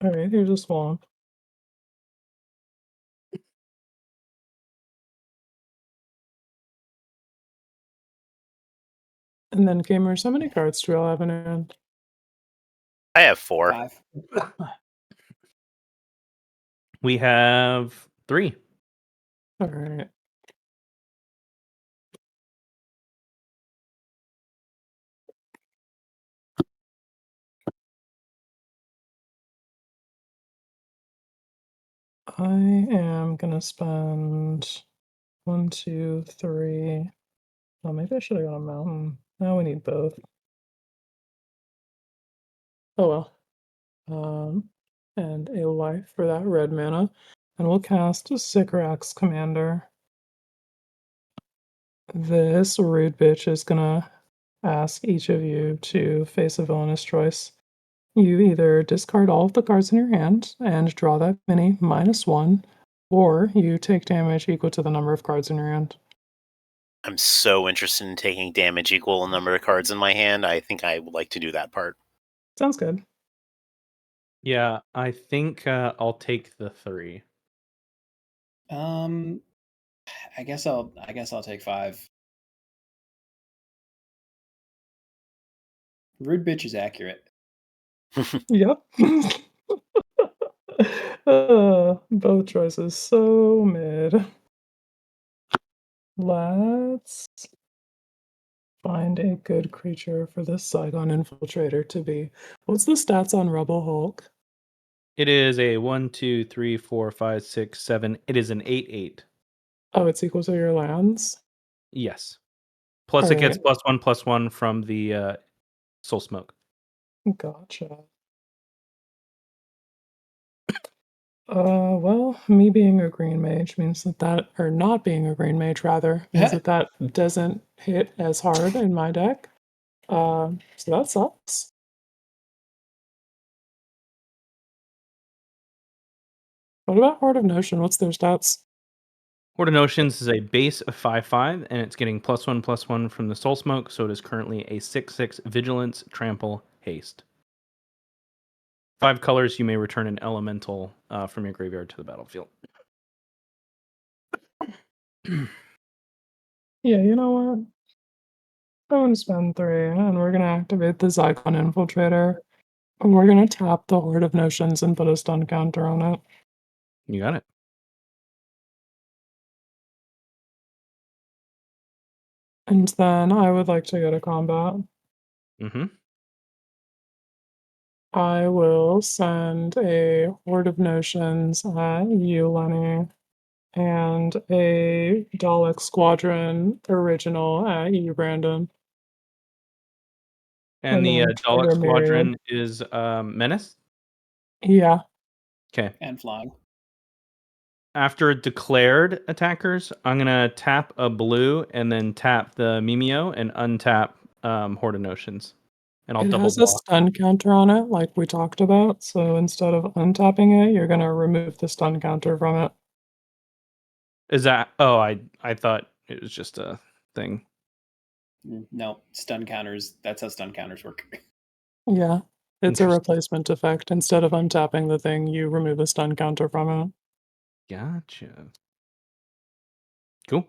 Alright, here's a swamp. And then gamers, how many cards do we all have in hand? I have 4. 5. We have 3. Alright. I am gonna spend 1, 2, 3. Oh, maybe I should have got a mountain. Now we need both. Oh well. And a life for that red mana. And we'll cast Sycorax Commander. This rude bitch is gonna ask each of you to face a villainous choice. You either discard all of the cards in your hand and draw that many -1, or you take damage equal to the number of cards in your hand. I'm so interested in taking damage equal to the number of cards in my hand. I think I would like to do that part. Sounds good. Yeah, I think I'll take the 3. I guess I'll take 5. Rude bitch is accurate. Yep. Both choices so mid. Let's find a good creature for this Saigon Infiltrator to be. What's the stats on Rubble Hulk? It is a 1, 2, 3, 4, 5, 6, 7. It is an 8/8. Oh, it's equal to your lands? Yes. Plus, it gets Alright. +1/+1 from the Soul Smoke. Gotcha. Well, me being a green mage means or not being a green mage rather, means that doesn't hit as hard in my deck. So that sucks. What about Horde of Notion? What's their stats? Horde of Notions is a base of 5/5, and it's getting +1/+1 from the Soul Smoke, so it is currently a 6/6 Vigilance, Trample, Haste. 5 colors, you may return an elemental from your graveyard to the battlefield. Yeah, you know what? I'm gonna spend 3, and we're gonna activate the Zyklon Infiltrator. And we're gonna tap the Horde of Notions and put a stun counter on it. You got it. And then I would like to go to combat. Mm-hmm. I will send a Horde of Notions at you, Lenny, and a Dalek Squadron original at you, Brandon. And the then Dalek Trigger Myriad. Squadron is Menace? Yeah. Okay. And flying. After declared attackers, I'm going to tap a blue and then tap the Mimeo and untap Horde of Notions. And I'll It double has a block. stun counter on it, like we talked about. So instead of untapping it, you're going to remove the stun counter from it. Is that... Oh, I thought it was just a thing. No, stun counters. That's how stun counters work. Yeah. It's a Interesting. replacement effect. Instead of untapping the thing, you remove a stun counter from it. Gotcha. Cool.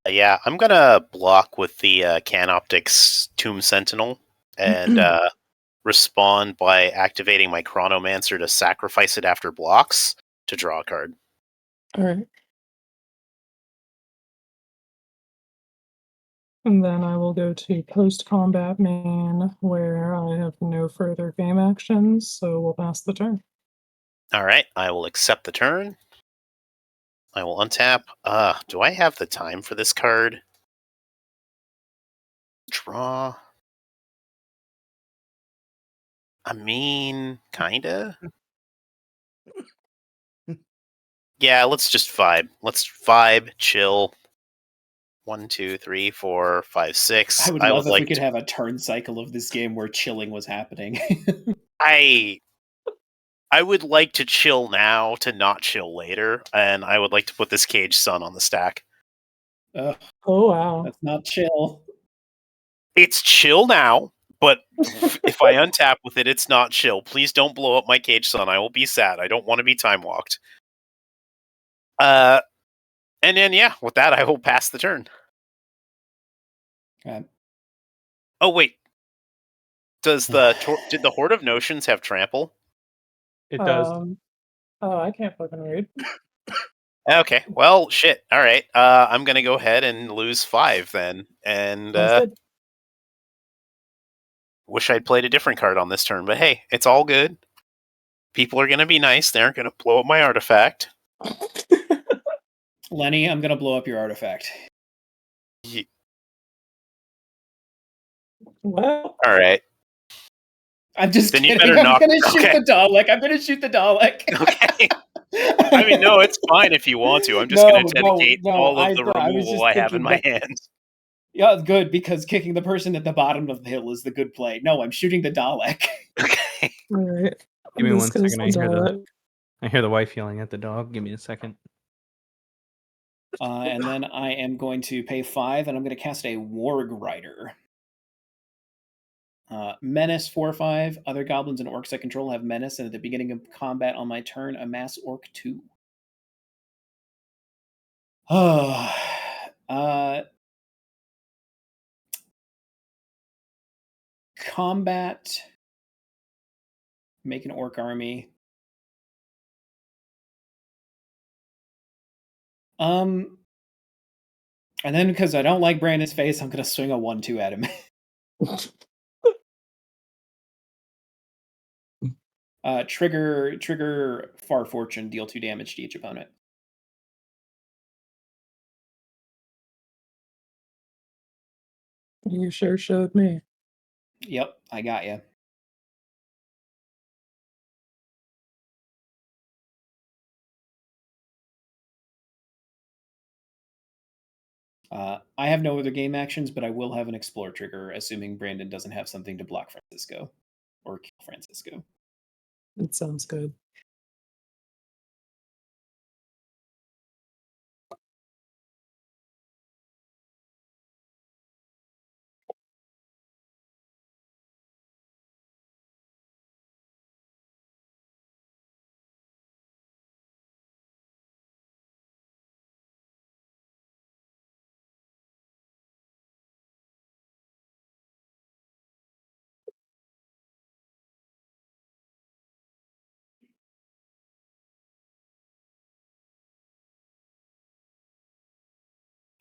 Yeah, I'm gonna block with the Canoptics Tomb Sentinel and respond by activating my Chronomancer to sacrifice it after blocks to draw a card. All right. And then I will go to post-combat main, where I have no further game actions, so we'll pass the turn. All right, I will accept the turn. I will untap. Do I have the time for this card? Draw. I mean, kinda. Yeah, let's just vibe. Let's vibe, chill. 1, 2, 3, 4, 5, 6. I would love if we could have a turn cycle of this game where chilling was happening. I would like to chill now to not chill later, and I would like to put this Cage Sun on the stack. Ugh, Oh, wow. that's not chill. It's chill now, but if I untap with it, it's not chill. Please don't blow up my Cage Sun. I will be sad. I don't want to be time walked. And then, yeah, with that, I will pass the turn. Okay. Oh, wait. Did the Horde of Notions have trample? It does. Oh, I can't fucking read. Okay, well, shit. All right. I'm going to go ahead and lose 5 then. And wish I'd played a different card on this turn, but hey, it's all good. People are going to be nice. They aren't going to blow up my artifact. Lenny, I'm going to blow up your artifact. Well, all right. I'm just then kidding. You better I'm going to shoot the Dalek. I'm going to shoot the Dalek. Okay. I mean, no, it's fine if you want to. I'm just going to dedicate all of the removal I have in my hands. Yeah, it's good, because kicking the person at the bottom of the hill is the good play. No, I'm shooting the Dalek. Okay. All right. Give me 1 second. I hear the wife yelling at the dog. Give me a second. And then I am going to pay 5, and I'm going to cast a Warg Rider. Menace 4/5. Other goblins and orcs I control have menace, and at the beginning of combat on my turn, amass orc 2. Combat. Make an orc army. And then, because I don't like Brandon's face, I'm going to swing a 1/2 at him. Trigger Far Fortune, deal 2 damage to each opponent. You sure showed me. Yep, I got you. I have no other game actions, but I will have an explore trigger, assuming Brandon doesn't have something to block Francisco or kill Francisco. It sounds good.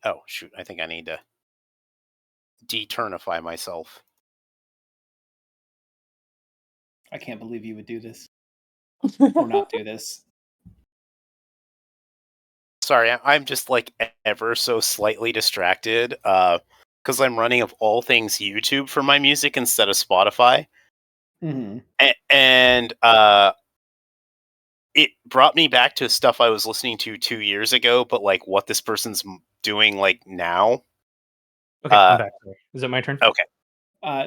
Oh shoot! I think I need to deturnify myself. I can't believe you would do this or not do this. Sorry, I'm just like ever so slightly distracted because I'm running of all things YouTube for my music instead of Spotify. Mm-hmm. And it brought me back to stuff I was listening to 2 years ago, but like what this person's doing like now. Okay, I'm back. Is it my turn? Okay.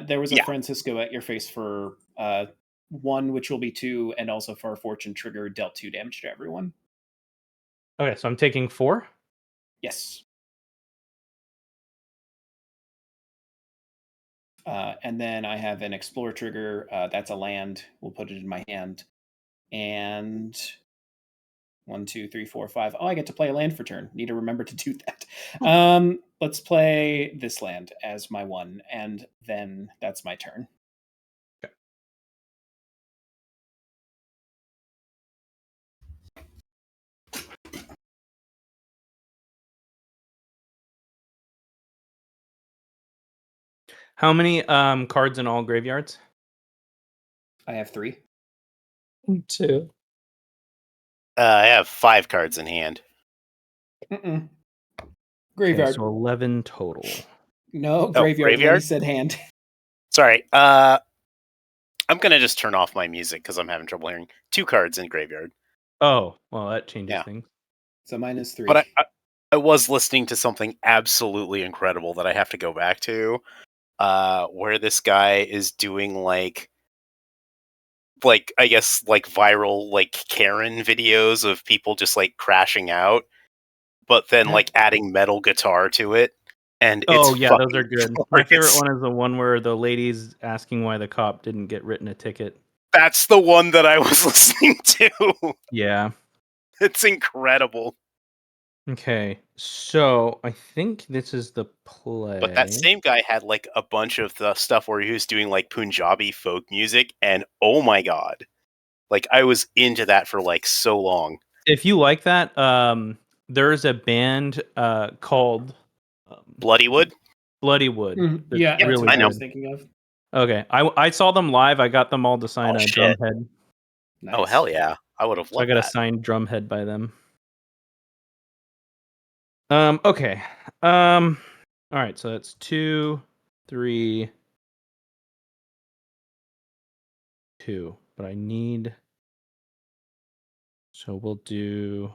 There was a Yeah. Francisco at your face for 1, which will be 2, and also for a fortune trigger dealt 2 damage to everyone. Okay, so I'm taking 4. Yes. And then I have an explore trigger. That's a land. We'll put it in my hand. And 1, 2, 3, 4, 5. Oh, I get to play a land for turn. Need to remember to do that. Let's play this land as my 1, and then that's my turn. Okay. How many cards in all graveyards? I have 3. 2. I have 5 cards in hand. Mm-mm. Okay, Graveyard. so 11 total. No, graveyard. Graveyard? Lenny said hand. Sorry. I'm gonna just turn off my music because I'm having trouble hearing. 2 cards in graveyard. Oh, well, that changes Yeah. things. So minus 3. But I was listening to something absolutely incredible that I have to go back to, where this guy is doing like I guess like viral like Karen videos of people just like crashing out, but then like adding metal guitar to it. And Oh, it's yeah, those are fucking good. My favorite glorious. one is the one where the lady's asking why the cop didn't get written a ticket. That's the one that I was listening to. Yeah. It's incredible. Okay, so I think this is the play. But that same guy had like a bunch of the stuff where he was doing like Punjabi folk music, and oh my god, like I was into that for like so long. If you like that, there's a band called Bloodywood. Bloodywood. That's Yeah, that's really what I good. was thinking of. Okay, I saw them live. I got them all to sign Oh, a shit. drumhead. Nice. Oh hell yeah, I would have So I loved got a that. signed drumhead by them. Okay. All right, so that's 2, 3, 2. But I need. So we'll do.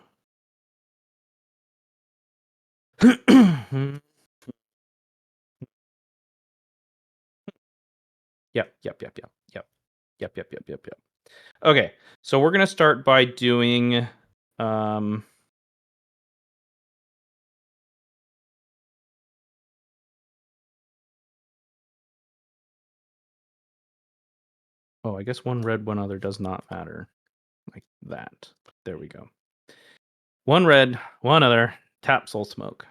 Yep. Okay, so we're gonna start by doing oh, I guess one red, one other does not matter. Like that. There we go. One red, one other, tap Soul Smoke.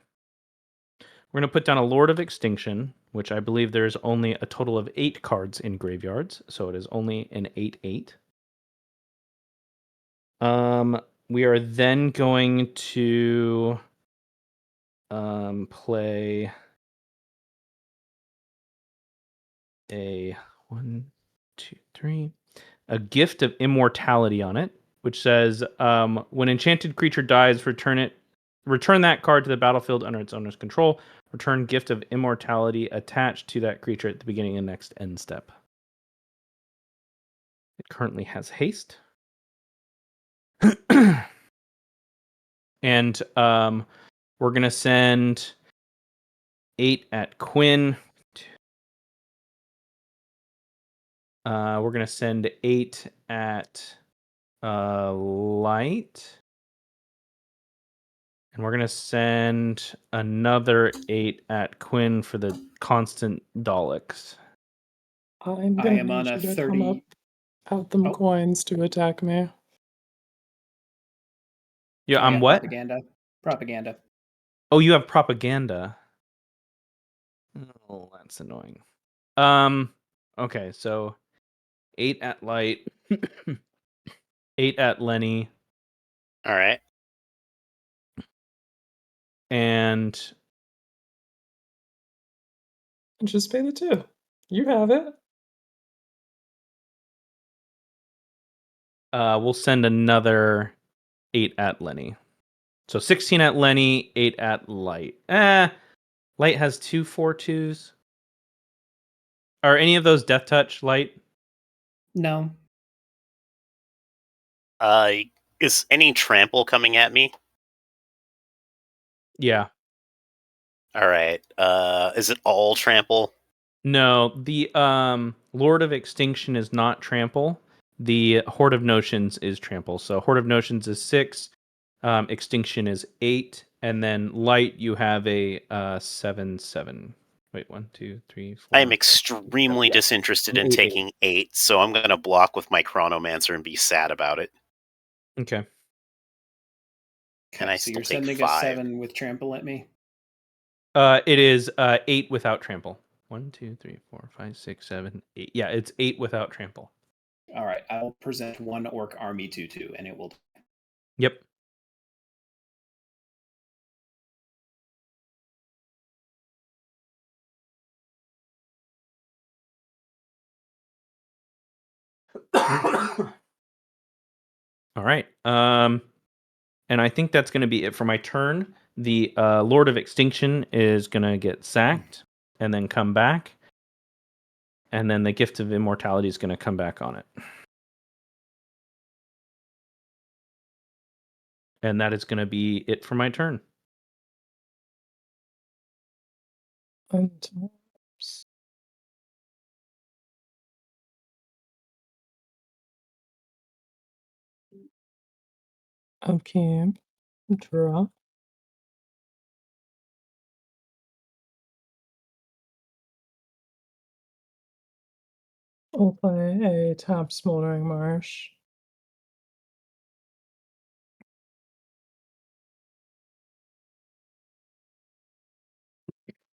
We're going to put down a Lord of Extinction, which I believe there's only a total of 8 cards in graveyards, so it is only an 8/8. We are then going to play a 1, 2, 3, a Gift of Immortality on it, which says when enchanted creature dies, return return that card to the battlefield under its owner's control. Return Gift of Immortality attached to that creature at the beginning of the next end step. It currently has haste. And we're going to send 8 at Quinn. We're going to send 8 at Light. And we're going to send another 8 at Quinn for the constant Daleks. I I am on a to 30. come up out them coins to attack me. Yeah, I'm what? Propaganda. Oh, you have propaganda. Oh, that's annoying. Okay, so 8 at Light, 8 at Lenny, All right. and Just pay the 2. You have it. we'll send another 8 at Lenny. So 16 at Lenny, 8 at Light. Light has 2 4/2s. Are any of those Death Touch, Light? No. Is any trample coming at me? Yeah. All right. Is it all trample? No, the Lord of Extinction is not trample. The Horde of Notions is trample. So Horde of Notions is 6, Extinction is 8, and then Light you have a 7/7. Wait, 1, 2, 3, 4. I am extremely disinterested in 8, taking 8, so I'm going to block with my Chronomancer and be sad about it. Okay. Can I So still you're take sending 5? a 7 with trample at me? It is 8 without trample. 1, 2, 3, 4, 5, 6, 7, 8. Yeah, it's 8 without trample. All right, I will present 1 orc army 2/2, and it will. Yep. All right. And I think that's going to be it for my turn. The Lord of Extinction is going to get sacked and then come back. And then the Gift of Immortality is going to come back on it. And that is going to be it for my turn. Okay. Draw. I'll play a tap Smoldering Marsh.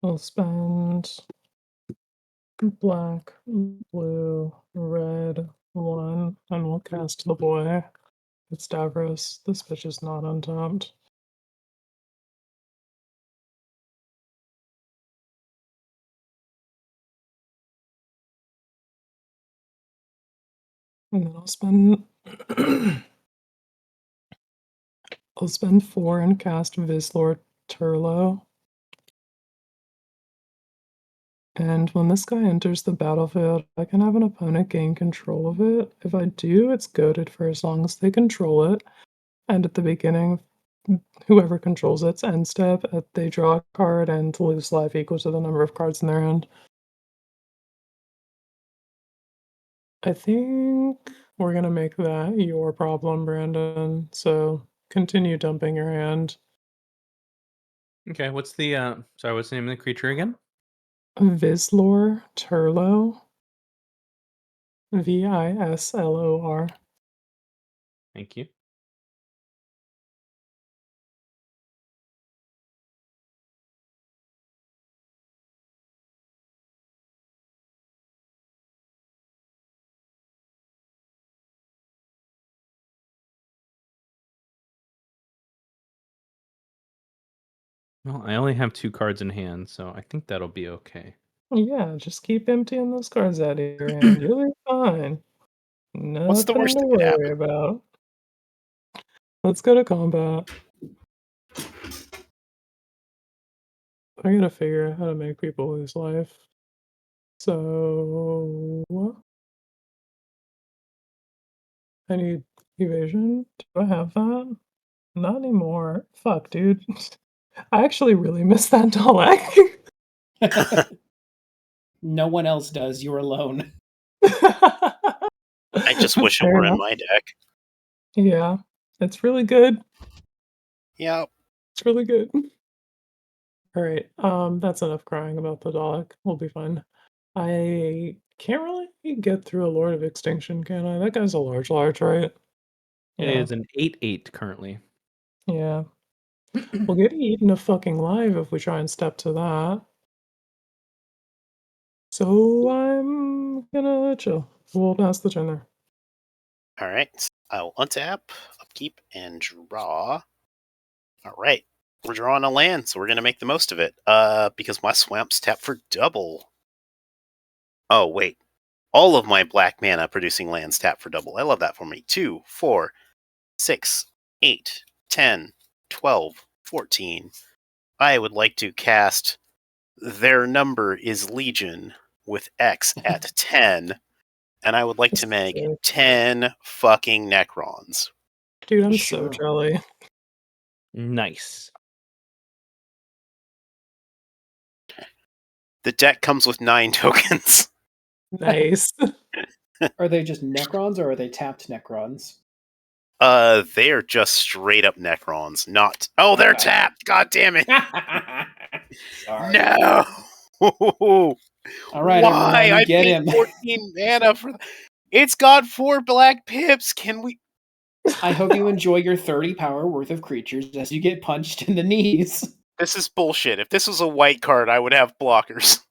I'll spend black, blue, red, 1, and we'll cast the boy. It's Davros. This bitch is not untapped. And then I'll spend I'll spend 4 and cast Vislor Turlo. And when this guy enters the battlefield, I can have an opponent gain control of it. If I do, it's goaded for as long as they control it. And at the beginning, whoever controls its end step, they draw a card and lose life equal to the number of cards in their hand. I think we're gonna make that your problem, Brandon. So continue dumping your hand. Okay, what's the sorry, what's the name of the creature again? Vislor Turlo. Vislor. Thank you. Well, I only have 2 cards in hand, so I think that'll be okay. Yeah, just keep emptying those cards out of your hand. You'll be fine. What's the Nothing worst to that could worry happen? about. Let's go to combat. I gotta figure out how to make people lose life. So I need evasion. Do I have that? Not anymore. Fuck, dude. I actually really miss that deck. No one else does. You're alone. I just wish it Fair were in enough. my deck. Yeah, it's really good. Yeah. It's really good. All right. That's enough crying about the deck. We'll be fine. I can't really get through a Lord of Extinction, can I? That guy's a large, right? It Yeah. is an 8/8 currently. Yeah. We'll get eaten a fucking live if we try and step to that. So I'm gonna chill. We'll pass the turn there. All right. I'll untap, upkeep, and draw. All right. We're drawing a land, so we're gonna make the most of it. Because my swamps tap for double. Oh wait. All of my black mana producing lands tap for double. I love that for me. 2, 4, 6, 8, 10, 12, 14. I would like to cast Their Number is Legion with X at 10, and I would like to make 10 fucking Necrons. Dude, I'm Sure. so jelly. Nice. The deck comes with 9 tokens. Nice. Are they just Necrons or are they tapped Necrons? They are just straight up Necrons, not. Oh, they're Okay. tapped! God damn it! Sorry. No! All right, Why? everyone, I get paid him. 14 mana for. It's got 4 black pips. Can we? I hope you enjoy your 30 power worth of creatures as you get punched in the knees. This is bullshit. If this was a white card, I would have blockers.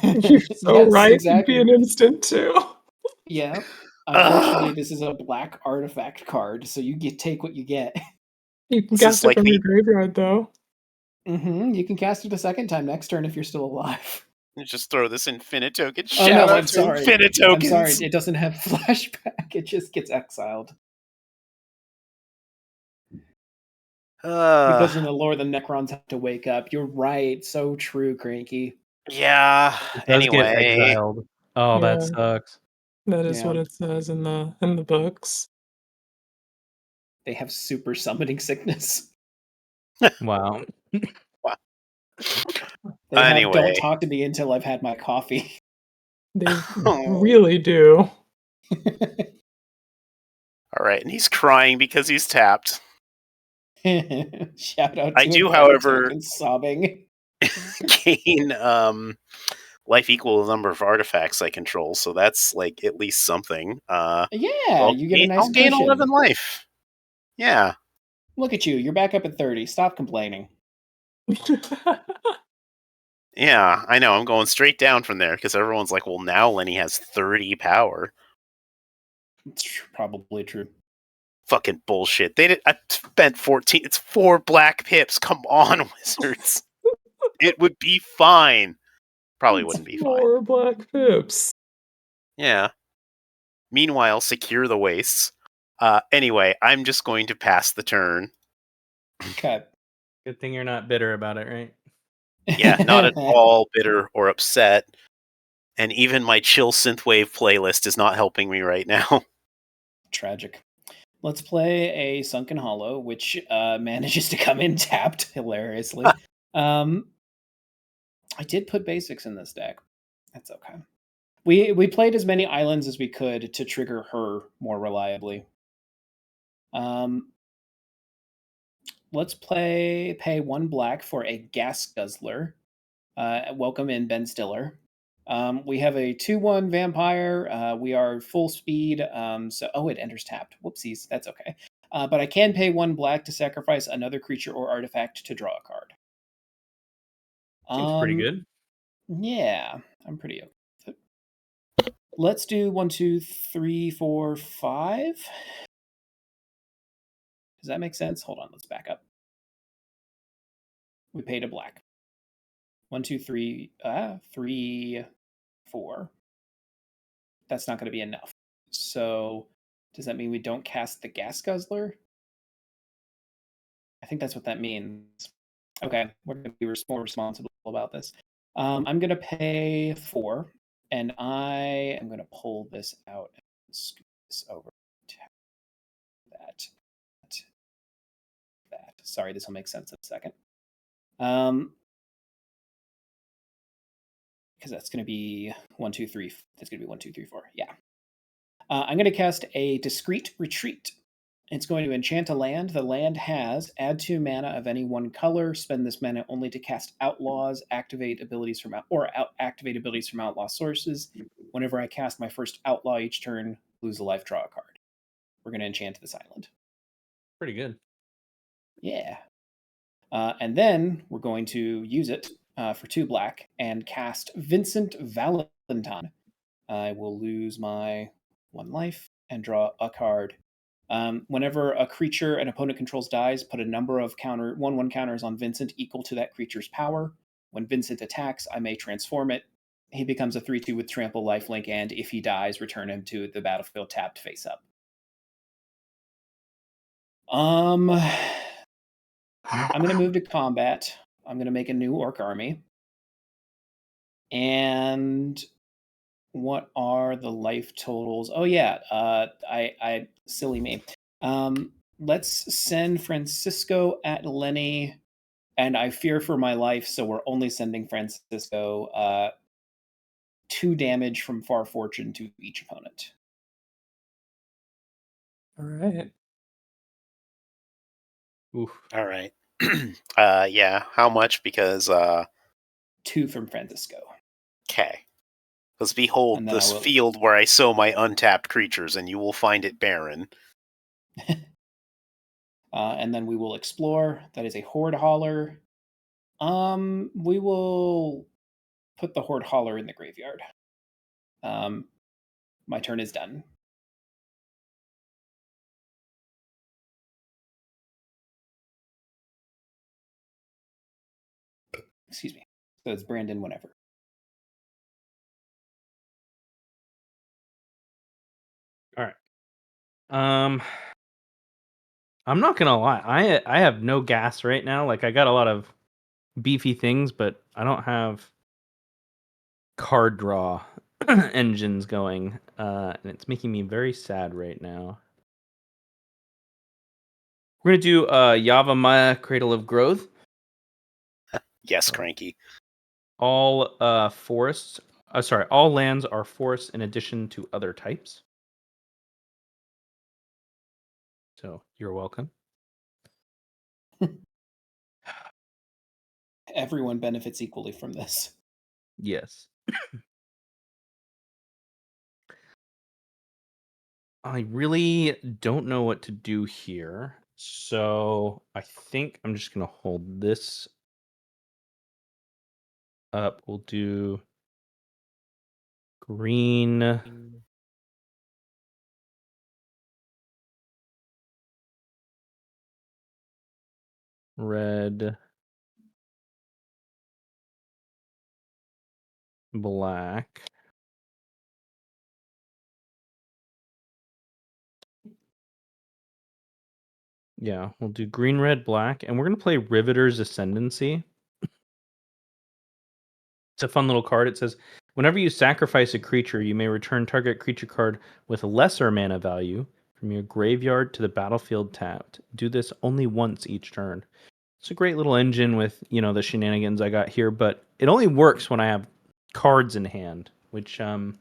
You're so Yes, right. exactly. It'd be an instant too. Yeah. Unfortunately, this is a black artifact card, so you take what you get. You can This cast is it like from the- your graveyard though. You can cast it a second time next turn if you're still alive. Just throw this infinite token. Oh Shout no, out I'm to sorry. infinite I'm tokens. sorry, it doesn't have flashback. It just gets exiled. Because in the lore, the Necrons have to wake up. You're right. So true, Cranky. Yeah. It does get Anyway, exiled. Oh, that Yeah. sucks. That is Yeah. what it says in the books. They have super summoning sickness. Wow. They have Anyway. don't talk to me until I've had my coffee. They really do. All right, and he's crying because he's tapped. Shout out to I do, Infinite however, Tokens sobbing. gain life equal the number of artifacts I control, so that's like at least something. Yeah, you get a nice I'll gain cushion. 11 life. Yeah. Look at you. You're back up at 30. Stop complaining. Yeah, I know. I'm going straight down from there because everyone's like, well, now Lenny has 30 power. It's probably true. Fucking bullshit. I spent 14. It's 4 black pips. Come on, Wizards. It would be fine. Probably wouldn't be fine. 4 black pips. Yeah. Meanwhile, secure the wastes. Anyway, I'm just going to pass the turn. Okay. Good thing you're not bitter about it, right? Yeah, not at all bitter or upset. And even my chill synthwave playlist is not helping me right now. Tragic. Let's play a Sunken Hollow, which manages to come in tapped hilariously. I did put basics in this deck. That's okay. We played as many islands as we could to trigger her more reliably. Let's pay 1 black for a Gas Guzzler. Welcome in, Ben Stiller. We have a 2/1 vampire. We are full speed. It enters tapped. Whoopsies. That's okay. But I can pay 1 black to sacrifice another creature or artifact to draw a card. Seems pretty good. Yeah, I'm pretty okay with it. Let's do 1, 2, 3, 4, 5. Does that make sense? Hold on, let's back up. We paid a black. 1, 2, 3, 3, 4. That's not going to be enough. So, does that mean we don't cast the Gas Guzzler? I think that's what that means. Okay, we're going to be more responsible about this. I'm going to pay 4, and I am going to pull this out and scoot this over to that. Sorry, this will make sense in a second. Because that's going to be 1, 2, 3. That's going to be 1, 2, 3, 4. Yeah. I'm going to cast a Discreet Retreat. It's going to enchant a land. The land has add 2 mana of any one color. Spend this mana only to cast outlaws, activate abilities from activate abilities from outlaw sources. Whenever I cast my first outlaw each turn, lose a life, draw a card. We're going to enchant this island. Pretty good. Yeah. And then we're going to use it for 2 black and cast Vincent Valentine. I will lose my 1 life and draw a card. Whenever a creature an opponent controls dies, put a number of 1/1 counters on Vincent equal to that creature's power. When Vincent attacks, I may transform it. He becomes a 3/2 with trample, lifelink, and if he dies, return him to the battlefield tapped face up. I'm going to move to combat. I'm going to make a new orc army. And what are the life totals? Oh yeah, I silly me. Let's send Francisco at Lenny, and I fear for my life, so we're only sending Francisco 2 damage from Far Fortune to each opponent. All right. Oof. All right. Yeah. How much? Because 2 from Francisco. okay. Because behold this field where I sow my untapped creatures, and you will find it barren. And then we will explore. That is a Horde Hauler. We will put the Horde Hauler in the graveyard. My turn is done. Excuse me. So it's Brandon whenever. All right. I'm not gonna lie. I have no gas right now. Like I got a lot of beefy things, but I don't have card draw engines going, and it's making me very sad right now. We're gonna do Yavimaya Cradle of Growth. Yes, Cranky. All forests. All lands are forests in addition to other types. So you're welcome. Everyone benefits equally from this. Yes. I really don't know what to do here. So I think I'm just going to hold this up. We'll do green, red, black. Yeah, we'll do green, red, black, and we're going to play Riveter's Ascendancy. It's a fun little card. It says, whenever you sacrifice a creature, you may return target creature card with lesser mana value from your graveyard to the battlefield tapped. Do this only once each turn. It's a great little engine with, the shenanigans I got here, but it only works when I have cards in hand, which really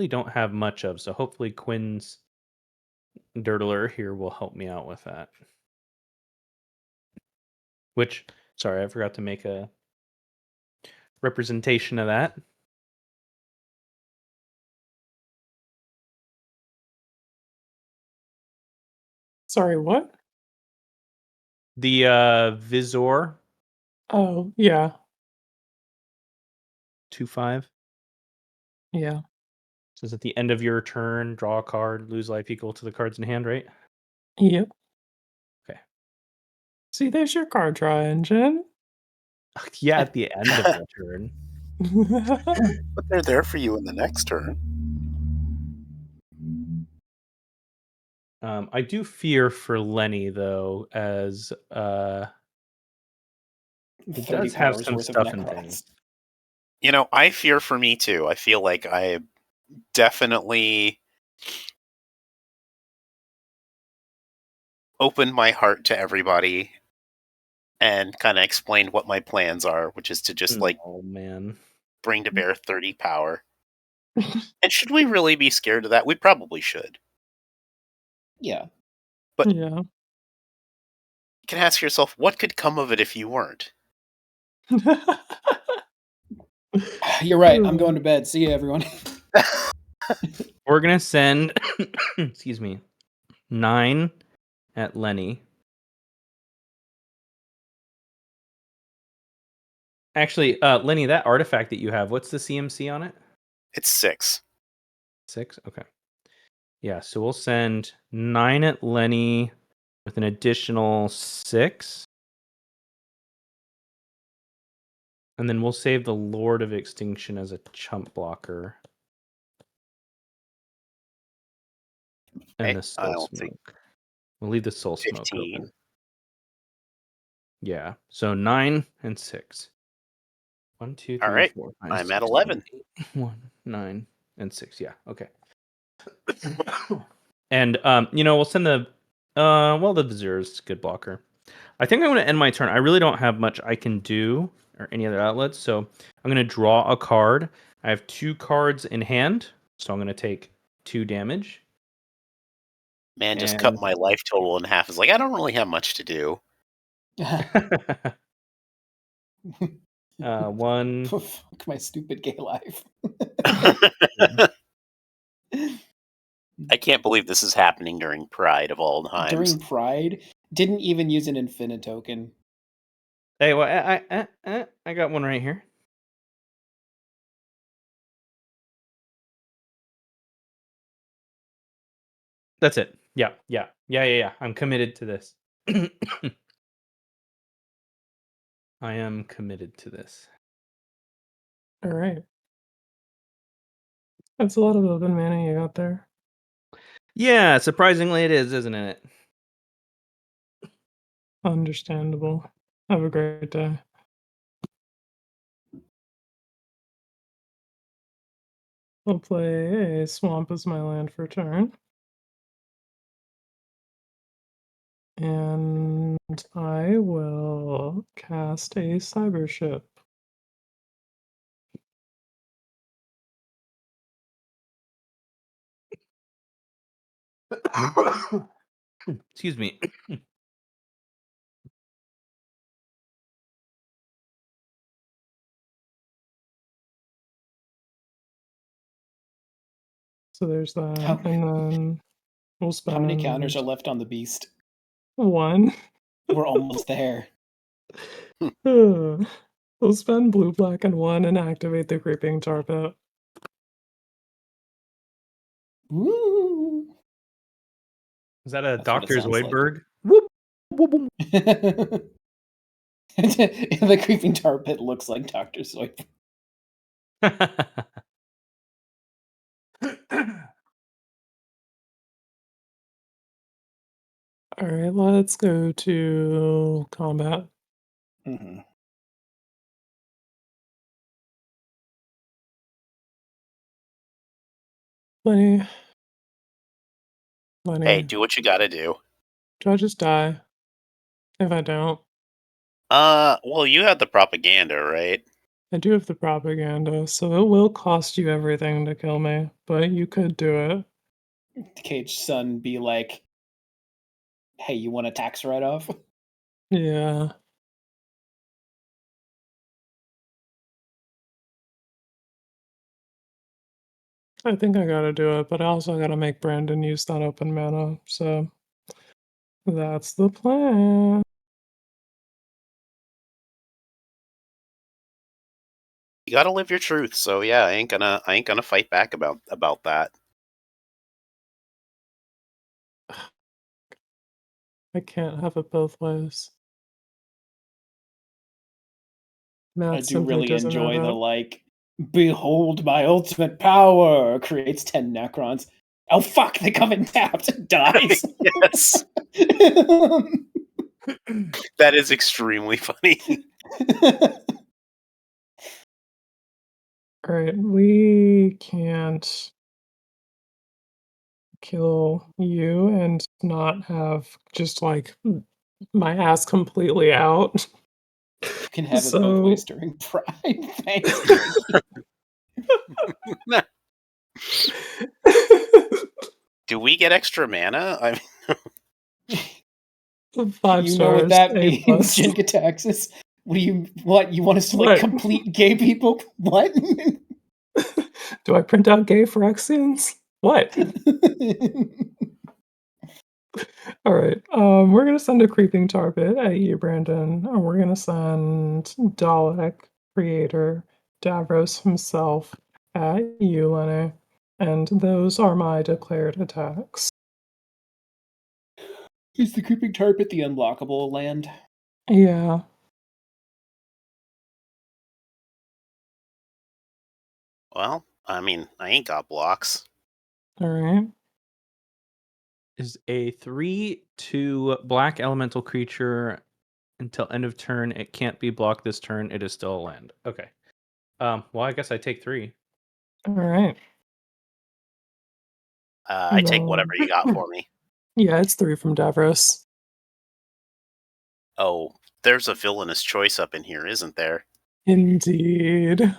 don't have much of. So hopefully Quinn's Dirtler here will help me out with that. Which, sorry, I forgot to make a representation of that. Sorry, what? The Visor. Oh, yeah. 2/5. Yeah. Says at the end of your turn, draw a card, lose life equal to the cards in hand, right? Yep. Okay. See, there's your card draw engine. Yeah, at the end of the turn. But they're there for you in the next turn. I do fear for Lenny though, as it 30 does have powers some worth of stuff and Necrons. things. You know, I fear for me too. I feel like I definitely opened my heart to everybody and kind of explained what my plans are, which is to just like Oh man. bring to bear 30 power. And should we really be scared of that? We probably should. Yeah. But Yeah. you can ask yourself, what could come of it if you weren't? You're right. I'm going to bed. See you, everyone. We're gonna send excuse me, 9 at Lenny. Actually, Lenny, that artifact that you have, what's the CMC on it? It's 6. 6? Okay. Yeah, so we'll send 9 at Lenny with an additional 6. And then we'll save the Lord of Extinction as a chump blocker. And Okay, the Soul I'll take Smoke. We'll leave the Soul Smoke 15. open. Yeah, so 9 and 6. 1, 2, All 3, right, 4, 5, I'm 6, at 7, 11. 8. 1, 9, and 6. Yeah, okay. And we'll send the the Vizier's good blocker. I think I'm going to end my turn. I really don't have much I can do or any other outlets, so I'm going to draw a card. I have 2 cards in hand, so I'm going to take 2 damage. Man, just cut my life total in half. Is like, I don't really have much to do. 1. Fuck my stupid gay life. I can't believe this is happening during Pride of all times. During Pride, didn't even use an infinite token. Hey, well, I got one right here. That's it. Yeah. I'm committed to this. I am committed to this. All right. That's a lot of open mana you got there. Yeah, surprisingly it is, isn't it? Understandable. Have a great day. I'll play a Swamp as my land for turn. And I will cast a Cyber Ship. Excuse me. So there's that. How- And then we'll spend... How many counters are left on the beast? 1. We're almost there. We'll spend blue, black, and 1 and activate the Creeping Tar Pit. Woo! Is that a That's what it Dr. sounds like. Zoidberg? Whoop, whoop, whoop. The Creeping Tar Pit looks like Dr. Zoidberg. All right, let's go to combat. Mm-hmm. Lenny. Hey, do what you gotta do. Do I just die? If I don't? Well, you had the propaganda, right? I do have the propaganda, so it will cost you everything to kill me, but you could do it. Cage son be like, hey, you want a tax write-off? Yeah. I think I gotta do it, but I also gotta make Brandon use that open mana, so that's the plan. You gotta live your truth. So yeah, I ain't gonna fight back about that. I can't have it both ways. Matt I do simply really doesn't enjoy have the it. like, behold my ultimate power, creates 10 Necrons. Oh fuck! They come in tapped. Dies. Yes. That is extremely funny. All right, we can't kill you and not have just like my ass completely out. You can have it So- both ways during Pride. Thanks. Do we get extra mana? I mean, 5 You stars. know what that A means, plus. Jinkataxis? What you want us to like What? complete gay people? What? Do I print out gay Phyrexians? What? All right. We're gonna send a creeping tar pit at you, Brandon. And we're gonna send Dalek, creator, Davros himself at you, Lenny. And those are my declared attacks. Is the creeping tarpit the unblockable land? Yeah. well, I mean, I ain't got blocks. All right. Is a 3/2 black elemental creature until end of turn. It can't be blocked this turn. It is still a land. Okay. Well, I guess I take 3. All right. I take whatever you got for me. Yeah, it's 3 from Davros. Oh, there's a villainous choice up in here, isn't there? Indeed.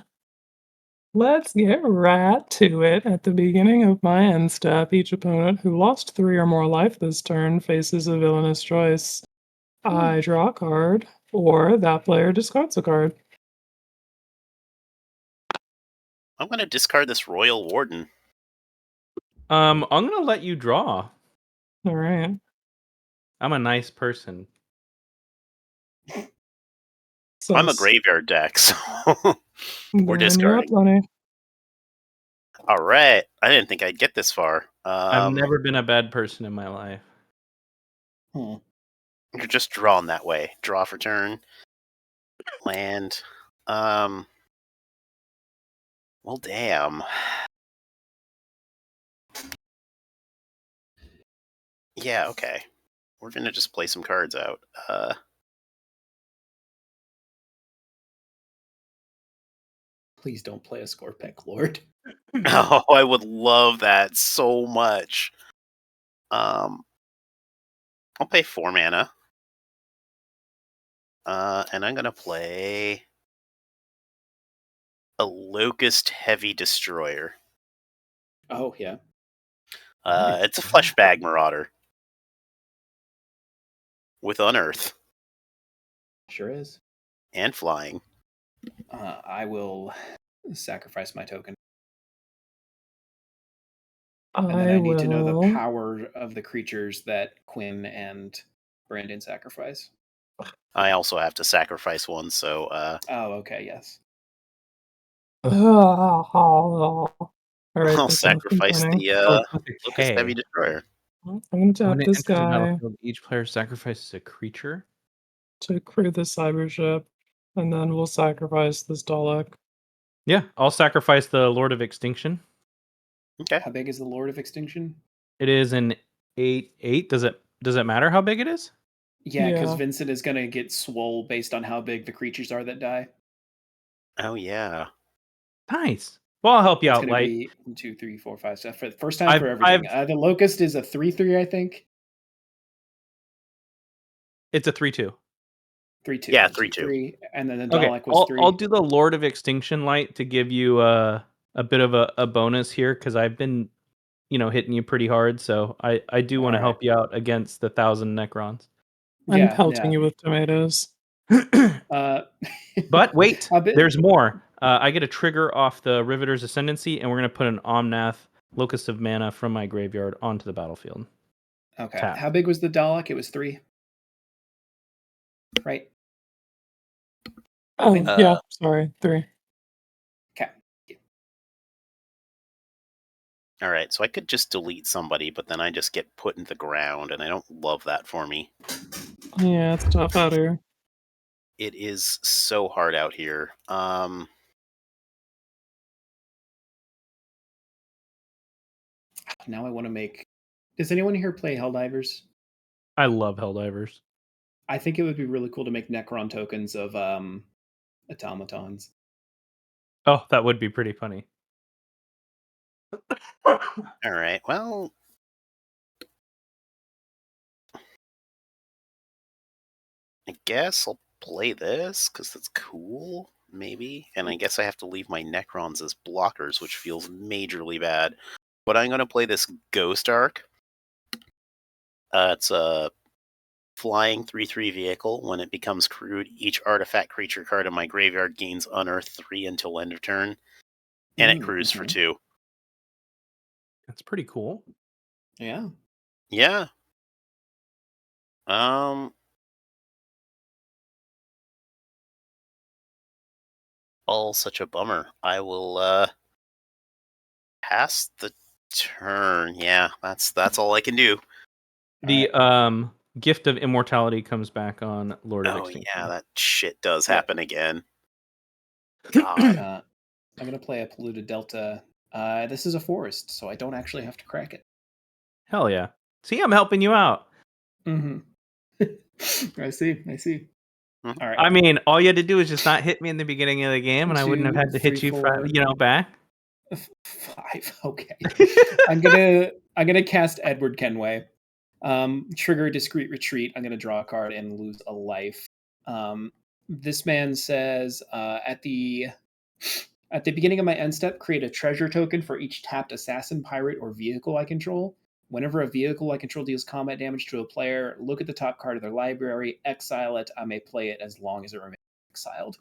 Let's get right to it. At the beginning of my end step, each opponent who lost 3 or more life this turn faces a villainous choice. I draw a card, or that player discards a card. I'm going to discard this Royal Warden. I'm gonna let you draw. All right. I'm a nice person. So I'm a graveyard deck, so we're then you're up, discarding. Lenny. All right. I didn't think I'd get this far. I've never been a bad person in my life. Hmm. You're just drawn that way. Draw for turn. Land. Well, damn. Yeah, okay. We're going to just play some cards out. Please don't play a Scorpec Lord. Oh, I would love that so much. I'll pay 4 mana. And I'm gonna play a Locust Heavy Destroyer. Oh yeah. It's a Fleshbag Marauder with Unearth Sure is. and flying. I will sacrifice my token. I And then I need will. to know the power of the creatures that Quinn and Brandon sacrifice. I also have to sacrifice one, so Oh, okay, yes. All right. I'll that's enough sacrifice complaining. the With a Locust K. Heavy Destroyer. I'm going to When tap it this enters the guy battlefield, each player sacrifices a creature. to crew the cyber ship, and then we'll sacrifice this Dalek. Yeah, I'll sacrifice the Lord of Extinction. Okay. How big is the Lord of Extinction? It is an 8/8. Does it matter how big it is? Yeah, because Yeah. Vincent is going to get swole based on how big the creatures are that die. Oh yeah. Nice. Well, I'll help you It's out, going to Light. be 1, 2, 3, 4, 5, 6 for the first time for everything. The Locust is a 3/3, I think. It's a 3/2. 3/2. Yeah, 1, 2, 3/2. 3, and then the Dalek Okay, was 3. I'll do the Lord of Extinction Light to give you a bit of a bonus here because I've been, hitting you pretty hard. So I do want to All right. help you out against the 1,000 Necrons. I'm pelting you with tomatoes. But wait, How big- there's more. I get a trigger off the Riveter's Ascendancy, and we're going to put an Omnath, Locust of Mana, from my graveyard onto the battlefield. Okay. Tap. How big was the Dalek? It was 3. Right? Oh, Vincent? yeah. Sorry. 3. Okay. All right, so I could just delete somebody, but then I just get put in the ground, and I don't love that for me. Yeah, it's tough out here. It is so hard out here. Now I want to make. Does anyone here play Helldivers? I love Helldivers. I think it would be really cool to make Necron tokens of automatons. Oh, that would be pretty funny. All right. Well, I guess I'll play this because that's cool, maybe. And I guess I have to leave my Necrons as blockers, which feels majorly bad. But I'm going to play this Ghost Arc. It's a flying 3/3 vehicle. When it becomes crewed, each artifact creature card in my graveyard gains Unearth 3 until end of turn. And it crews for 2. That's pretty cool. Yeah. Yeah. All such a bummer. I will pass the turn. Yeah, that's all I can do. The Gift of Immortality comes back on Lord of Extinction. Yeah, that shit does happen again. God. I'm gonna play a Polluted Delta. This is a forest, so I don't actually have to crack it. Hell yeah. See, I'm helping you out. Mm-hmm. I see. Mm-hmm. All right. I mean, all you had to do is just not hit me in the beginning of the game, and I wouldn't have had to hit you, back. 5. Okay. I'm gonna cast Edward Kenway. Trigger Discreet Retreat. I'm gonna draw a card and lose a life. This man says at the beginning of my end step, create a treasure token for each tapped assassin, pirate, or vehicle I control. Whenever a vehicle I control deals combat damage to a player, look at the top card of their library, exile it. I may play it as long as it remains exiled.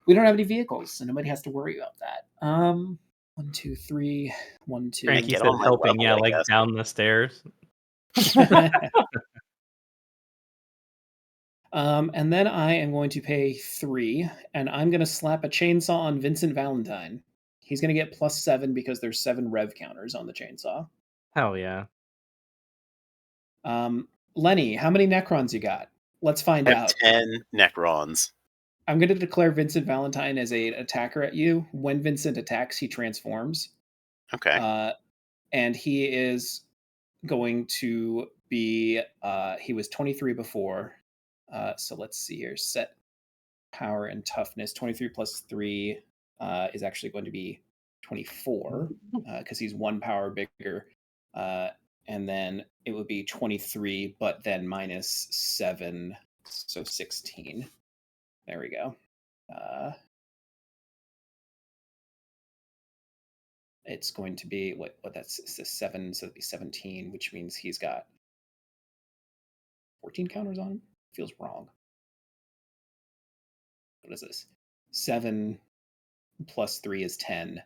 We don't have any vehicles, so nobody has to worry about that. 1, 2, 3. 1, 2. Frankie said helping, level, like down the stairs. And then I am going to pay 3, and I'm going to slap a chainsaw on Vincent Valentine. He's going to get +7 because there's 7 rev counters on the chainsaw. Hell yeah. Lenny, how many Necrons you got? Let's find out. 10 Necrons. I'm going to declare Vincent Valentine as an attacker at you. When Vincent attacks, he transforms. Okay. And he is going to be... he was 23 before. So let's see here. Set power and toughness. 23 plus 3 is actually going to be 24 because he's 1 power bigger. And then it would be 23, but then minus 7, so 16. There we go. It's going to be what that's 7, so it'd be 17, which means he's got 14 counters on him. Feels wrong. What is this? 7 plus 3 is 10.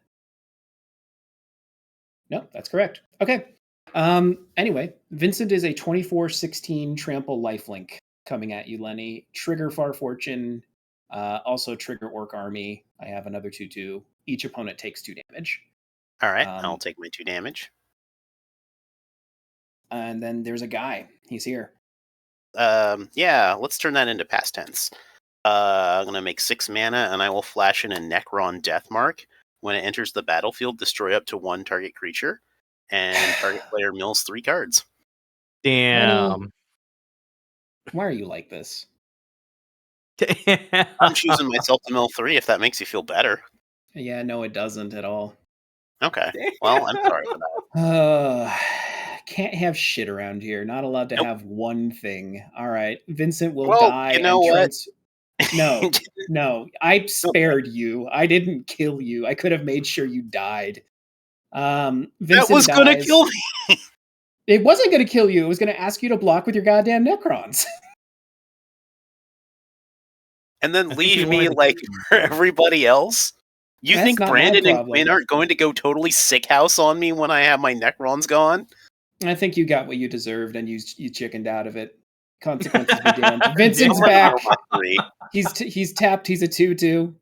No, that's correct. Okay. Anyway, Vincent is a 24/16 trample lifelink coming at you, Lenny. Trigger Far Fortune, also trigger Orc Army. I have another 2/2. Each opponent takes 2 damage. All right, I'll take my 2 damage. And then there's a guy. He's here. Yeah, let's turn that into past tense. I'm gonna make 6 mana, and I will flash in a Necron Deathmark. When it enters the battlefield, destroy up to 1 target creature, and target player mills 3 cards. Damn. Why are you like this? Damn. I'm choosing myself to mill 3 if that makes you feel better. Yeah, no, it doesn't at all. Okay. Well, I'm sorry for that. Can't have shit around here. Not allowed to have one thing. All right. Vincent will Well, die. you know what? No. I spared you. I didn't kill you. I could have made sure you died. Vincent that was dies. Gonna kill me. It wasn't gonna kill you. It was gonna ask you to block with your goddamn Necrons. And then leave me like for everybody else? You think Brandon and Quinn aren't going to go totally sick house on me when I have my Necrons gone? I think you got what you deserved and you chickened out of it. Consequences be damned. Vincent's back. He's tapped. He's a 2/2.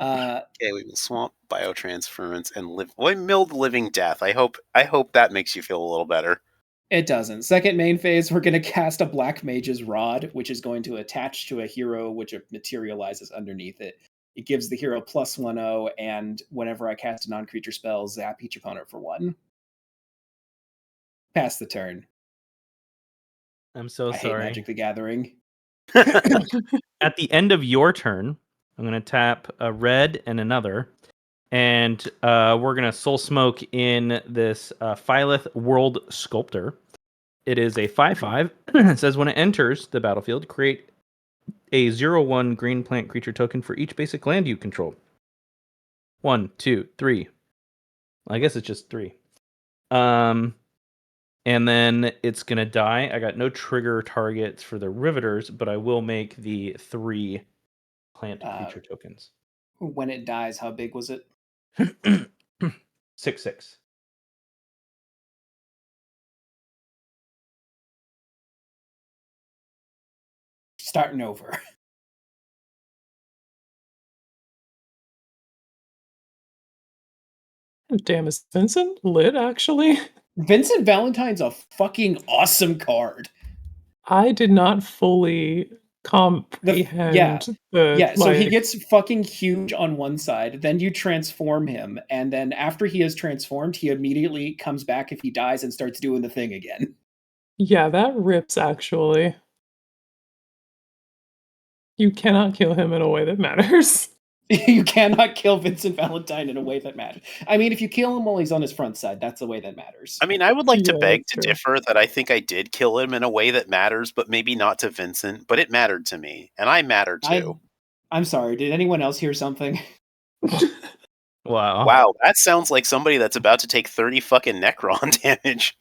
Okay, we will swamp biotransference and live. Well, milled living death. I hope that makes you feel a little better. It doesn't. Second main phase, we're going to cast a Black Mage's Rod, which is going to attach to a hero, which materializes underneath it. It gives the hero +1/0, and whenever I cast a non-creature spell, zap each opponent for 1. Pass the turn. I'm so I hate sorry. Magic the Gathering. At the end of your turn, I'm going to tap a red and another. And we're going to Soul Smoke in this Phylith World Sculptor. It is a 5/5. It says when it enters the battlefield, create a 0/1 green plant creature token for each basic land you control. 1, 2, 3. I guess it's just 3. And then it's going to die. I got no trigger targets for the Riveters, but I will make the 3 plant creature tokens. When it dies, how big was it? 6/6. Starting over. Damn, is Vincent lit, actually? Vincent Valentine's a fucking awesome card. I did not fully comprehend so he gets fucking huge on one side, then you transform him, and then after he is transformed, he immediately comes back if he dies and starts doing the thing again. Yeah, that rips, actually. You cannot kill him in a way that matters. You cannot kill Vincent Valentine in a way that matters. I mean, if you kill him while he's on his front side, that's the way that matters. I mean, I would like to Yeah, beg that's to true. differ that I think I did kill him in a way that matters, but maybe not to Vincent, but it mattered to me, and I matter too. I'm sorry, did anyone else hear something? Wow. Wow, that sounds like somebody that's about to take 30 fucking Necron damage.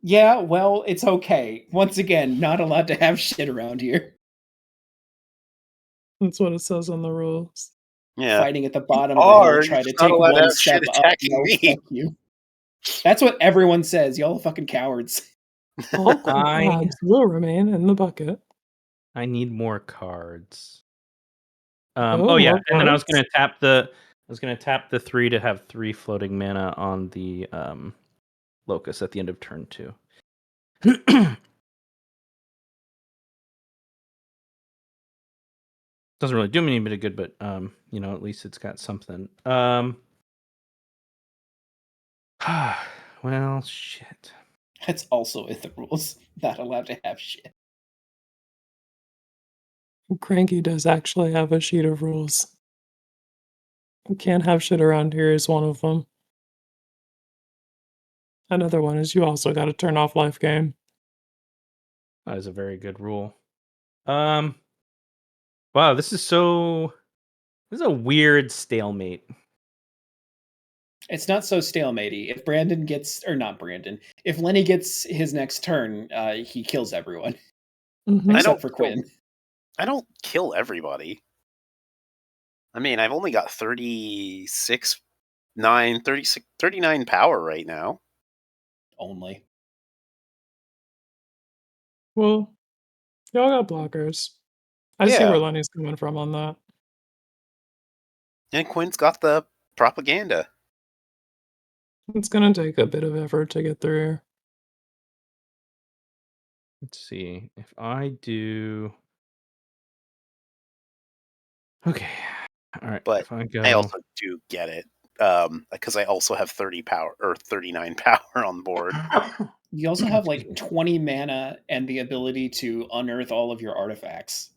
Yeah, well, it's okay. Once again, not allowed to have shit around here. That's what it says on the rules. Yeah. Fighting at the bottom of the hill, You're try to just not take allowed to one have step shit up. attacking No, me. fuck you. That's what everyone says. Y'all are fucking cowards. All cards will remain in the bucket. I need more cards. Oh, yeah, more and then I was cards? gonna tap the 3 to have 3 floating mana on the Locust at the end of turn 2. Doesn't really do me any bit of good, but at least it's got something. Well, shit. That's also in the rules. Not allowed to have shit. Cranky does actually have a sheet of rules. Can't have shit around here is one of them. Another one is you also got to turn off life game. That is a very good rule. Wow, this is a weird stalemate. It's not so stalematey. If Brandon gets, or not Brandon, if Lenny gets his next turn, he kills everyone. Mhm. Except for Quinn. I don't kill everybody. I mean, I've only got 39 power right now. Only. Well, y'all got blockers. I see where Lenny's coming from on that. And Quinn's got the propaganda. It's gonna take a bit of effort to get through here. Let's see. If I do... Okay. All right. But if I go... I also do get it. Because I also have 30 power, or 39 power on board. You also have like 20 mana and the ability to unearth all of your artifacts.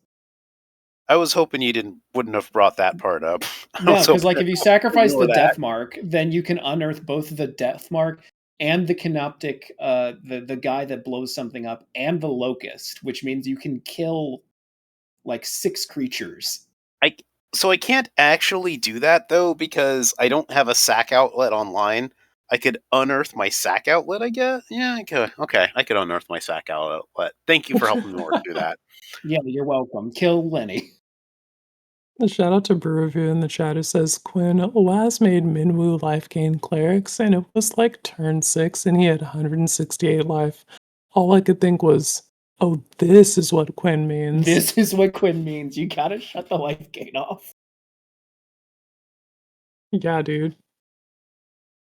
I was hoping you wouldn't have brought that part up. No, because like if you sacrifice the that. death mark, then you can unearth both the death mark and the canoptic, the guy that blows something up, and the locust, which means you can kill like 6 creatures. So I can't actually do that though because I don't have a sack outlet online. I could unearth my sack outlet, I guess. Yeah, I could. Okay, I could unearth my sack outlet. Thank you for helping me work through that. Yeah, you're welcome. Kill Lenny. Shout out to Brew Review in the chat who says Quinn last made Minwu life gain clerics and it was like turn 6 and he had 168 life. All I could think was, oh, this is what Quinn means. This is what Quinn means. You gotta shut the life gain off. Yeah, dude.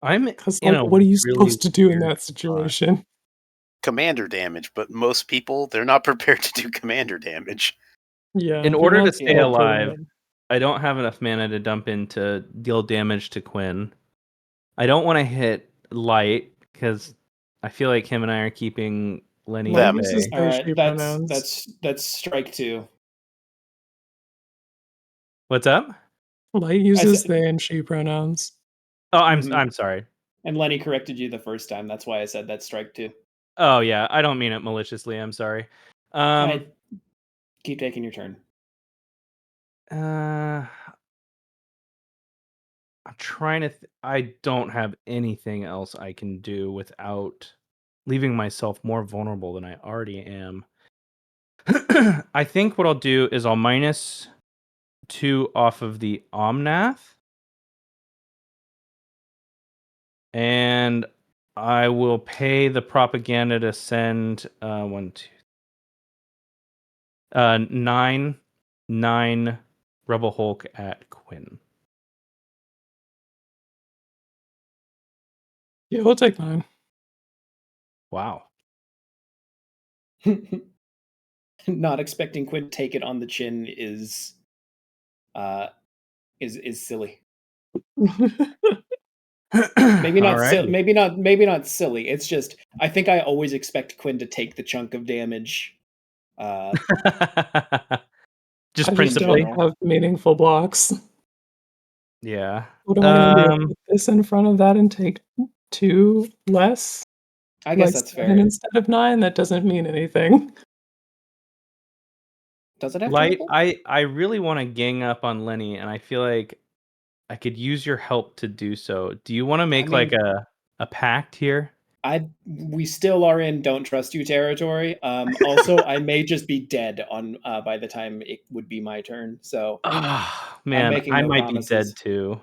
Because what are you supposed to do in that situation? Commander damage, but most people, they're not prepared to do commander damage. Yeah. In order to stay alive, I don't have enough mana to dump in to deal damage to Quinn. I don't want to hit light because I feel like him and I are keeping Lenny Light at uses bay. All they right, she pronouns. that's strike 2. What's up? Light uses said- they and she pronouns. Oh, I'm Mhm. I'm sorry. And Lenny corrected you the first time. That's why I said that's strike 2. Oh yeah, I don't mean it maliciously. I'm sorry. I keep taking your turn. I'm trying to. I don't have anything else I can do without leaving myself more vulnerable than I already am. I think what I'll do is I'll -2 off of the Omnath, and I will pay the propaganda to send 9 Rebel Hulk at Quinn. Yeah, we'll take 9. Wow. Not expecting Quinn to take it on the chin is silly. Maybe not Alrighty. maybe not silly. It's just I think I always expect Quinn to take the chunk of damage. Just I just principally. don't have meaningful blocks. Yeah. What am I gonna do? Put this in front of that and take 2 less? I guess Like that's 7 fair. instead of 9? That doesn't mean anything. Does it have Light, triple? I really want to gang up on Lenny, and I feel like I could use your help to do so. Do you want to make like a pact here? We still are in don't trust you territory. Also, I may just be dead on by the time it would be my turn. So Ah, man, making I no might be promises. dead too.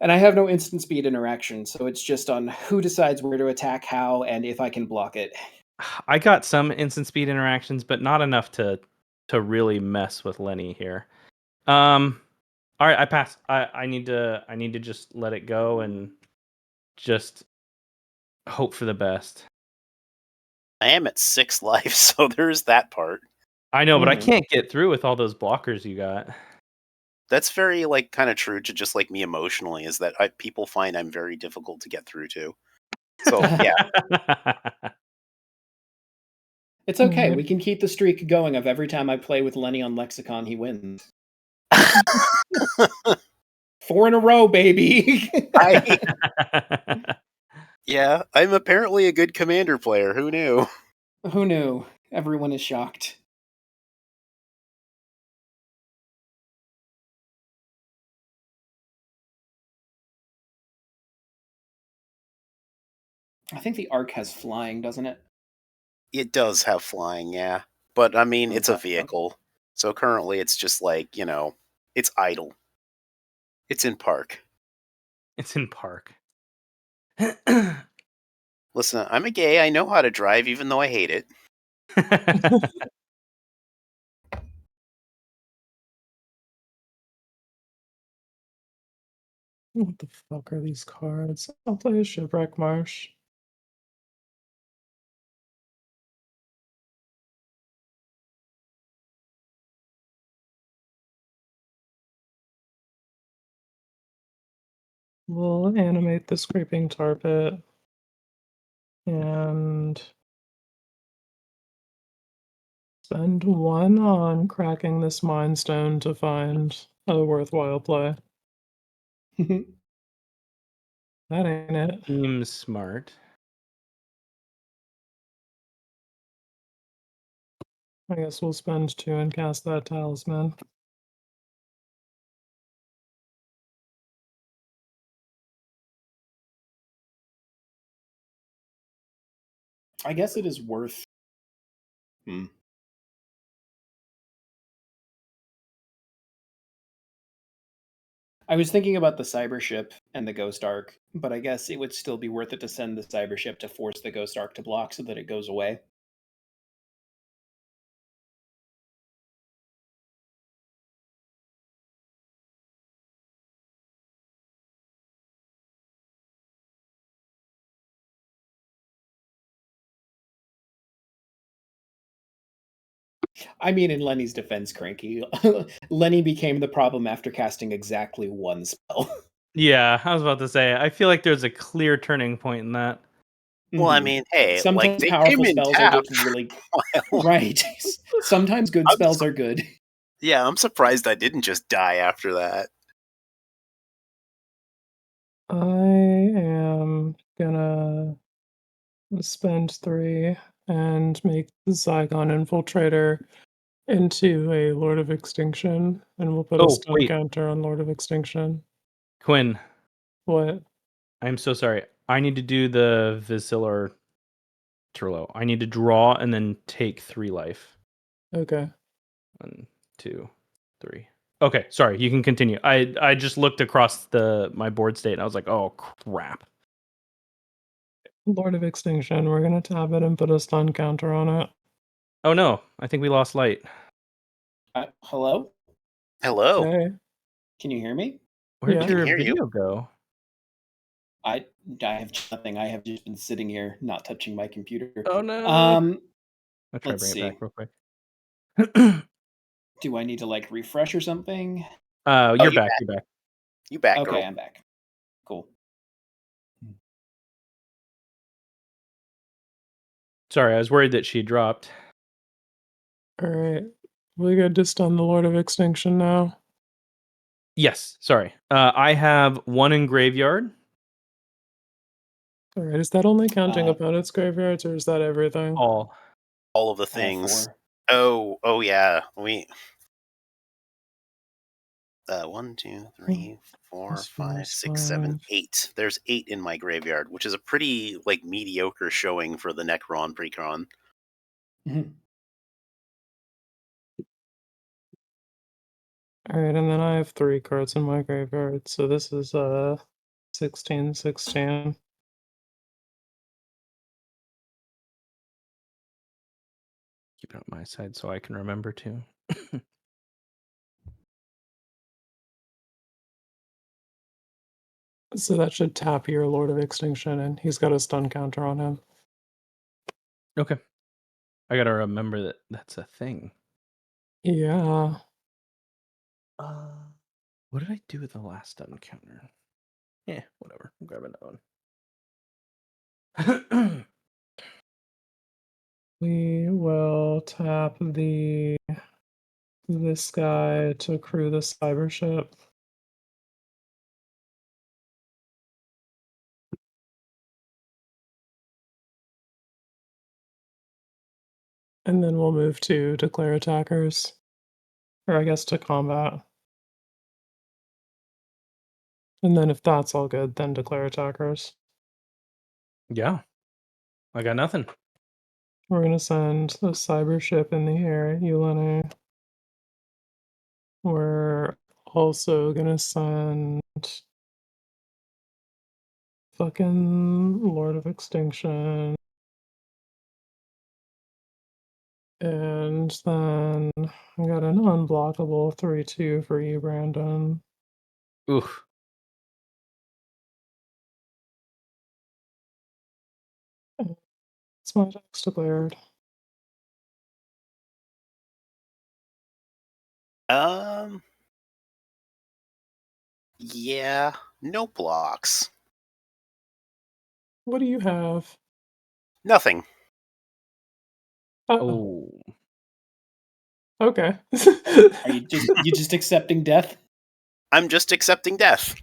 And I have no instant speed interaction, so it's just on who decides where to attack, how, and if I can block it. I got some instant speed interactions, but not enough to really mess with Lenny here. All right, I pass. I need to just let it go and just hope for the best. I am at 6 life, so there's that part. I know, but I Mhm. can't get through with all those blockers you got. That's very like kind of true to just like me emotionally. Is that people find I'm very difficult to get through to. So yeah, It's okay. Alright. We can keep the streak going of every time I play with Lenny on Lexicon, he wins. 4 in a row, baby. yeah, I'm apparently a good commander player. Who knew? Who knew? Everyone is shocked. I think the arc has flying, doesn't it? It does have flying, yeah, but I mean it's a Okay. vehicle, so currently it's just like it's idle. It's in park. It's in park. Listen, I'm a gay. I know how to drive, even though I hate it. What the fuck are these cards? I'll play a Shipwreck Marsh. We'll animate the Scraping Tar Pit. And spend 1 on cracking this Mind Stone to find a worthwhile play. That ain't it. Seems smart. I guess we'll spend 2 and cast that Talisman. I guess it is worth. I was thinking about the cyber ship and the ghost arc, but I guess it would still be worth it to send the cyber ship to force the ghost arc to block so that it goes away. I mean, in Lenny's defense, Cranky, Lenny became the problem after casting exactly 1 spell. Yeah, I was about to say. I feel like there's a clear turning point in that. Well, I Mhm. mean, hey, like Sometimes they came powerful in spells are tapped. just really Well, right. Sometimes good I'm spells are good. yeah, I'm surprised I didn't just die after that. I am gonna spend 3 and make the Zygon Infiltrator into a Lord of Extinction, and we'll put a Oh, stun wait, counter on Lord of Extinction. Quinn, What? I'm so sorry. I need to do the Visilar Turlo. I need to draw and then take 3 life. Okay. 1, 2, 3. Okay, sorry. You can continue. I just looked across my board state and I was like, oh crap. Lord of Extinction, we're gonna tap it and put a stun counter on it. Oh no, I think we lost light. Hello? Hello. Hey. Can you hear me? Where Yeah. did I can your hear you. video go? I have nothing. I have just been sitting here, not touching my computer. Oh no. I'll try to Let's bring see. it back real quick. Do I need to like refresh or something? You're you back. back. You're back. You back, Okay, girl. I'm back. Cool. Sorry, I was worried that she dropped. Alright. We good to stun the Lord of Extinction now. Yes, sorry. I have 1 in graveyard. Alright, is that only counting Uh, opponent's graveyards, or is that everything? All. All of the all things. 4. Oh yeah. We 1, 2, 3, 4, This 5, is 6, 7, 5. 8. There's 8 in my graveyard, which is a pretty like mediocre showing for the Necron Precon. Mhm. Alright, and then I have 3 cards in my graveyard, so this is 16. Keep it on my side so I can remember to. So that should tap your Lord of Extinction, and he's got a stun counter on him. Okay. I gotta remember that that's a thing. Yeah. What did I do with the last stun counter? Yeah, whatever. I'm grabbing that one. We will tap this guy to crew the cyber ship. And then we'll move to declare attackers. Or I guess to combat. And then if that's all good, then declare attackers. Yeah. I got nothing. We're gonna send the cyber ship in the air, Yulene. We're also gonna send fucking Lord of Extinction. And then I got an unblockable 3/2 for you, Brandon. Oof. It's my text declared. Yeah, no blocks. What do you have? Nothing. Oh, Oh. okay. Are you just accepting death? I'm just accepting death.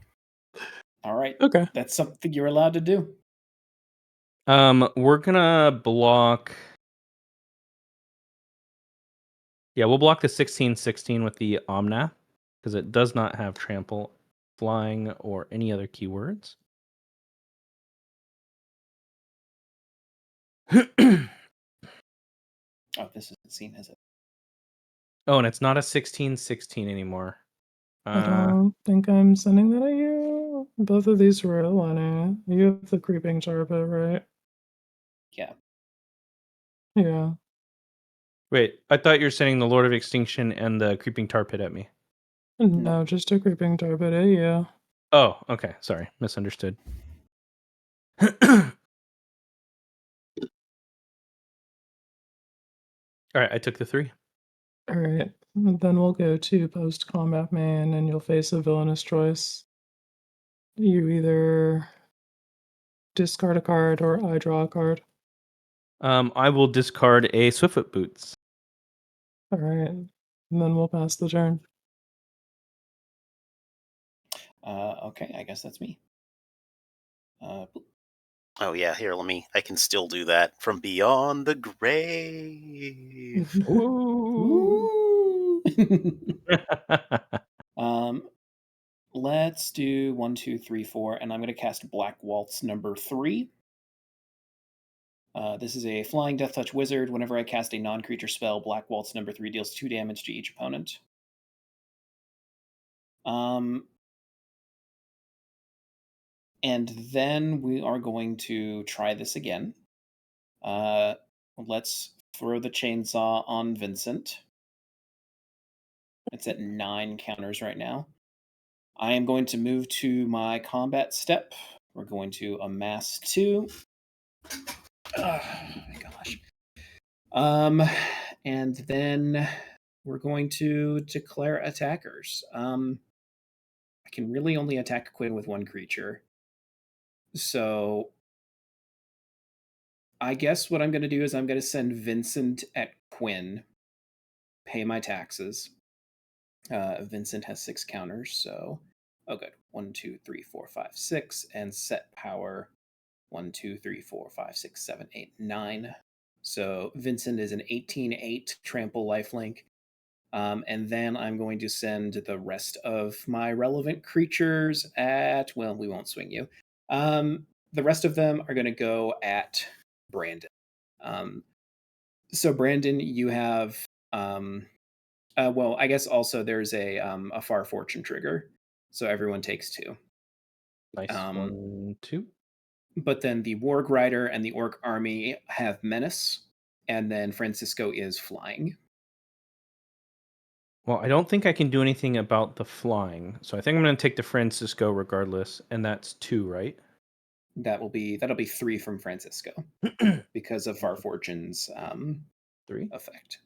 All right. Okay. That's something you're allowed to do. We're gonna block. Yeah, we'll block the 16/16 with the Omnath because it does not have trample, flying, or any other keywords. Oh, this isn't seen as a. Oh, and it's not a 16/16 anymore. I don't think I'm sending that at you. Both of these were at Lenny. You have the creeping target, right? Yeah. Yeah. Wait, I thought you were sending the Lord of Extinction and the Creeping Tar Pit at me. No, just a creeping target at you. Oh, okay. Sorry, misunderstood. All right, I took the 3. Alright. Then we'll go to post combat man, and you'll face a villainous choice. You either discard a card or I draw a card? I will discard a Swiftfoot Boots. All right. And then we'll pass the turn. Okay, I guess that's me. Oh yeah, here, I can still do that from beyond the grave. Ooh. Let's do 1, 2, 3, 4, and I'm going to cast Black Waltz number 3. This is a flying Death Touch wizard. Whenever I cast a non-creature spell, Black Waltz number 3 deals 2 damage to each opponent. And then we are going to try this again. Let's throw the chainsaw on Vincent. It's at 9 counters right now. I am going to move to my combat step. We're going to amass 2. Oh my gosh. And then we're going to declare attackers. I can really only attack Quinn with 1 creature. So I guess what I'm going to do is I'm going to send Vincent at Quinn, pay my taxes. Vincent has 6 counters, so good. 1, 2, 3, 4, 5, 6, and set power 1, 2, 3, 4, 5, 6, 7, 8, 9. So Vincent is an 18/8 trample lifelink. And then I'm going to send the rest of my relevant creatures at, well, we won't swing you. The rest of them are going to go at Brandon. So Brandon, you have, well, I guess also there's a Far Fortune trigger. So everyone takes 2. Nice. 1, 2. But then the Warg Rider and the Orc Army have Menace, and then Francisco is flying. Well, I don't think I can do anything about the flying, so I think I'm going to take the Francisco regardless, and that's 2, right? That'll be 3 from Francisco because of Far Fortune's 3 effect.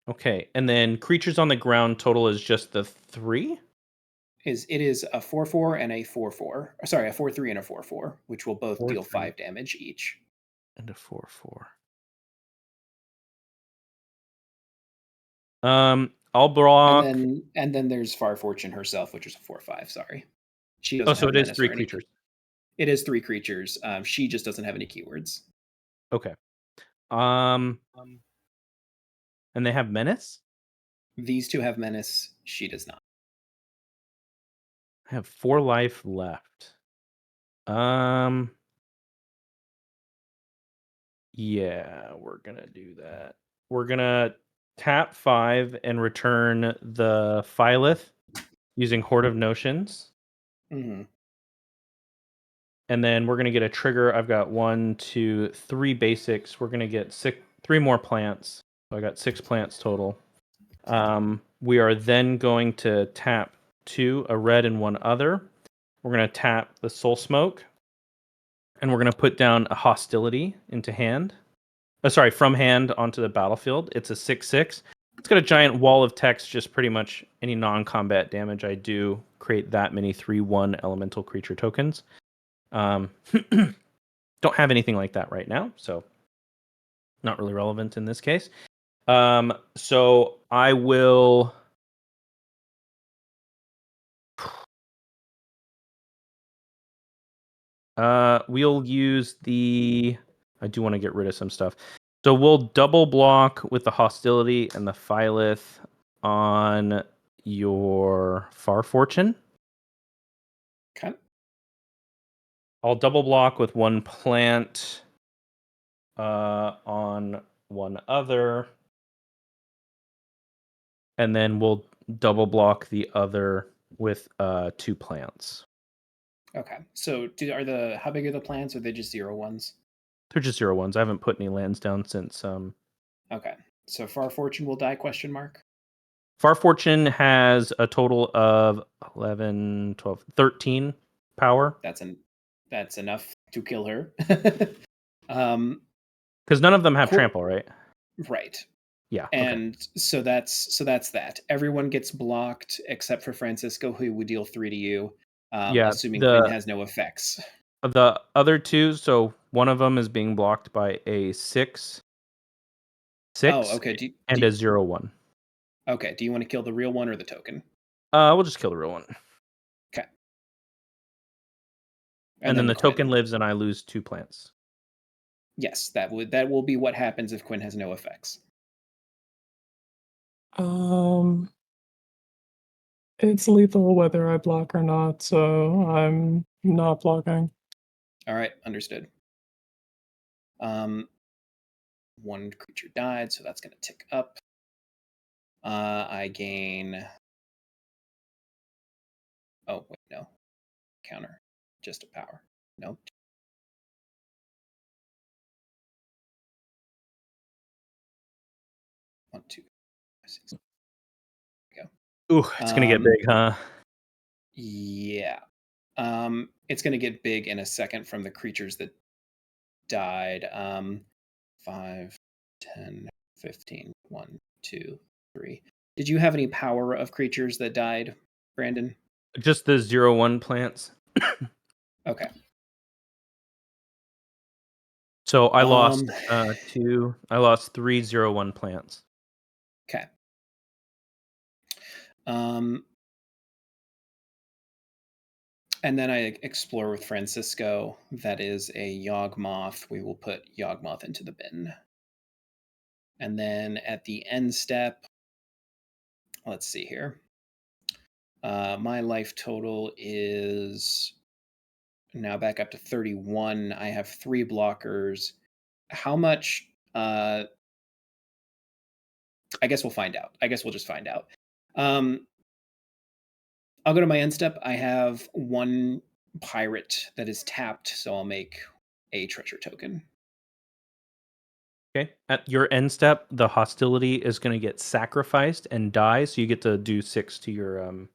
Okay, and then creatures on the ground total is just the 3? It is a 4/4 and a 4/4. Sorry, a 4/3 and a 4/4, which will both 4/3 deal 5 damage each. And a 4/4. I'll block. And then there's Far Fortune herself, which is a 4/5. Sorry, she Oh, doesn't. so have it is menace 3 or anything. creatures. It is 3 creatures. She just doesn't have any keywords. Okay. And they have menace? These 2 have menace. She does not. I have 4 life left. Yeah, we're gonna do that. We're gonna tap 5 and return the Phylith using Horde of Notions. Mm-hmm. And then we're gonna get a trigger. I've got 1, 2, 3 basics. We're gonna get 3 more plants. So I got 6 plants total. We are then going to tap 2, a red and 1 other. We're gonna tap the Soul Smoke, and we're gonna put down a Hostility into hand. From hand onto the battlefield. It's a 6/6. It's got a giant wall of text. Just pretty much any non-combat damage I do create that many 3/1 elemental creature tokens. Don't have anything like that right now, so not really relevant in this case. So I will. We'll use the. I do want to get rid of some stuff. So we'll double block with the Hostility and the Phylith on your Far Fortune. Okay. I'll double block with 1 plant on 1 other. And then we'll double block the other with 2 plants. Okay. So how big are the plants? Or are they just 0/1s? They're just 0/1s. I haven't put any lands down since. Okay. So Far Fortune will die? ? Far Fortune has a total of 11, 12, 13 power. That's enough to kill her. Because none of them have trample, right? Right. Yeah. And so that's that. Everyone gets blocked except for Francisco, who would deal 3 to you. Assuming Quinn has no effects. The other two, so one of them is being blocked by a 6, Oh, okay. and a 0/1. Okay. Do you want to kill the real one or the token? We'll just kill the real one. Okay. And then the Quinn. token lives, and I lose 2 plants. Yes, that will be what happens if Quinn has no effects. It's lethal whether I block or not, so I'm not blocking. All right, understood. One creature died, so that's going to tick up. I gain. Oh wait, no. Counter, just a power. Nope. One, two, 6. There we go. Ooh, it's gonna get big, huh? Yeah. It's gonna get big in a second from the creatures that died. 5, 10, 15, 1, 2, 3. Did you have any power of creatures that died, Brandon? Just the 0/1 plants. Okay. So I lost 2. I lost 3 0/1 plants. Okay. And then I explore with Francisco. That is a Yawgmoth. We will put Yawgmoth into the bin. And then at the end step, let's see here. My life total is now back up to 31. I have 3 blockers. How much? I guess we'll find out. I guess we'll just find out. I'll go to my end step. I have 1 pirate that is tapped, so I'll make a treasure token. Okay. At your end step, the hostility is going to get sacrificed and die, so you get to do 6 to your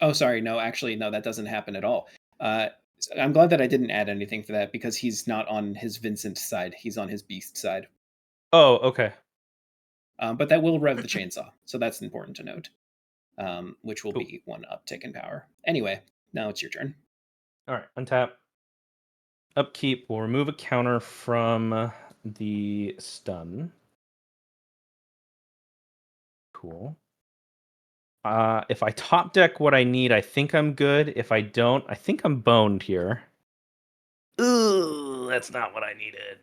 Oh, sorry. No, actually, no, that doesn't happen at all. I'm glad that I didn't add anything for that because he's not on his Vincent side. He's on his beast side. Oh, okay. But that will rev the chainsaw, so that's important to note. Which will Cool. be 1 uptick in power. Anyway, now it's your turn. All right, untap. Upkeep will remove a counter from the stun. Cool. If I top deck what I need, I think I'm good. If I don't, I think I'm boned here. Ooh, that's not what I needed.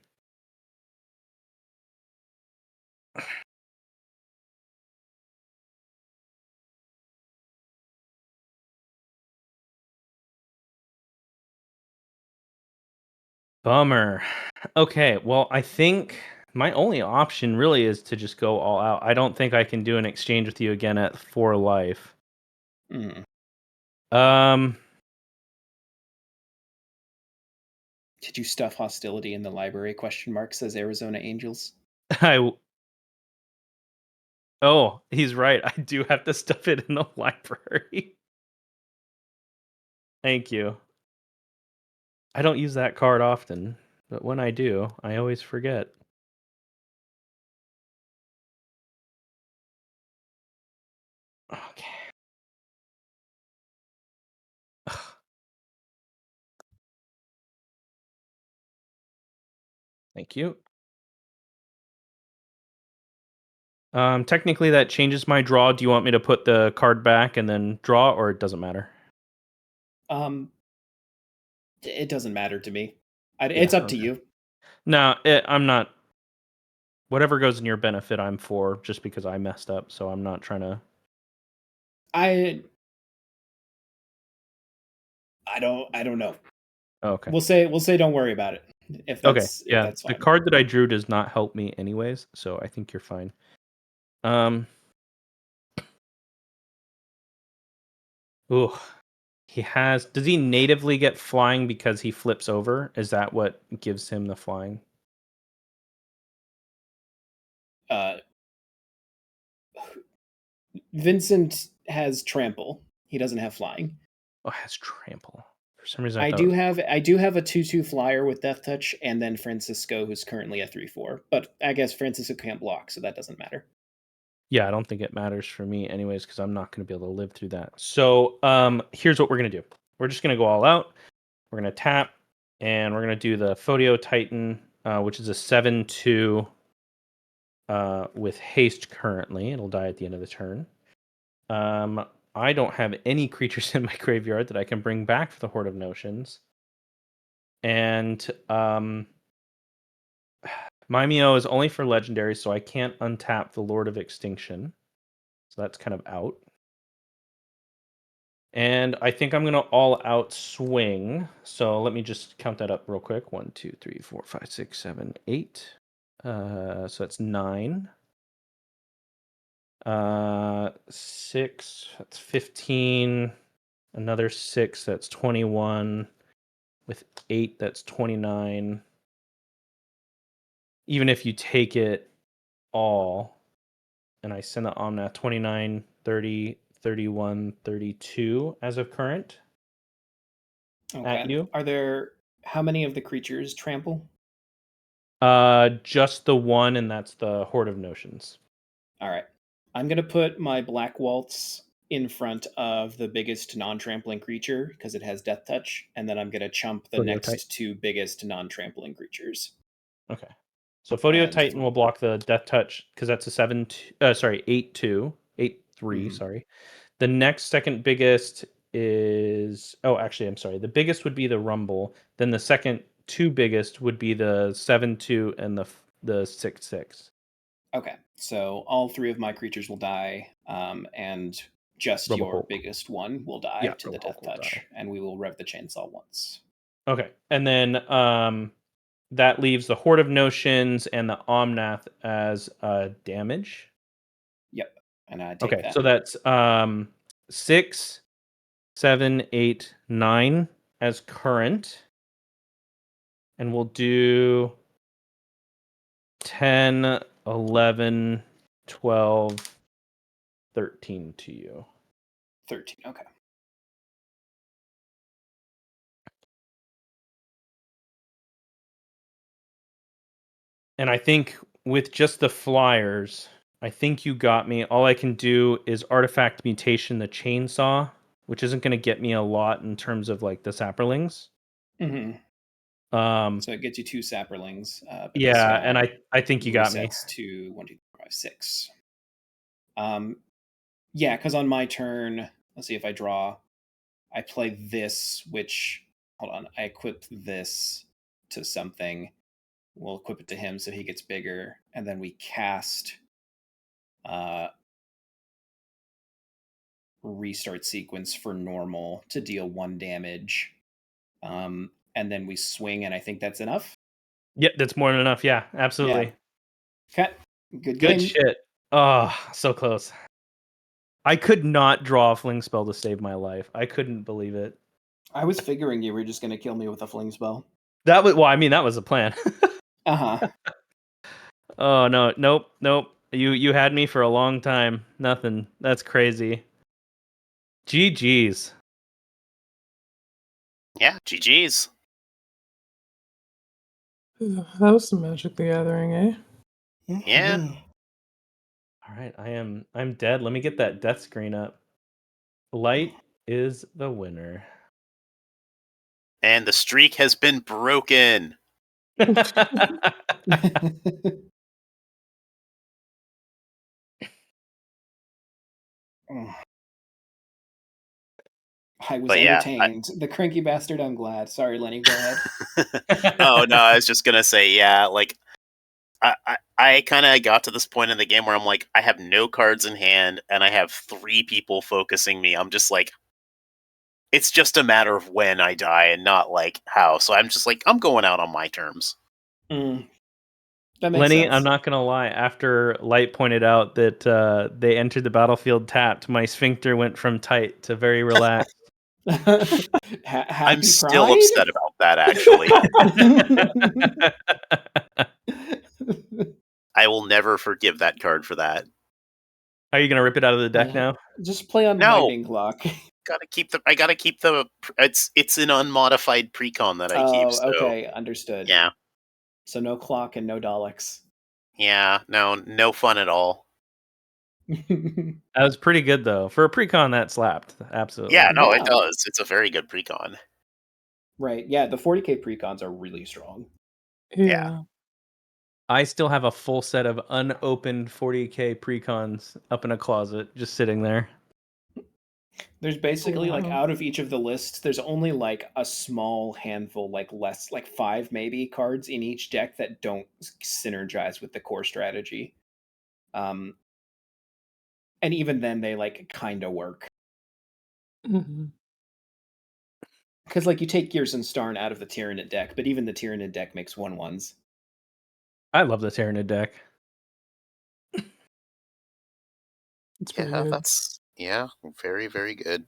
Bummer. Okay, well, I think my only option really is to just go all out. I don't think I can do an exchange with you again at 4 life. Mm. Did you stuff hostility in the library? ? Says Arizona Angels. Oh, he's right. I do have to stuff it in the library. Thank you. I don't use that card often, but when I do, I always forget. Okay. Thank you. Technically that changes my draw. Do you want me to put the card back and then draw, or it doesn't matter? It doesn't matter to me. It's up to you. No, I'm not. Whatever goes in your benefit, I'm for, just because I messed up. So I'm not trying to. I don't know. Okay. We'll say don't worry about it. If that's okay. Yeah. If that's fine. The card that I drew does not help me anyways, so I think you're fine. Ooh. Does he natively get flying because he flips over? Is that what gives him the flying? Vincent has trample. He doesn't have flying. Oh, it has trample. For some reason, I do have a 2/2 flyer with Death Touch, and then Francisco, who's currently a 3/4. But I guess Francisco can't block, so that doesn't matter. Yeah, I don't think it matters for me anyways, because I'm not going to be able to live through that. So here's what we're going to do. We're just going to go all out. We're going to tap, and we're going to do the Photo Titan, which is a 7/2 with haste currently. It'll die at the end of the turn. I don't have any creatures in my graveyard that I can bring back for the Horde of Notions. And Mimeo is only for legendaries, so I can't untap the Lord of Extinction. So that's kind of out. And I think I'm going to all out swing. So let me just count that up real quick. 1, 2, 3, 4, 5, 6, 7, 8. So that's 9. 6, that's 15. Another 6, that's 21. With 8, that's 29. Even if you take it all, and I send the Omnath 29, 30, 31, 32 as of current. At you. Are there how many of the creatures trample? Just the one, and that's the Horde of Notions. All right. I'm going to put my Black Waltz in front of the biggest non-trampling creature because it has Death Touch, and then I'm going to chump the next two biggest non-trampling creatures. Okay. So Photo Titan will block the Death Touch because that's a 8/2, 8/3. Sorry. The next second biggest is I'm sorry. The biggest would be the Rumble. Then the second two biggest would be the 7/2 and the 6/6. Okay, so all three of my creatures will die, and just Rebel your Hulk. biggest one will die to the Death Touch, and we will rev the chainsaw once. Okay, and then that leaves the Horde of Notions and the Omnath as damage. Yep, and I take that. So that's 6, 7, 8, 9 as current, and we'll do 10, 11, 12, 13 to you. 13, okay. And I think with just the flyers, I think you got me. All I can do is Artifact Mutation the Chainsaw, which isn't going to get me a lot in terms of like the Sapperlings. So it gets you 2 Sapperlings. Yeah, and I think you got me. To 1, 2, 3, 4, 5, 6. Yeah, because on my turn, let's see if I draw. I play this, which hold on, I equip this to something. We'll equip it to him so he gets bigger, and then we cast Restart Sequence for normal to deal 1 damage. And then we swing, and I think that's enough. Yep, that's more than enough. Yeah, absolutely. Yeah. Okay. Good shit. Oh, so close. I could not draw a fling spell to save my life. I couldn't believe it. I was figuring you were just going to kill me with a fling spell. That was a plan. Uh-huh. Oh, no. Nope. You had me for a long time. Nothing. That's crazy. GG's. Yeah, GG's. That was some Magic the Gathering, eh? Yeah. All right, I'm dead. Let me get that death screen up. Light is the winner. And the streak has been broken. I was entertained. The cranky bastard, I'm glad. Sorry, Lenny, go ahead. Oh, no, I was just going to say, yeah, like, I kind of got to this point in the game where I'm like, I have no cards in hand, and I have 3 people focusing me. I'm just like, it's just a matter of when I die and not, like, how. So I'm just like, I'm going out on my terms. That makes Lenny, sense. I'm not gonna lie. After Light pointed out that they entered the battlefield tapped, my sphincter went from tight to very relaxed. I'm still upset about that, actually. I will never forgive that card for that. Are you gonna rip it out of the deck now? Just play on Lightning Clock. I gotta keep the. It's an unmodified precon that I keep. So. Okay, understood. Yeah. So no clock and no Daleks. Yeah, no fun at all. That was pretty good though. For a precon that slapped. Absolutely. Yeah, no, it does. It's a very good precon. Right. Yeah, the 40k precons are really strong. Yeah. I still have a full set of unopened 40k precons up in a closet, just sitting there. There's basically like Wow. out of each of the lists, there's only like a small handful, like less, like 5 maybe cards in each deck that don't synergize with the core strategy. And even then, they like kind of work. Mhm. Because like you take Gears and Starn out of the Tyranid deck, but even the Tyranid deck makes 1/1s. I love the Tyranid deck. It's pretty Yeah, good. that's very, very good.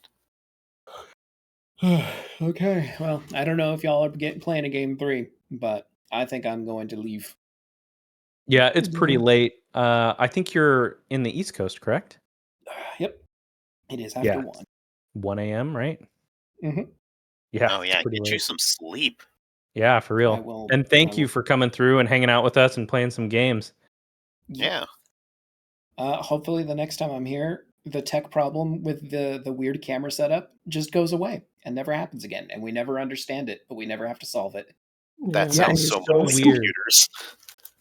Okay, well, I don't know if y'all are playing a game 3, but I think I'm going to leave. Yeah, it's pretty Yeah. late. I think you're in the East Coast, correct? Yep, it is after Yeah. 1. 1 a.m., right? Mm-hmm. Yeah, Oh it's yeah, pretty get you late. some sleep. Yeah, for real. I will. And I thank you will. for coming through and hanging out with us and playing some games. Yeah. Hopefully, the next time I'm here, the tech problem with the weird camera setup just goes away and never happens again, and we never understand it, but we never have to solve it. That Yeah, sounds it's so so much like weird. computers.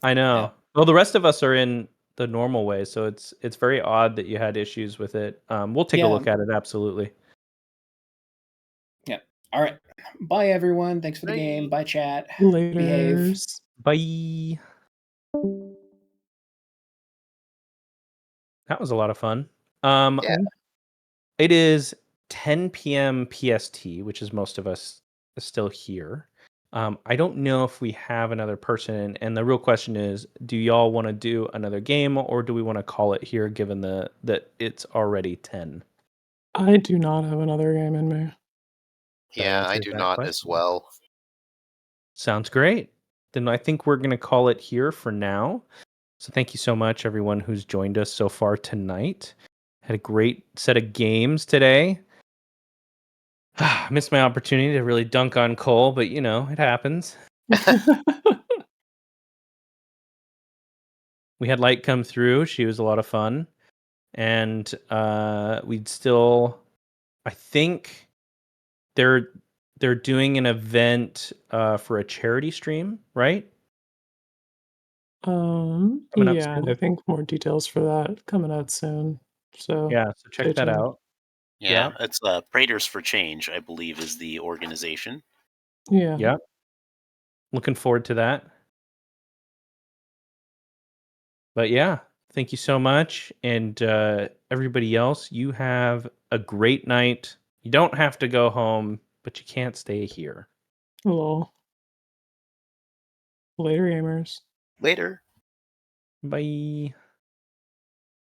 I know. Yeah. Well, the rest of us are in the normal way, so it's very odd that you had issues with it. We'll take a Yeah. look at it, absolutely. Yeah. All right. Bye, everyone. Thanks for the Bye. game. Bye, chat. Behave. Laters. Bye. That was a lot of fun. Yeah. It is 10 p.m. PST, which is most of us still here. I don't know if we have another person, and the real question is, do y'all want to do another game, or do we want to call it here, given that it's already 10? I do not have another game in me. That Yeah, I answers do that not question. as well. Sounds great. Then I think we're going to call it here for now. So thank you so much, everyone who's joined us so far tonight. Had a great set of games today. Missed my opportunity to really dunk on Cole, but you know, it happens. We had Light come through. She was a lot of fun. And we'd still, I think they're doing an event for a charity stream, right? Coming up Yeah, soon. I think more details for that coming out soon. So Yeah, so check stay that tuned. out. Yeah, it's Praetors for Change, I believe, is the organization. Yeah. Yeah. Looking forward to that. But yeah, thank you so much. And everybody else, you have a great night. You don't have to go home, but you can't stay here. Lol. Later, gamers. Later. Bye.